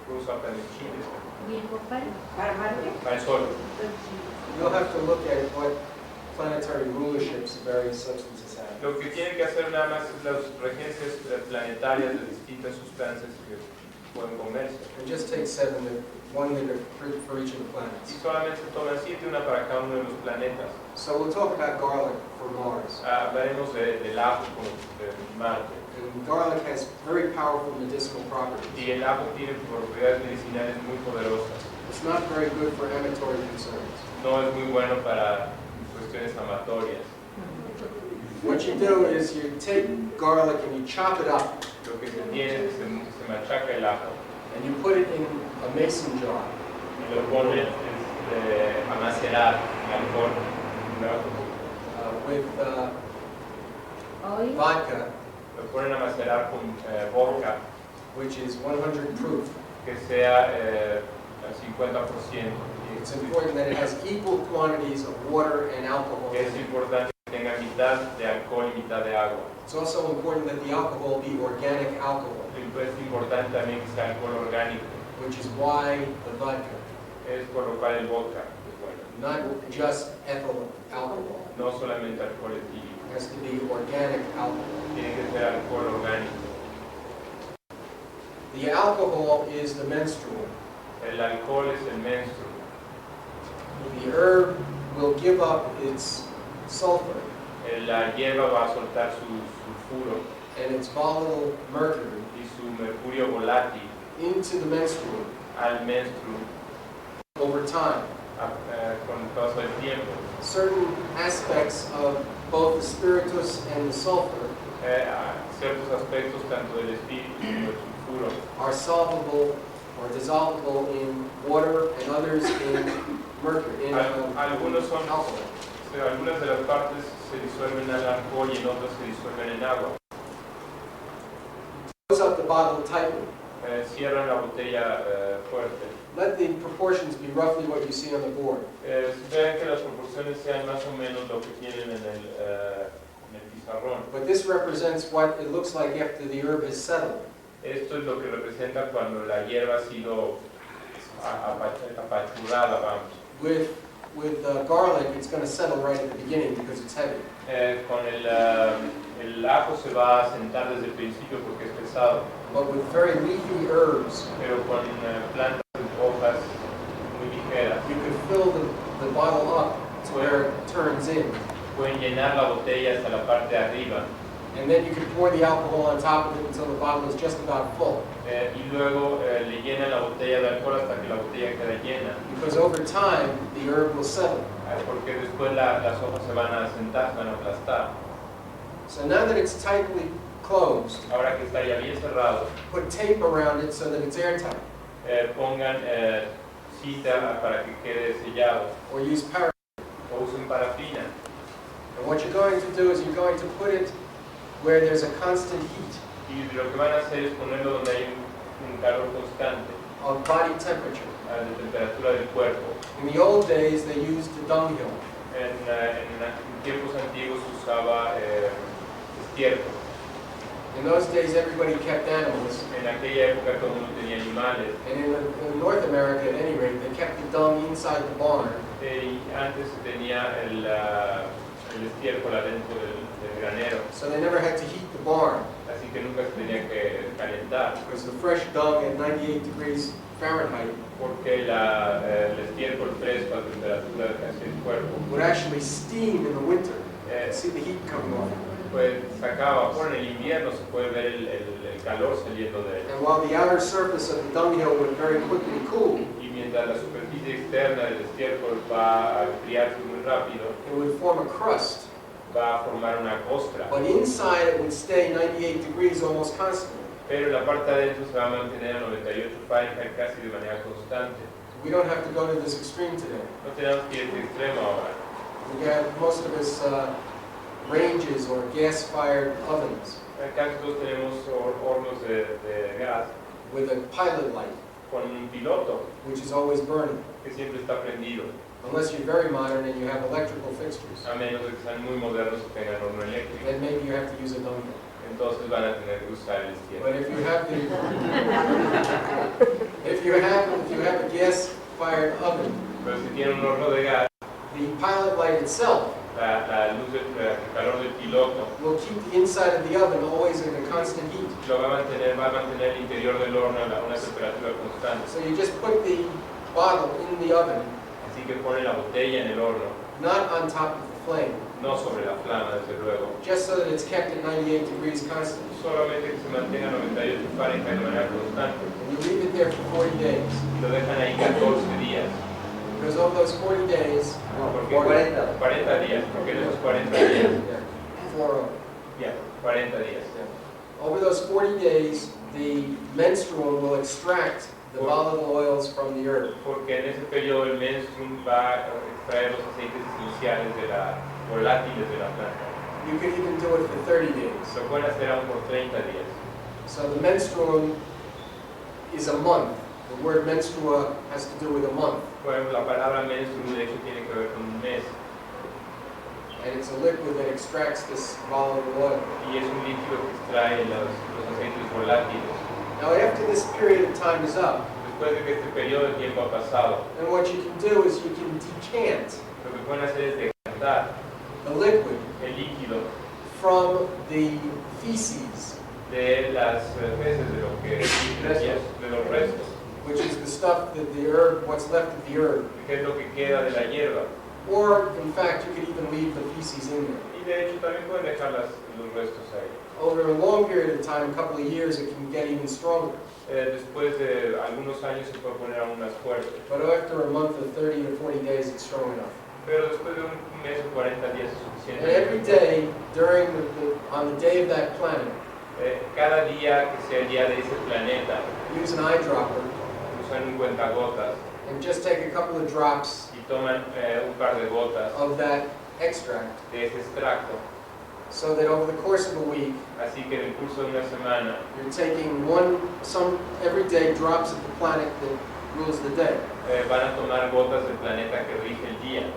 Puedo usar también chiles. ¿Y el copal? Para el sol. You'll have to look at what planetary rulerships various substances have. Lo que tienen que hacer nada más es las regencias planetarias de distintas sustancias que pueden comerse. And just take 7, one liter for each of the Y planets. solamente toman 7, una para cada uno de los planetas. So we'll talk about garlic for Mars. Hablaremos del ajo de Marte. And garlic has very powerful medicinal properties. Y el ajo tiene propiedades medicinales muy poderosas. It's not very good for amatory concerns. No es muy bueno para cuestiones amatorias. What you do is you take garlic and you chop it up Lo que se tiene es que se machaca el ajo and you put it in a mason jar. y lo ponen a macerar en alcohol, ¿no? With Hoy. vodka, Lo ponen a macerar con vodka which is 100 proof. que sea al 50%. It's important that it has equal quantities of water and alcohol. Es importante que tenga mitad de alcohol y mitad de agua. It's also important that the alcohol be organic alcohol, Es importante también que sea alcohol orgánico. which is why the vodka, Es por lo cual el vodka es bueno. not just ethyl alcohol. No solamente alcohol etílico, It has to be organic alcohol. tiene que ser alcohol orgánico. The alcohol is the menstrual. El alcohol es el menstruo. The herb will give up its sulfur La hierba va a soltar su sulfuro and its volatile mercury y su mercurio volátil into the menstrual al menstruo over time. con el paso del tiempo. Certain aspects of both the spiritus and the sulfur Ciertos aspectos tanto del espíritu como del sulfuro are solvable or dissolvable in water and others in mercury, in algunos son alcohol. algunas de las partes se disuelven al alcohol y en otras se disuelven en agua. Close up the bottle tightly. Cierran la botella fuerte. Let the proportions be roughly what you see on the board. Vean que las proporciones sean más o menos lo que tienen en el pizarrón. But this represents what it looks like after the herb is settled. Esto es lo que representa cuando la hierba ha sido apachurrada, vamos. With with garlic, it's going to settle right at the beginning because it's heavy. Con el ajo se va a sentar desde el principio porque es pesado, But with very leafy herbs, pero con plantas de hojas muy ligeras you could fill the bottle up to where it turns in. pueden llenar la botella hasta la parte de arriba. And then you can pour the alcohol on top of it until the bottle is just about full. Y luego le llenan la botella de alcohol hasta que la botella queda llena, Because over time, the herb will settle. porque después las hojas se van a sentar, se van a aplastar. So now that it's tightly closed, Ahora que está ya bien cerrado, put tape around it so that it's airtight. pongan cita para que quede sellado Or use paraffin. o usen parafina. And what you're going to do is you're going to put it where there's a constant heat Y lo que van a hacer es ponerlo donde hay un calor constante, of body temperature. de temperatura del cuerpo. In the old days, they used the dunghill. En tiempos antiguos se usaba estiércol. In those days, everybody kept animals. En aquella época todo el mundo tenía animales. And in North America, at any rate, they kept the dung inside the barn. Y antes se tenía el estiércol adentro del granero, So they never had to heat the barn. así que nunca se tenía que calentar, Because the fresh dung at 98 degrees Fahrenheit porque el estiércol fresco a temperatura casi el cuerpo, would actually steam in the winter. See the heat coming off. pues sacaba vapor. En el invierno se puede ver el calor saliendo de él. And while the outer surface of the dunghill would very quickly cool, Y mientras la superficie externa del estiércol va a enfriarse muy rápido, it would form a crust. va a formar una costra. But inside it would stay 98 degrees almost constantly. Pero la parte de adentro se va a mantener a 98 Fahrenheit casi de manera constante. We don't have to go to this extreme today. No tenemos que ir a este extremo ahora. We have most of us ranges or gas-fired ovens Casi todos tenemos hornos de gas with a pilot light, con un piloto which is always burning. que siempre está prendido, Unless you're very modern and you have electrical fixtures, a menos de que sean muy modernos y tengan horno eléctrico. then maybe you have to use a dunghill. Entonces van a tener que usar el estiércol. But if you have if you have a gas-fired oven, Pero si tienen un horno de gas, the pilot light itself la luz del calor del piloto will keep the inside of the oven always in a constant heat. lo va a mantener el interior del horno a una temperatura constante. So you just put the bottle in the oven, Así que ponen la botella en el horno, not on top of the flame, no sobre la flama, desde luego, just so that it's kept at 98 degrees constant. solamente que se mantenga a 98 Fahrenheit de manera constante. And you leave it there for 40 days. Y lo dejan ahí 14 días. Because of those 40 days, Porque 40 días, porque en esos 40 días, for, ya, 40 días. over those 40 days, the menstruum will extract the volatile oils from the herb. Porque en ese periodo el menstruum va a extraer los aceites esenciales volátiles de la planta. You can even do it for 30 days. Lo pueden hacer aún por 30 días. So the menstruum is a month. The word menstrua has to do with a month. Bueno, la palabra menstruum de hecho tiene que ver con un mes. And it's a liquid that extracts this volatile oil. Y es un líquido que extrae los aceites volátiles. Now after this period of time is up, Después de que este periodo de tiempo ha pasado, then what you can do is you can decant lo que pueden hacer es decantar the liquid el líquido from the feces, de las heces, de los restos, which is the stuff that the herb, what's left of the herb. que es lo que queda de la hierba. Or, in fact, you could even leave the feces in there. Y de hecho también pueden dejar los restos ahí. Over a long period of time, a couple of years, it can get even stronger. Después de algunos años se puede poner aún más fuerte. But after a month or 30 to 40 days, it's strong enough. Pero después de un mes o 40 días es And suficiente. every day, during on the day of that planet, Cada día que sea el día de ese planeta, use an eyedropper usan un cuentagotas and just take a couple of drops y toman un par de gotas of that extract, de ese extracto. so that over the course of a week, Así que en el curso de una semana you're taking every day drops of the planet that rules the day. van a tomar gotas del planeta que rige el día.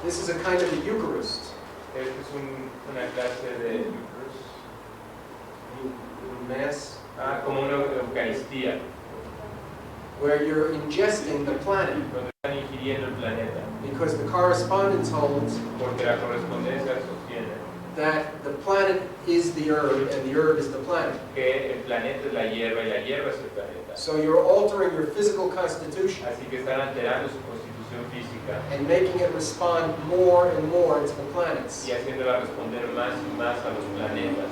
This is a kind of a Eucharist. Este es una clase de Mass, como una Eucaristía, where you're ingesting the planet, donde están ingiriendo el planeta. Because the correspondence holds porque la correspondencia sostiene that the planet is the herb and the herb is the planet. que el planeta es la hierba y la hierba es el planeta. So you're altering your physical constitution Así que están alterando su constitución física and making it respond more and more to the planets. y haciéndola responder más y más a los planetas.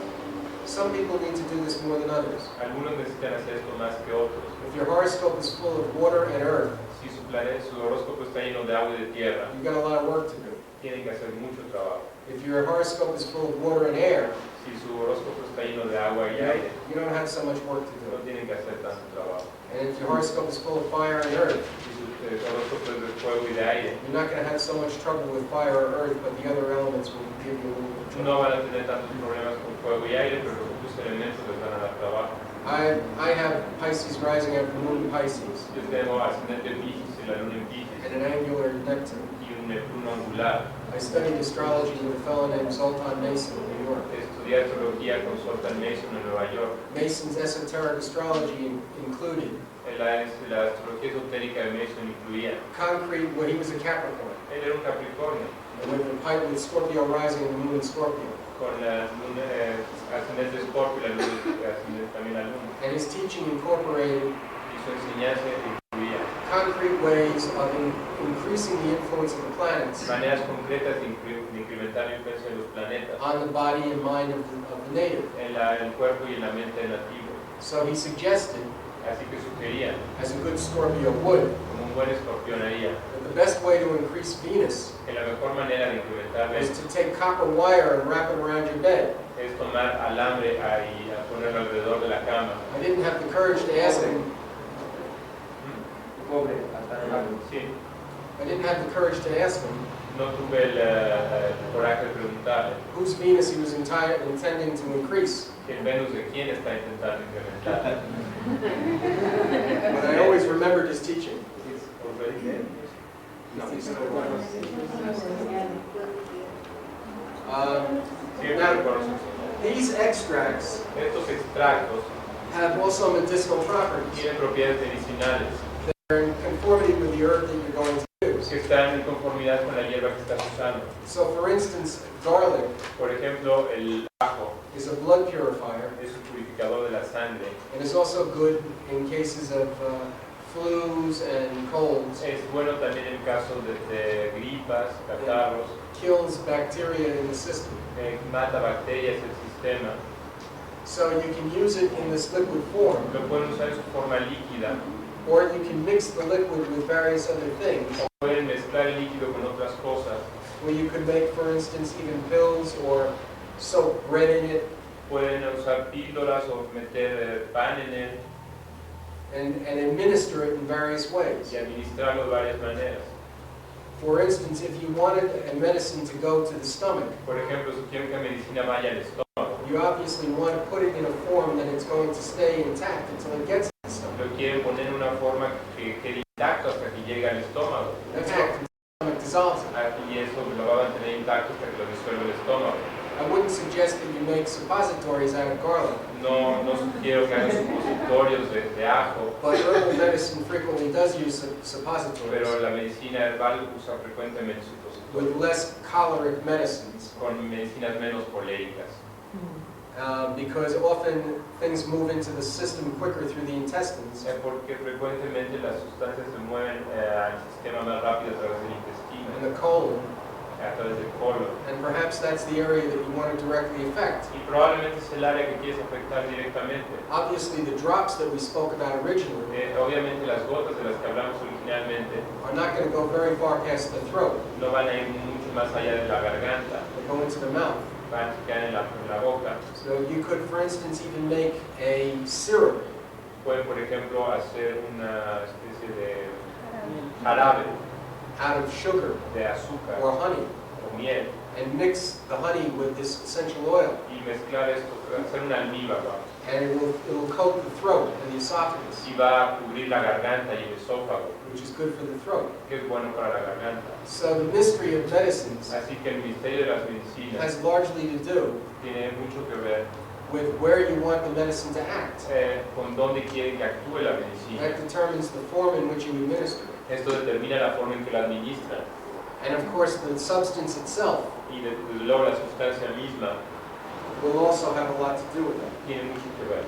Some people need to do this more than others. Algunos necesitan hacer esto más que otros. If your horoscope is full of water and earth, Si su planeta, su horóscopo está lleno de agua y de tierra, you've got a lot of work to do. tienen que hacer mucho trabajo. If your horoscope is full of water and air, Si su horóscopo está lleno de agua y aire, you don't have so much work to no do. tienen que hacer tanto trabajo. And if your horoscope is full of fire and earth, Si su horóscopo es de fuego y de aire, you're not going to have so much trouble with fire or earth, but the other elements will give you a little bit of trouble. no van a tener tantos problemas con fuego y aire, pero los otros elementos les van a dar trabajo. I have Pisces rising after moon in Pisces Yo tengo ascendente en Piscis y la luna en Piscis and an angular Neptune. y un Neptuno angular. I studied astrology with a fellow named Zoltan Mason in New York. Estudié astrología con Zoltan Mason en Nueva York. Mason's esoteric astrology included La astrología esotérica de Mason incluía, concrete, well, he was a Capricorn, él era un Capricornio, and with Scorpio rising and the moon in Scorpio. con la luna, ascendente Escorpio y la luna ascendente también la luna. And his teaching incorporated Y su enseñanza incluía concrete ways of increasing the influence of the planets maneras concretas de incrementar la influencia de los planetas on the body and mind of the native. en el cuerpo y en la mente del nativo. So he suggested, Así que sugería, as a good Scorpio would, como un buen escorpión haría, that the best way to increase Venus que la mejor manera de incrementar is to take copper wire and wrap it around your bed. es tomar alambre y a ponerlo alrededor de la cama. I didn't have the courage to ask him. Cobre, hasta el agua. Sí, I didn't have the courage to ask him no tuve el coraje de preguntarle whose Venus he was intending to increase. el Venus de quién está intentando incrementar. But I always remembered his teaching. Siempre Now, reconozco. these extracts Estos extractos have also medicinal properties. tienen propiedades medicinales They're in conformity with the herb that you're going to use. que están en conformidad con la hierba que estás usando. So, for instance, garlic Por ejemplo, el ajo is a blood purifier es un purificador de la sangre. and is also good in cases of flus and colds. Es bueno también en caso de gripas, catarros, Kills bacteria in the system. mata bacterias del sistema. So you can use it in this liquid form, Lo pueden usar en su forma líquida or you can mix the liquid with various other things. o pueden mezclar el líquido con otras cosas. Where you could make, for instance, even pills or soak bread in it Pueden usar píldoras o meter pan en él and administer it in various ways. y administrarlo de varias maneras. For instance, if you wanted a medicine to go to the stomach, Por ejemplo, si quieren que la medicina vaya al estómago, you obviously want to put it in a form that it's going to stay intact until it gets to the stomach. lo quieren poner en una forma que quede intacto hasta que llegue al estómago. That's how the stomach dissolves it. Y eso lo va a mantener intacto hasta que lo disuelva el estómago. I wouldn't suggest that you make suppositories out of garlic, No sugiero que hagan supositorios de ajo, but herbal medicine frequently does use pero suppositories la medicina herbal usa frecuentemente supositorios with less choleric medicines. con medicinas menos coléricas. Because often things move into the system quicker through the intestines, Porque frecuentemente las sustancias se mueven al sistema más rápido a través del intestino, and the colon, a través del colon. and perhaps that's the area that you want to directly affect. Y probablemente es el área que quieres afectar directamente. Obviously, the drops that we spoke about originally Obviamente las gotas de las que hablamos originalmente are not going to go very far past the throat. no van a ir mucho más allá de la garganta, They go into the mouth. van a quedar en la boca. So you could, for instance, even make a syrup Pueden, por ejemplo, hacer una especie de jarabe out of sugar de azúcar or honey o miel and mix the honey with this essential oil. y mezclar esto, hacer un almíbar, And it will coat the throat and the esophagus, y va a cubrir la garganta y el esófago, which is good for the throat. que es bueno para la garganta. So the mystery of medicines Así que el misterio de las medicinas has largely to do tiene mucho que ver with where you want the medicine to act. con dónde quieren que actúe la medicina. That determines the form in which you administer it. Esto determina la forma en que la administran. And of course, the substance itself y desde luego la sustancia misma will also have a lot to do with that. tiene mucho que ver.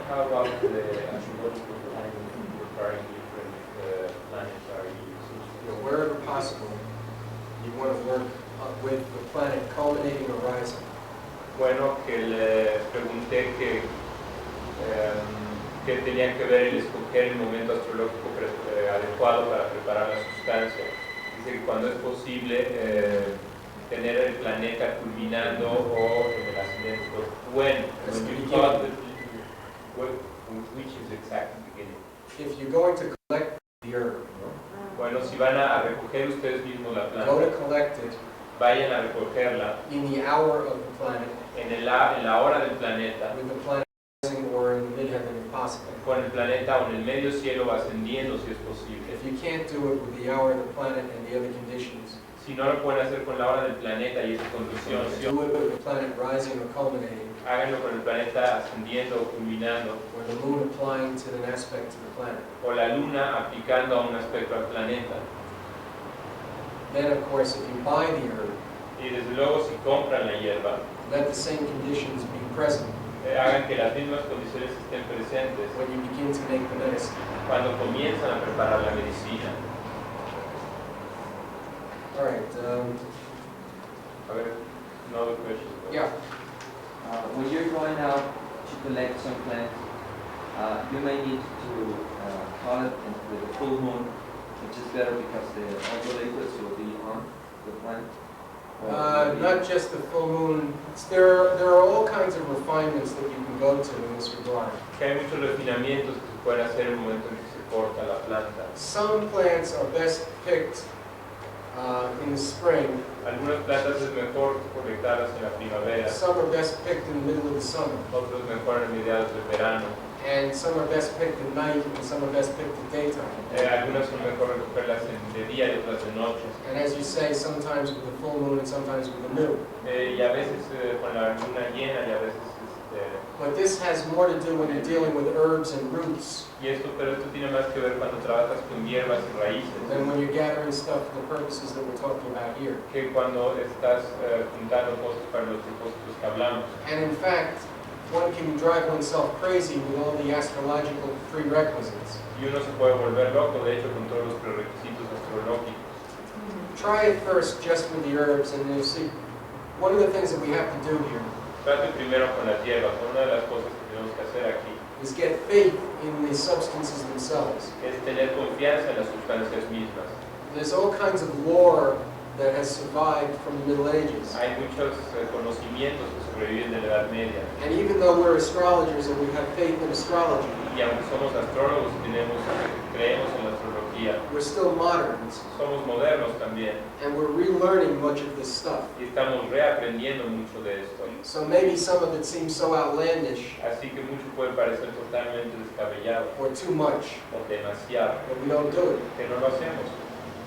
How about the astrological timing regarding different planetary You know, wherever possible, you want to work with the planet culminating or rising. Bueno, que le pregunté que tenían que ver el escoger el momento astrológico adecuado para preparar la sustancia. Dice que cuando es posible tener el planeta culminando o en el ascendente. When you thought that, which is exactly the beginning. If you're going to collect the herb, Bueno, si van a recoger ustedes mismos la go planta, to collect it vayan a recogerla in the hour of the planet, en la hora del planeta, with the planet rising or in the midheaven if possible. con el planeta o en el medio cielo ascendiendo si es posible. If you can't do it with the hour of the planet and the other conditions, Si no lo pueden hacer con la hora del planeta y esa condición, do it with the planet rising or culminating, háganlo con el planeta ascendiendo o culminando, or the moon applying to an aspect to the planet. o la luna aplicando a un aspecto al planeta. Then, of course, if you buy the herb, Y desde luego si compran la hierba, let the same conditions be present hagan que las mismas condiciones estén presentes when you begin to make the medicine. cuando comienzan a preparar la medicina. All right. A ver, another question. Yeah. When you're going out to collect some plants, you may need to call it with the full moon, which is better because all the liquids will be on the plant. Not just the full moon. There are all kinds of refinements that you can go to in this regard. Que hay muchos refinamientos que se pueden hacer en el momento en que se corta la planta. Some plants are best picked in the spring. Algunas plantas es mejor colectarlas en la primavera, Some are best picked in the middle of the summer. otros mejor en mediados del verano. And some are best picked at night, and some are best picked at daytime. Algunas son mejor recogerlas de día y otras de noche. And as you say, sometimes with the full moon and sometimes with the new. Y a veces con la luna llena y a veces But this has more to do when you're dealing with herbs and roots pero esto tiene más que ver cuando trabajas con hierbas y raíces than when you're gathering stuff for the purposes that we're talking about here. que cuando estás juntando cosas para los propósitos que hablamos. And in fact, one can drive oneself crazy with all the astrological prerequisites. Y uno se puede volver loco, de hecho, con todos los prerequisitos astrológicos. Try it first just with the herbs, and you'll see. One of the things that we have to do here Trate primero con las hierbas. Una de las cosas que tenemos que hacer aquí is get faith in the substances themselves. es tener confianza en las sustancias mismas. There's all kinds of lore that has survived from the Middle Ages. Hay muchos conocimientos que sobreviven de la Edad Media. And even though we're astrologers and we have faith in astrology, Y aunque somos astrólogos y creemos en la astrología, we're still moderns, somos modernos también. and we're relearning much of this stuff. Y estamos reaprendiendo mucho de esto. So maybe some of it seems so outlandish Así que mucho puede parecer totalmente descabellado or too much o demasiado, that we don't do it. que no lo hacemos.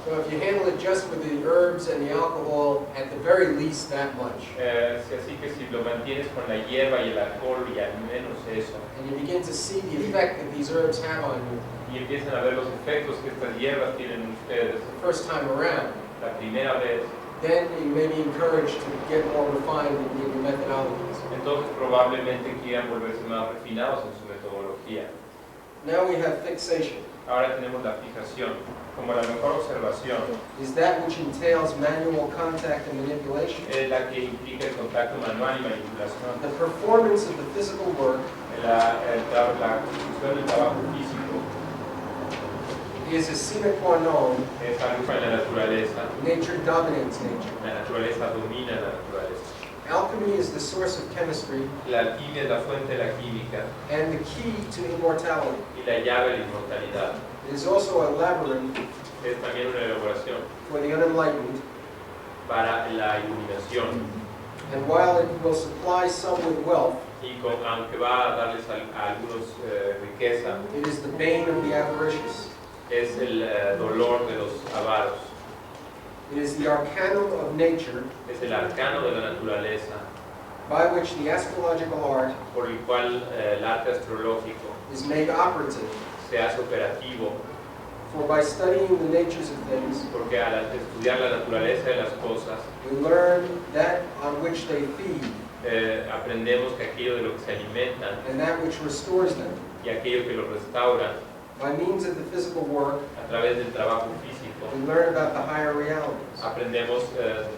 So if you handle it just with the herbs and the alcohol, at the very least that much, Así que si lo mantienes con la hierba y el alcohol y al menos eso, and you begin to see the effect that these herbs have on you y empiezan a ver los efectos que estas hierbas tienen en ustedes the first time around, la primera vez, then you may be encouraged to get more refined in your methodologies. entonces probablemente quieran volverse más refinados en su metodología. Now we have fixation. Ahora tenemos la fijación como la mejor observación. Is that which entails manual contact and manipulation. Es la que implica el contacto manual y manipulación. The performance of the physical work La ejecución del trabajo físico is a sine qua non. es algo en la naturaleza. Nature dominates nature. La naturaleza domina la naturaleza. Alchemy is the source of chemistry La alquimia es la fuente de la química and the key to immortality. y la llave de la inmortalidad. It is also a labyrinth Es también una elaboración for the unenlightened, para la iluminación. and while it will supply some with wealth, Y aunque va a darles a algunos riqueza, it is the bane of the avaricious. es el dolor de los avaros. It is the arcanum of nature Es el arcano de la naturaleza by which the astrological art por el cual el arte astrológico is made operative se hace operativo For by studying the natures of things, porque al estudiar la naturaleza de las cosas, we learn that on which they feed, aprendemos que aquello de lo que se alimentan and that which restores them. y aquello que lo restaura By means of the physical work, a través del trabajo físico, we learn about the higher realities. aprendemos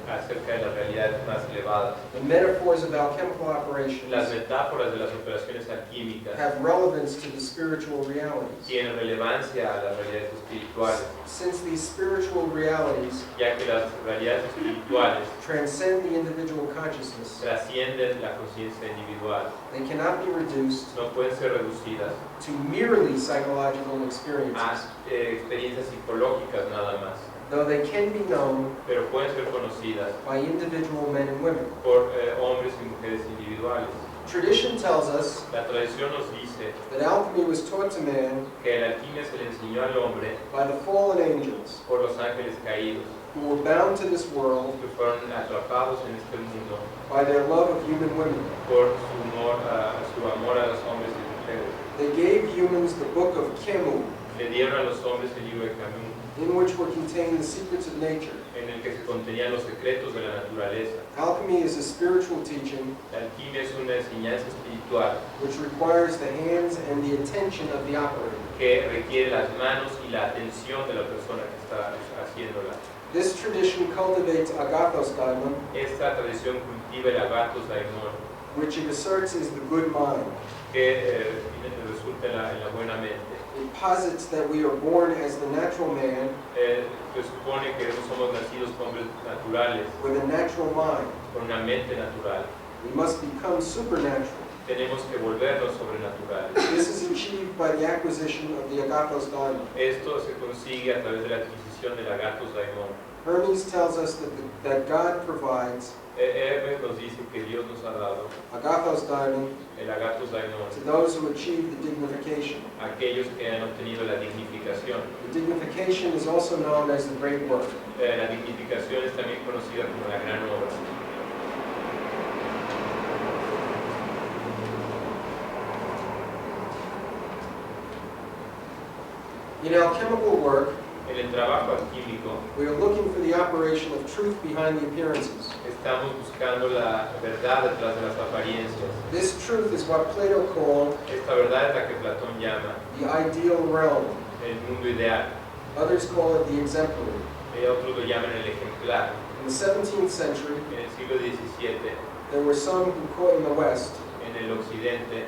acerca de las realidades más elevadas. The metaphors of alchemical operations Las metáforas de las operaciones alquímicas have relevance to the spiritual realities. tienen relevancia a las realidades espirituales, Since these spiritual realities ya que las realidades espirituales transcend the individual consciousness, trascienden la conciencia individual, they cannot be reduced no pueden ser reducidas to merely psychological a experiences, experiencias psicológicas nada más, though they can be known pero pueden ser conocidas by individual men and women. por hombres y mujeres individuales. Tradition tells us La tradición nos dice that alchemy was taught to man que la alquimia se le enseñó al hombre by the fallen angels por los ángeles caídos, who were bound to this world que fueron atrapados en este mundo by their love of human women. por su amor a los hombres y mujeres. They gave humans the book of Kemu, Le dieron a los hombres el libro de Camus, in which were contained the secrets of nature. en el que se contenían los secretos de la naturaleza. Alchemy is a spiritual teaching La alquimia es una enseñanza espiritual which requires the hands and the attention of the operator. que requiere las manos y la atención de la persona que está haciéndola. This tradition cultivates agathos daimon, Esta tradición cultiva el agathos daimon, which it asserts is the good mind. que resulta en la buena mente. It posits that we are born as the natural man Se supone que somos nacidos hombres naturales, with a natural mind. con una mente natural. We must become supernatural. Tenemos que volvernos sobrenaturales. This is achieved by the acquisition of the agathos daimon. Esto se consigue a través de la adquisición del agathos daimon. Hermes tells us that God provides Hermes nos dice que Dios nos ha dado agathos daimon el agathos daimon to those who achieve the dignification. a aquellos que han obtenido la dignificación. The dignification is also known as the great work. La dignificación es también conocida como la gran obra. In alchemical work, En el trabajo alquímico we are looking for the operation of truth behind the appearances. estamos buscando la verdad detrás de las apariencias. This truth is what Plato called Esta verdad es la que Platón llama the ideal realm. el mundo ideal. Others call it the exemplary. Otros lo llaman el ejemplar. In the 17th century, En el siglo XVII, there were some who caught in the West en el occidente,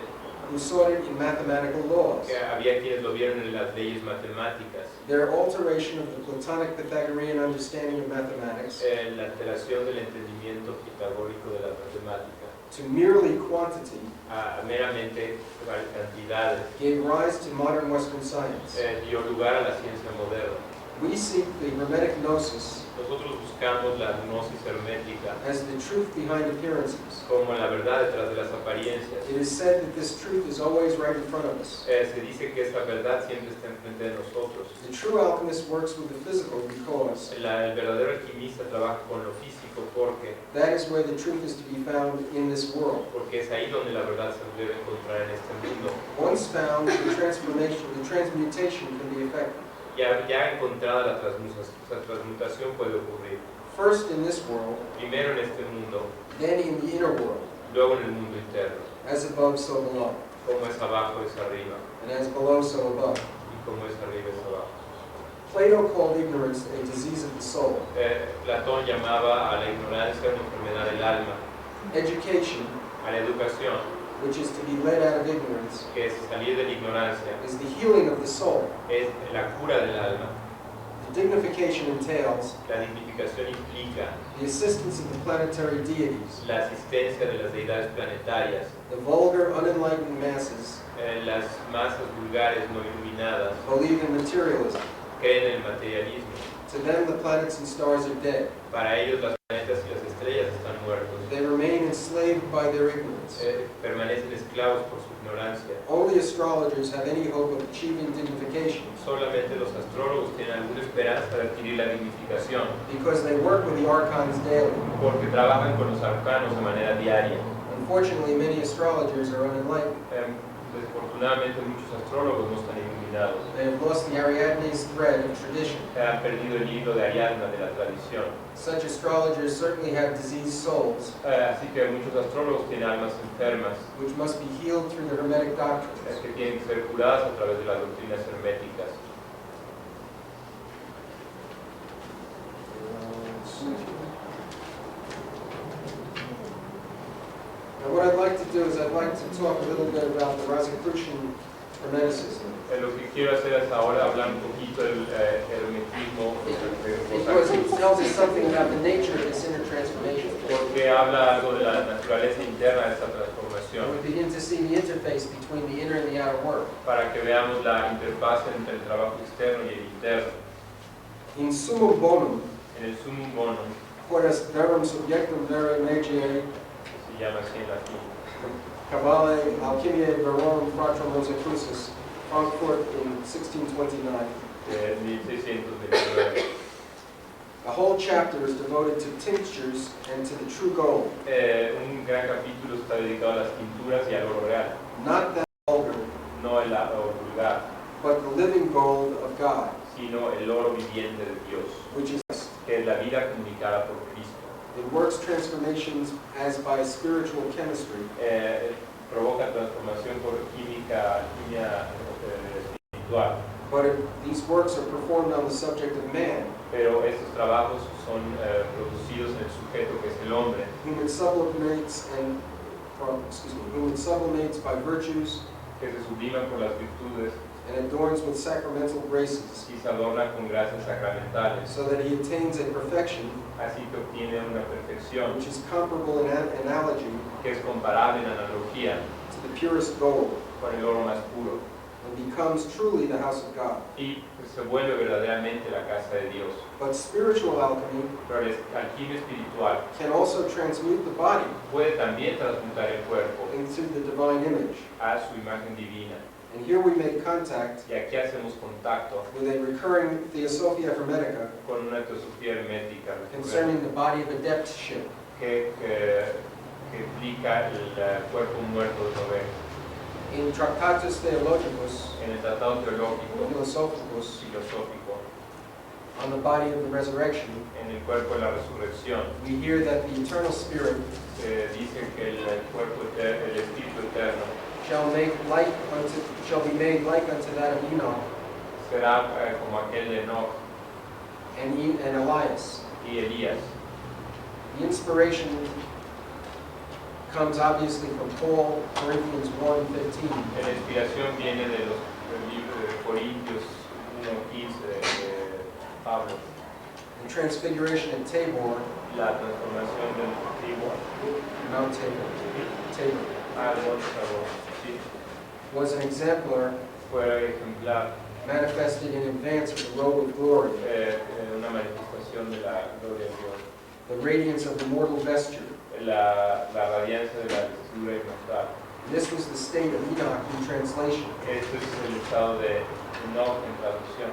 who sought it in mathematical laws. que había quienes lo vieron en las leyes matemáticas, Their alteration of the Platonic Pythagorean understanding of mathematics la alteración del entendimiento pitagórico de la matemática to merely quantity a meramente cantidades gave rise to modern Western science. dio lugar a la ciencia moderna. We seek the Hermetic gnosis Nosotros buscamos la gnosis hermética as the truth behind appearances. como la verdad detrás de las apariencias. It is said that this truth is always right in front of us. Se dice que esta verdad siempre está enfrente de nosotros. The true alchemist works with the physical because El verdadero alquimista trabaja con lo físico that is where the truth is to be found in this world. porque es ahí donde la verdad se debe encontrar en este mundo. Once found, the transmutation can be effective. Ya encontrada la transmutación puede ocurrir. First in this world, Primero en este mundo, then in the inner world, luego en el mundo interno. as above, so below, Como es abajo es arriba, and as below, so above. y como es arriba es abajo. Plato called ignorance a disease of the soul. Platón llamaba a la ignorancia una enfermedad del alma, Education, a la educación, which is to be led out of ignorance, que es salir de la ignorancia, is the healing of the soul. es la cura del alma. The dignification entails La dignificación implica the assistance of the planetary deities, la asistencia de las deidades planetarias, the vulgar, unenlightened masses las masas vulgares no iluminadas, believe in materialism. creen en el materialismo. To them, the planets and stars are dead. Para ellos las planetas y las estrellas están muertos. They remain enslaved by their ignorance. Permanecen esclavos por su ignorancia. Only astrologers have any hope of achieving dignification Solamente los astrólogos tienen alguna esperanza de adquirir la dignificación, because they work with the archons daily. porque trabajan con los arcanos de manera diaria. Unfortunately, many astrologers are unenlightened. Desafortunadamente muchos astrólogos no están iluminados. They have lost the Ariadne's thread of tradition. Han perdido el hilo de Ariadna de la tradición. Such astrologers certainly have diseased souls, Así que muchos astrólogos tienen almas enfermas which must be healed through the Hermetic doctrines. que tienen que ser curadas a través de las doctrinas herméticas. Now what I'd like to do is I'd like to talk a little bit about the Rosicrucian Hermeticism. Lo que quiero hacer es ahora hablar un poquito del hermetismo Because it tells us something about the nature of this inner transformation. porque habla algo de la naturaleza interna de esta transformación, And we begin to see the interface between the inner and the outer work. para que veamos la interfaz entre el trabajo externo y el interno. In summum bonum, En el summum bonum, quod est verum subjectum vere magiae, se llama así en latín, Cabalae Alchimiae Verorum Fratrum Rosicrucis, Frankfurt in 1629. de 1629. A whole chapter is devoted to tinctures and to the true gold, Un gran capítulo está dedicado a las pinturas y al oro real, not that vulgar, no el oro vulgar, but the living gold of God, sino el oro viviente de Dios, which is que es la vida comunicada por Cristo. it works transformations as by spiritual chemistry, Provoca transformación por química espiritual, but these works are performed on the subject of man, pero estos trabajos son producidos en el sujeto que es el hombre, whom it sublimates whom it sublimates by virtues que se subliman por las virtudes and adorns with sacramental graces, y se adorna con gracias sacramentales, so that he attains a perfection así que obtiene una perfección which is comparable in analogy que es comparable en analogía to the purest gold, con el oro más puro and becomes truly the house of God. y se vuelve verdaderamente la casa de Dios. But spiritual alchemy Pero la alquimia espiritual can also transmute the body puede también transmutar el cuerpo into the divine image. a su imagen divina. And here we make contact Y aquí hacemos contacto with a recurring Theosophia Hermetica con una teosofía hermética concerning the body of a depth ship. que explica el cuerpo muerto de Zoller. In Tractatus Theologicus, En el tratado teológico Philosophicus, filosófico, on the body of the resurrection, en el cuerpo de la resurrección, we hear that the eternal spirit dice que el espíritu eterno shall be made like unto that of Enoch será como aquel de Enoch and Elias. y Elías. The inspiration comes obviously from Paul, Corinthians 1:15. La inspiración viene de los libros de Corintios 1:15 de Pablo. The transfiguration at Tabor, La transformación del trigo Mount Tabor, al monte Tabor, sí, was an exemplar fue ejemplar, manifested in advance of the robe of glory, una manifestación de la gloria de Dios, the radiance of the mortal vesture. la radiancia de la vestidura inmortal. This was the state of Enoch in translation, Este es el estado de Enoch en traducción,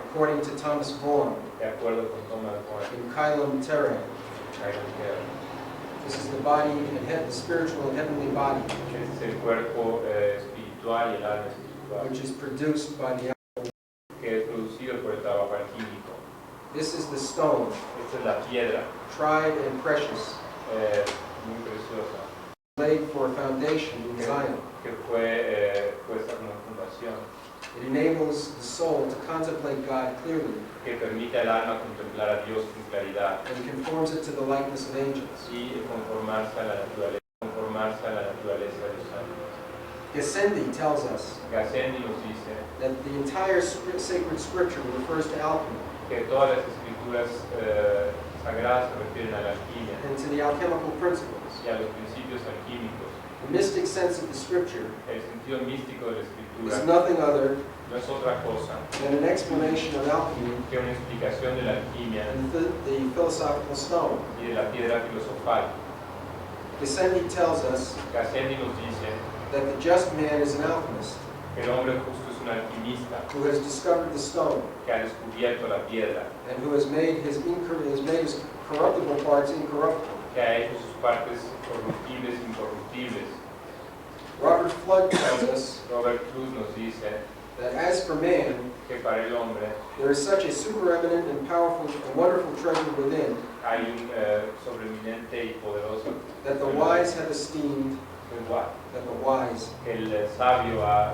according to Thomas Vaughan de acuerdo con Thomas More. in Kylum Terrae. This is the body and the spiritual and heavenly body, Este es el cuerpo espiritual y el alma espiritual, which is produced by the. que es producido por el trabajo alquímico. This is the stone, Esta es la piedra, tried and precious, muy preciosa, laid for a foundation in Zion. que fue puesta como fundación, It enables the soul to contemplate God clearly que permite al alma contemplar a Dios con claridad and conforms it to the likeness of angels. y conformarse a la naturaleza de los ángeles. Gassendi tells us Gassendi nos dice that the entire sacred scripture refers to alchemy que todas las escrituras sagradas se refieren a la alquimia and to the alchemical principles. y a los principios alquímicos. The mystic sense of the scripture El sentido místico de la is escritura nothing other no es otra cosa than an explanation of alchemy que una explicación de la alquimia and the philosophical stone. y de la piedra filosofal. Gassendi tells us Gassendi nos dice that the just man is an alchemist que el hombre justo es un alquimista who has discovered the stone que ha descubierto la piedra, and who has made his corruptible parts incorruptible. que ha hecho sus partes corruptibles incorruptibles. Robert Flood tells us Robert Cruz nos dice that as for man, que para el hombre there is such a supereminent and powerful and wonderful treasure within hay un sobreeminente y poderoso that the wise have esteemed, igual, that the wise que el sabio ha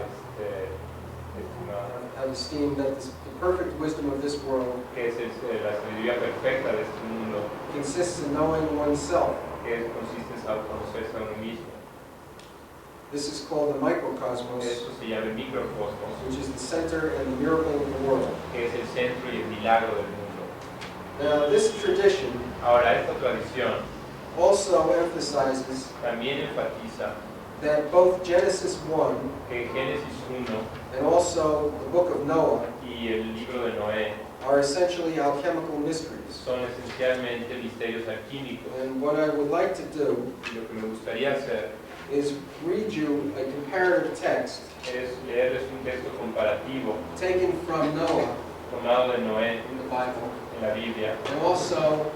estimado, have esteemed that the perfect wisdom of this world que es la sabiduría perfecta de este mundo, consists in knowing oneself. que consiste en saber conocerse a uno mismo. This is called the microcosmos, Esto se llama el microcosmos, which is the center and the miracle of the world. que es el centro y el milagro del mundo. Now, this tradition Ahora, esta tradición also emphasizes también enfatiza that both Genesis 1 que Génesis 1 and also the book of Noah y el libro de Noé are essentially alchemical mysteries. son esencialmente misterios alquímicos. And what I would like to do Y lo que me gustaría hacer is read you a comparative text es leerles un texto comparativo taken from Noah tomado de Noé in the Bible, en la Biblia and also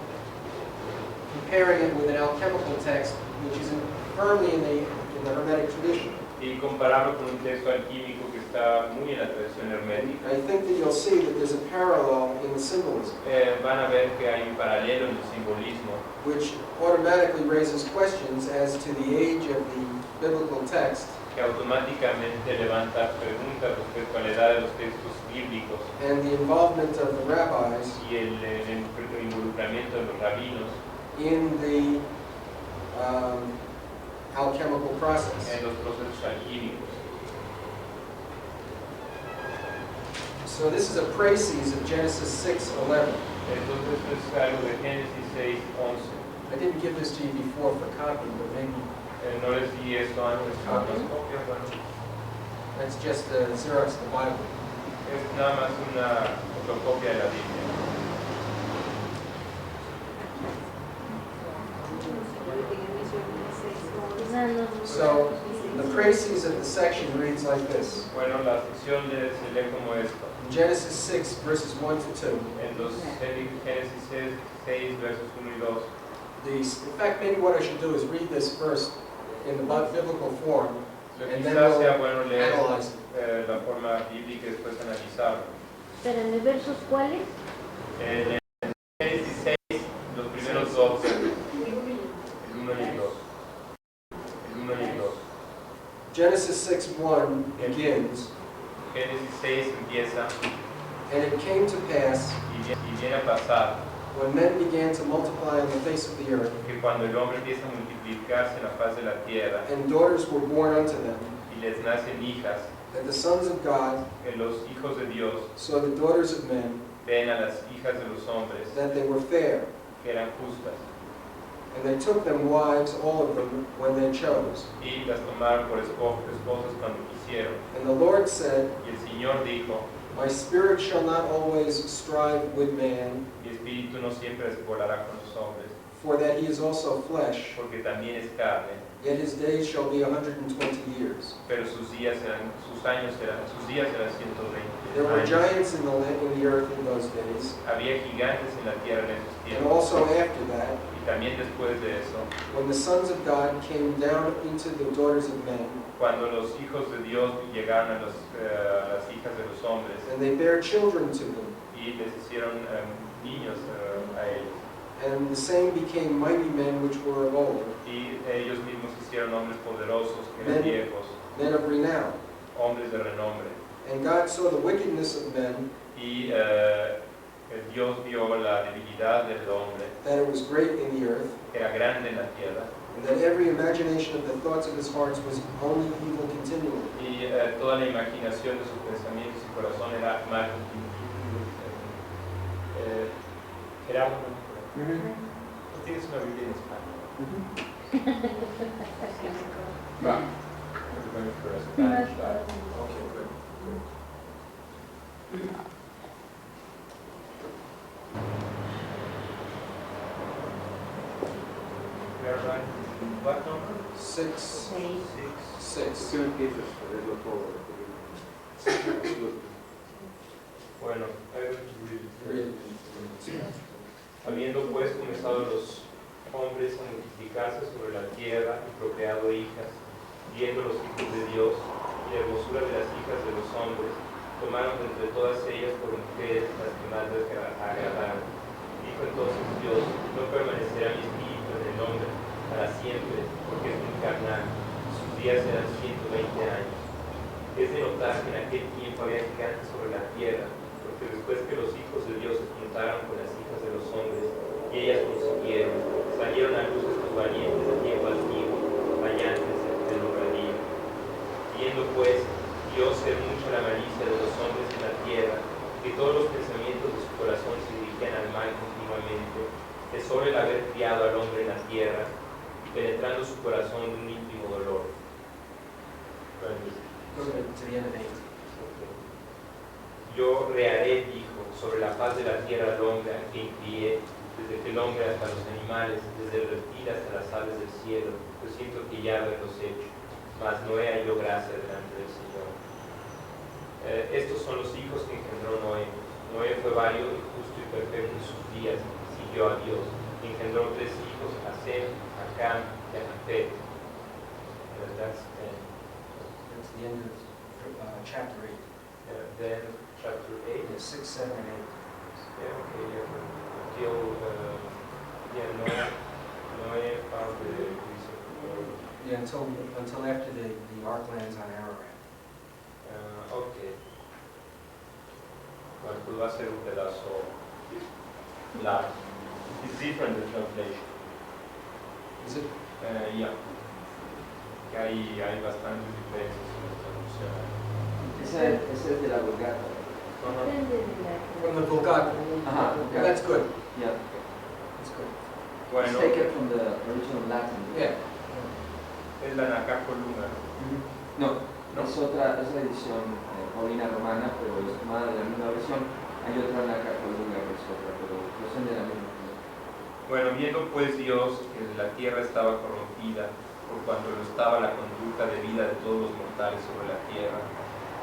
comparing it with an alchemical text which is firmly in the Hermetic tradition. y compararlo con un texto alquímico que está muy en la tradición hermética. I think that you'll see that there's a parallel in the symbolism, Van a ver que hay un paralelo en el simbolismo which automatically raises questions as to the age of the biblical text que automáticamente levanta preguntas respecto a la edad de los textos bíblicos and the involvement of the rabbis y el involucramiento de los rabinos in the alchemical process. en los procesos alquímicos. So this is a précis of Genesis 6:11. Entonces es algo de Génesis 6:11. I didn't give this to you before for copy, but maybe No les di esto antes, Ah, las ¿sí? copias, bueno, that's just Xerox the Bible. es nada más una fotocopia de la Biblia. So the précis of the section reads like this. Bueno, la sección se lee como esto. In Genesis 6, verses 1 to 2. En los Génesis 6, versos 1 y 2. In fact, maybe what I should do is read this first in the biblical form, Lo que and then quizás sea we'll bueno leer analyze it. la forma bíblica y después analizarlo. Espérame, ¿versos cuáles? En Génesis 6, los primeros dos, el 1 y el 2. El 1 y el 2. Genesis 6:1 begins, Génesis 6 empieza and it came to pass y viene a pasar when men began to multiply on the face of the earth, que cuando el hombre empieza a multiplicarse en la faz de la tierra and daughters were born unto them, y les nacen hijas, that the sons of God que los hijos de Dios saw the daughters of men, ven a las hijas de los hombres that they were fair, que eran justas and they took them wives, all of them, when they chose. y las tomaron por esposas cuando quisieron. And the Lord said, Y el Señor dijo, My spirit shall not always strive with man, mi espíritu no siempre volará con los hombres, for that he is also flesh, porque también es carne, yet his days shall be 120 years. pero sus días serán 120 There were años. giants in the earth in those days, Había gigantes en la tierra en esos and tiempos, also after that, y también después de eso, when the sons of God came down into the daughters of men, cuando los hijos de Dios llegaron a las hijas de los hombres and they bare children to them, y les hicieron niños a ellos, and the same became mighty men which were of old, y ellos mismos hicieron hombres poderosos que eran viejos, men of renown. hombres de renombre. And God saw the wickedness of men, Y Dios vio la debilidad del hombre, that it was great in the earth, que era grande en la tierra, and that every imagination of the thoughts of his hearts was only evil continually. y toda la imaginación de sus pensamientos y corazón era mal. Gerardo, ¿no tienes una Biblia en español? Va. Okay, good. What number? 6, Seis. 6. ¿Qué empiezas a leerlo todo? Bueno, Read. habiendo pues comenzado los hombres a multiplicarse sobre la tierra y procreado hijas, viendo los hijos de Dios y la hermosura hombres, tomaron de entre todas ellas por mujeres las que más les agradaron. Dijo entonces Dios: no permanecerá mi espíritu en el hombre para siempre, porque es muy carnal, sus días serán 120 años. Es de notar que en aquel tiempo había gigantes sobre la tierra, porque después que los hijos de Dios se juntaron con las hijas de los hombres, y ellas consiguieron, salieron a luz estos valientes de tiempo antiguo, bañantes del obradío. Viendo pues Dios ser mucho la malicia de los hombres en la tierra, que todos los pensamientos de su corazón se dirigían al mal continuamente, es sobre el haber criado al hombre en la tierra, y penetrando su corazón de un íntimo dolor. Go to the end of 8. Yo reharé, dijo, sobre la faz de la tierra al hombre a quien crié, desde el hombre hasta los animales, desde el reptil hasta las aves del cielo, pues siento que ya lo he hecho, mas Noé halló gracia delante del Señor. Estos son los hijos que engendró Noé. Noé fue válido y justo y perfecto en sus días, siguió a Dios. Engendró 3 hijos, a Sem, a Cam y a Jafet. That's That's the end of chapter 8. then chapter 8. Yeah, 6, 7, and 8. Yeah, okay, yeah. Until Noé found the release of the Lord. Yeah, until after the ark lands on Ararat. Ok. Bueno, pues va a ser un pedazo largo. It's different the translation. Is it? Yeah. Que hay bastantes diferencias en la traducción. Ese es de la Vulgata. Depende de la From the Vulgata. Ajá, Yeah, that's good. Yeah. That's good. Bueno, It's taken from the original Latin. Yeah. es la Nacaco Luna. No, es otra edición paulina romana, pero es tomada de la misma versión. Hay otra Nacaco Luna que es otra, pero son de la misma versión. Bueno, viendo pues Dios que la tierra estaba corrompida, por cuanto lo estaba la conducta de vida de todos los mortales sobre la tierra,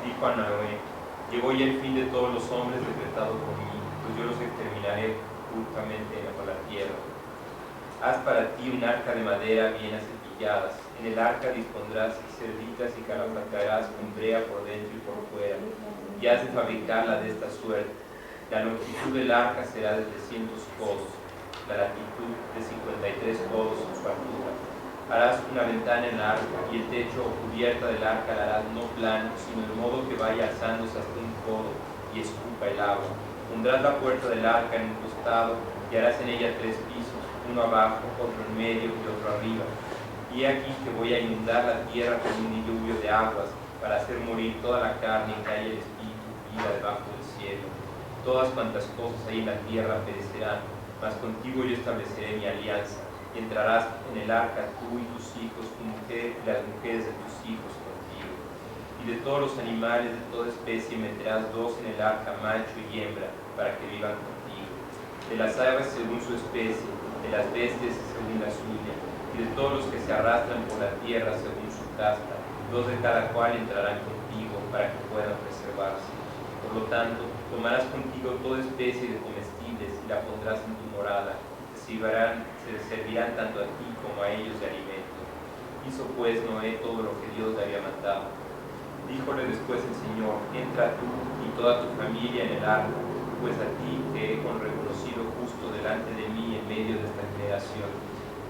dijo a Noé: llegó ya el fin de todos los hombres decretado por mí, pues yo los exterminaré públicamente por la tierra. Haz para ti un arca de madera bien acepilladas. En el arca dispondrás cerditas y calafatearás con brea por dentro y por fuera, y has de fabricarla de esta suerte. La longitud del arca será de 300 codos, la latitud de 53 codos en su altura. Harás una ventana en la arca, y el techo o cubierta del arca la harás no plano, sino de modo que vaya alzándose hasta un codo y escupa el agua. Pondrás la puerta del arca en un costado, y harás en ella 3 pisos, uno abajo, otro en medio y otro arriba. Y he aquí que voy a inundar la tierra con un diluvio de aguas, para hacer morir toda la carne en que haya el espíritu vida debajo del cielo. Todas cuantas cosas hay en la tierra perecerán, mas contigo yo estableceré mi alianza, y entrarás en el arca tú y tus hijos, tu mujer y las mujeres de tus hijos contigo. Y de todos los animales de toda especie meterás 2 en el arca, macho y hembra, para que vivan contigo. De las aves según su especie, de las bestias según la suya, y de todos los que se arrastran por la tierra según su casta, 2 de cada cual entrarán contigo para que puedan preservarse. Por lo tanto, tomarás contigo toda especie de comestibles y la pondrás en tu morada. Se servirán tanto a ti como a ellos de alimento. Hizo pues Noé todo lo que Dios le había mandado. Díjole después el Señor: entra tú y toda tu familia en el arca, pues a ti te he reconocido justo delante de mí en medio de esta generación.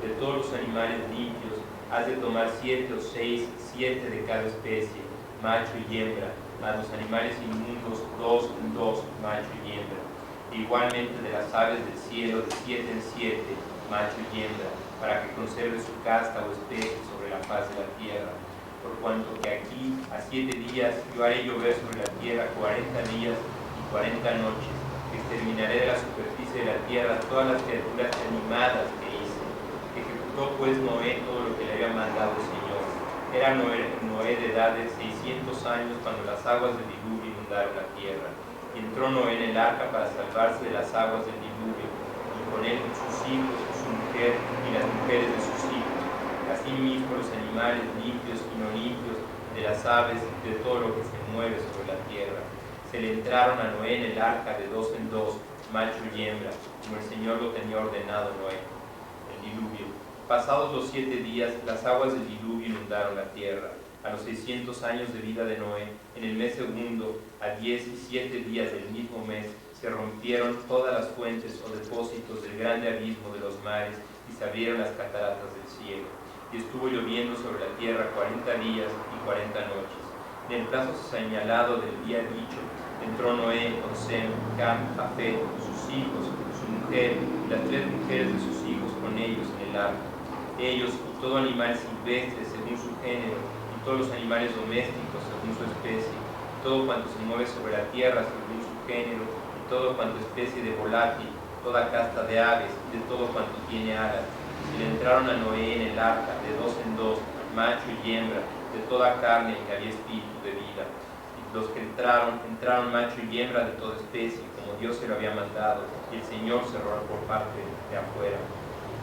De todos los animales limpios has de tomar 7 o 6, 7 de cada especie, macho y hembra, a los animales inmundos 2 en 2, macho y hembra. Igualmente de las aves del cielo de 7 en 7, macho y hembra, para que conserve su casta o especie sobre la faz de la tierra. Por cuanto que aquí a 7 días yo haré llover sobre la tierra 40 días y 40 noches, exterminaré de la superficie de la tierra todas las criaturas animadas que hice. Ejecutó pues Noé todo lo que le había mandado el Señor. Era Noé de edad de 600 años cuando las aguas del diluvio inundaron la tierra. Y entró Noé en el arca para salvarse de las aguas del diluvio, y con él sus hijos, su mujer y las mujeres de sus hijos. Asimismo los animales limpios y no limpios, de las aves y de todo lo que se mueve sobre la tierra. Se le entraron a Noé en el arca de 2 en 2, macho y hembra, como el Señor lo tenía ordenado Noé. El diluvio. Pasados los 7 días, las aguas del diluvio inundaron la tierra. A los 600 años de vida de Noé, en el mes segundo, a 17 días del mismo mes, se rompieron todas las fuentes o depósitos del grande abismo de los mares y se abrieron las cataratas del cielo. Y estuvo lloviendo sobre la tierra 40 días y 40 noches. En el plazo señalado del día dicho, entró Noé con Sem, Cam, Jafet, sus hijos, su mujer y las 3 mujeres de sus hijos con ellos en el arca. Ellos y todo animal silvestre según su género, y todos los animales domésticos según su especie, y todo cuanto se mueve sobre la tierra según su género, y todo cuanto especie de volátil, toda casta de aves, y de todo cuanto tiene alas. Y le entraron a Noé en el arca de 2 en 2, macho y hembra, de toda carne en que había espíritu de vida. Y los que entraron macho y hembra de toda especie, como Dios se lo había mandado, y el Señor cerró por parte de afuera.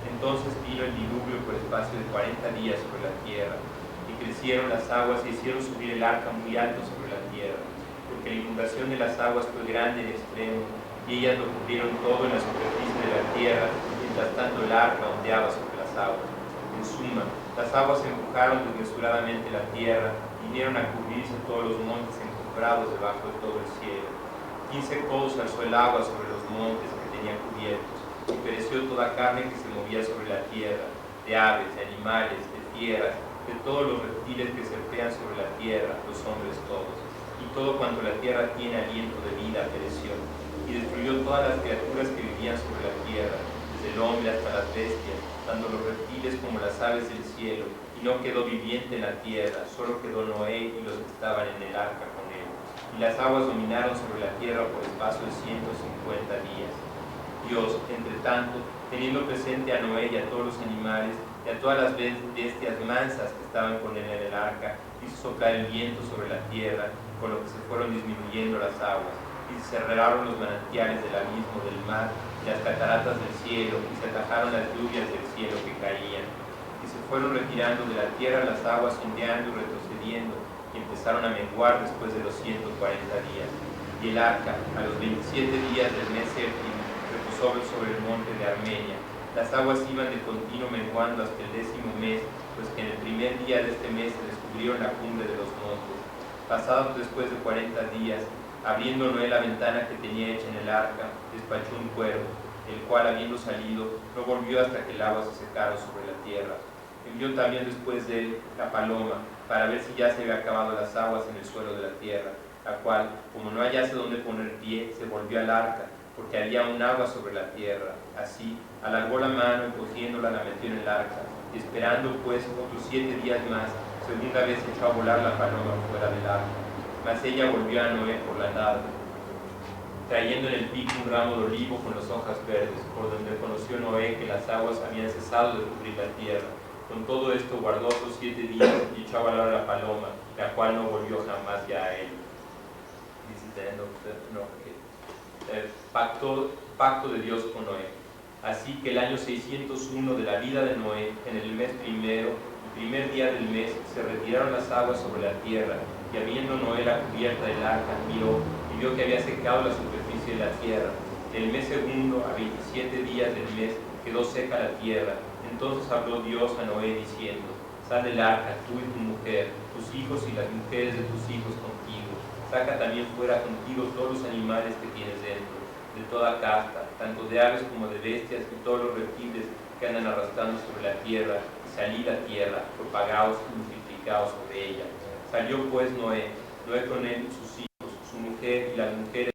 Entonces vino el diluvio por espacio de 40 días sobre la tierra, y crecieron las aguas e hicieron subir el arca muy alto sobre la tierra, porque la inundación de las aguas fue grande en extremo, y ellas lo cubrieron todo en la superficie de la tierra, mientras tanto el arca ondeaba sobre las aguas. En suma, las aguas empujaron desmesuradamente la tierra, vinieron a cubrirse todos los montes encumbrados debajo de todo el cielo. 15 codos alzó el agua sobre los montes que tenía cubiertos, y pereció toda carne que se movía sobre la tierra, de aves, de animales, de fieras, de todos los reptiles que serpean sobre la tierra, los hombres todos. Y todo cuanto la tierra tiene aliento de vida pereció, y destruyó todas las criaturas que vivían sobre la tierra, desde el hombre hasta las bestias, tanto los reptiles como las aves del cielo, y no quedó viviente en la tierra, solo quedó Noé y los que estaban en el arca con él. Y las aguas dominaron sobre la tierra por espacio de 150 días. Dios, entre tanto, teniendo presente a Noé y a todos los animales, y a todas las bestias mansas que estaban con él en el arca, hizo soplar el viento sobre la tierra, con lo que se fueron disminuyendo las aguas, y se cerraron los manantiales del abismo del mar, y las cataratas del cielo, y se atajaron las lluvias del cielo que caían. Y se fueron retirando de la tierra las aguas ondeando y retrocediendo, y empezaron a menguar después de los 140 días. Y el arca, a los 27 días del mes séptimo, reposó sobre el monte de Armenia. Las aguas iban de continuo menguando hasta el 10º mes, pues que en el primer día de este mes se descubrieron la cumbre de los montes. Pasados después de 40 días, abriendo Noé la ventana que tenía hecha en el arca, despachó un cuervo, el cual, habiendo salido, no volvió hasta que el agua se secara sobre la tierra. Envió también después de él la paloma, para ver si ya se había acabado las aguas en el suelo de la tierra, la cual, como no hallase dónde poner pie, se volvió al arca, porque había un agua sobre la tierra. Así, alargó la mano y cogiéndola la metió en el arca, y esperando pues otros 7 días más, segunda vez echó a volar la paloma fuera del arca. Mas ella volvió a Noé por la tarde, trayendo en el pico un ramo de olivo con las hojas verdes, por donde conoció Noé que las aguas habían cesado de cubrir la tierra. Con todo esto guardó otros 7 días y echó a volar la paloma, la cual no volvió jamás ya a él. Pacto de Dios con Noé. Así que el año 601 de la vida de Noé, en el mes primero, el primer día del mes, se retiraron las aguas sobre la tierra, y habiendo Noé la cubierta del arca, miró y vio que había secado la superficie de la tierra. En el mes segundo, a 27 días del mes, quedó seca la tierra. Entonces habló Dios a Noé diciendo: sal del arca, tú y tu mujer, tus hijos y las mujeres de tus hijos contigo. Saca también fuera contigo todos los animales que tienes dentro, de toda casta, tanto de aves como de bestias, y todos los reptiles que andan arrastrando sobre la tierra, y salí la tierra, propagaos y multiplicaos sobre ella. Salió pues Noé con él sus hijos, su mujer y las mujeres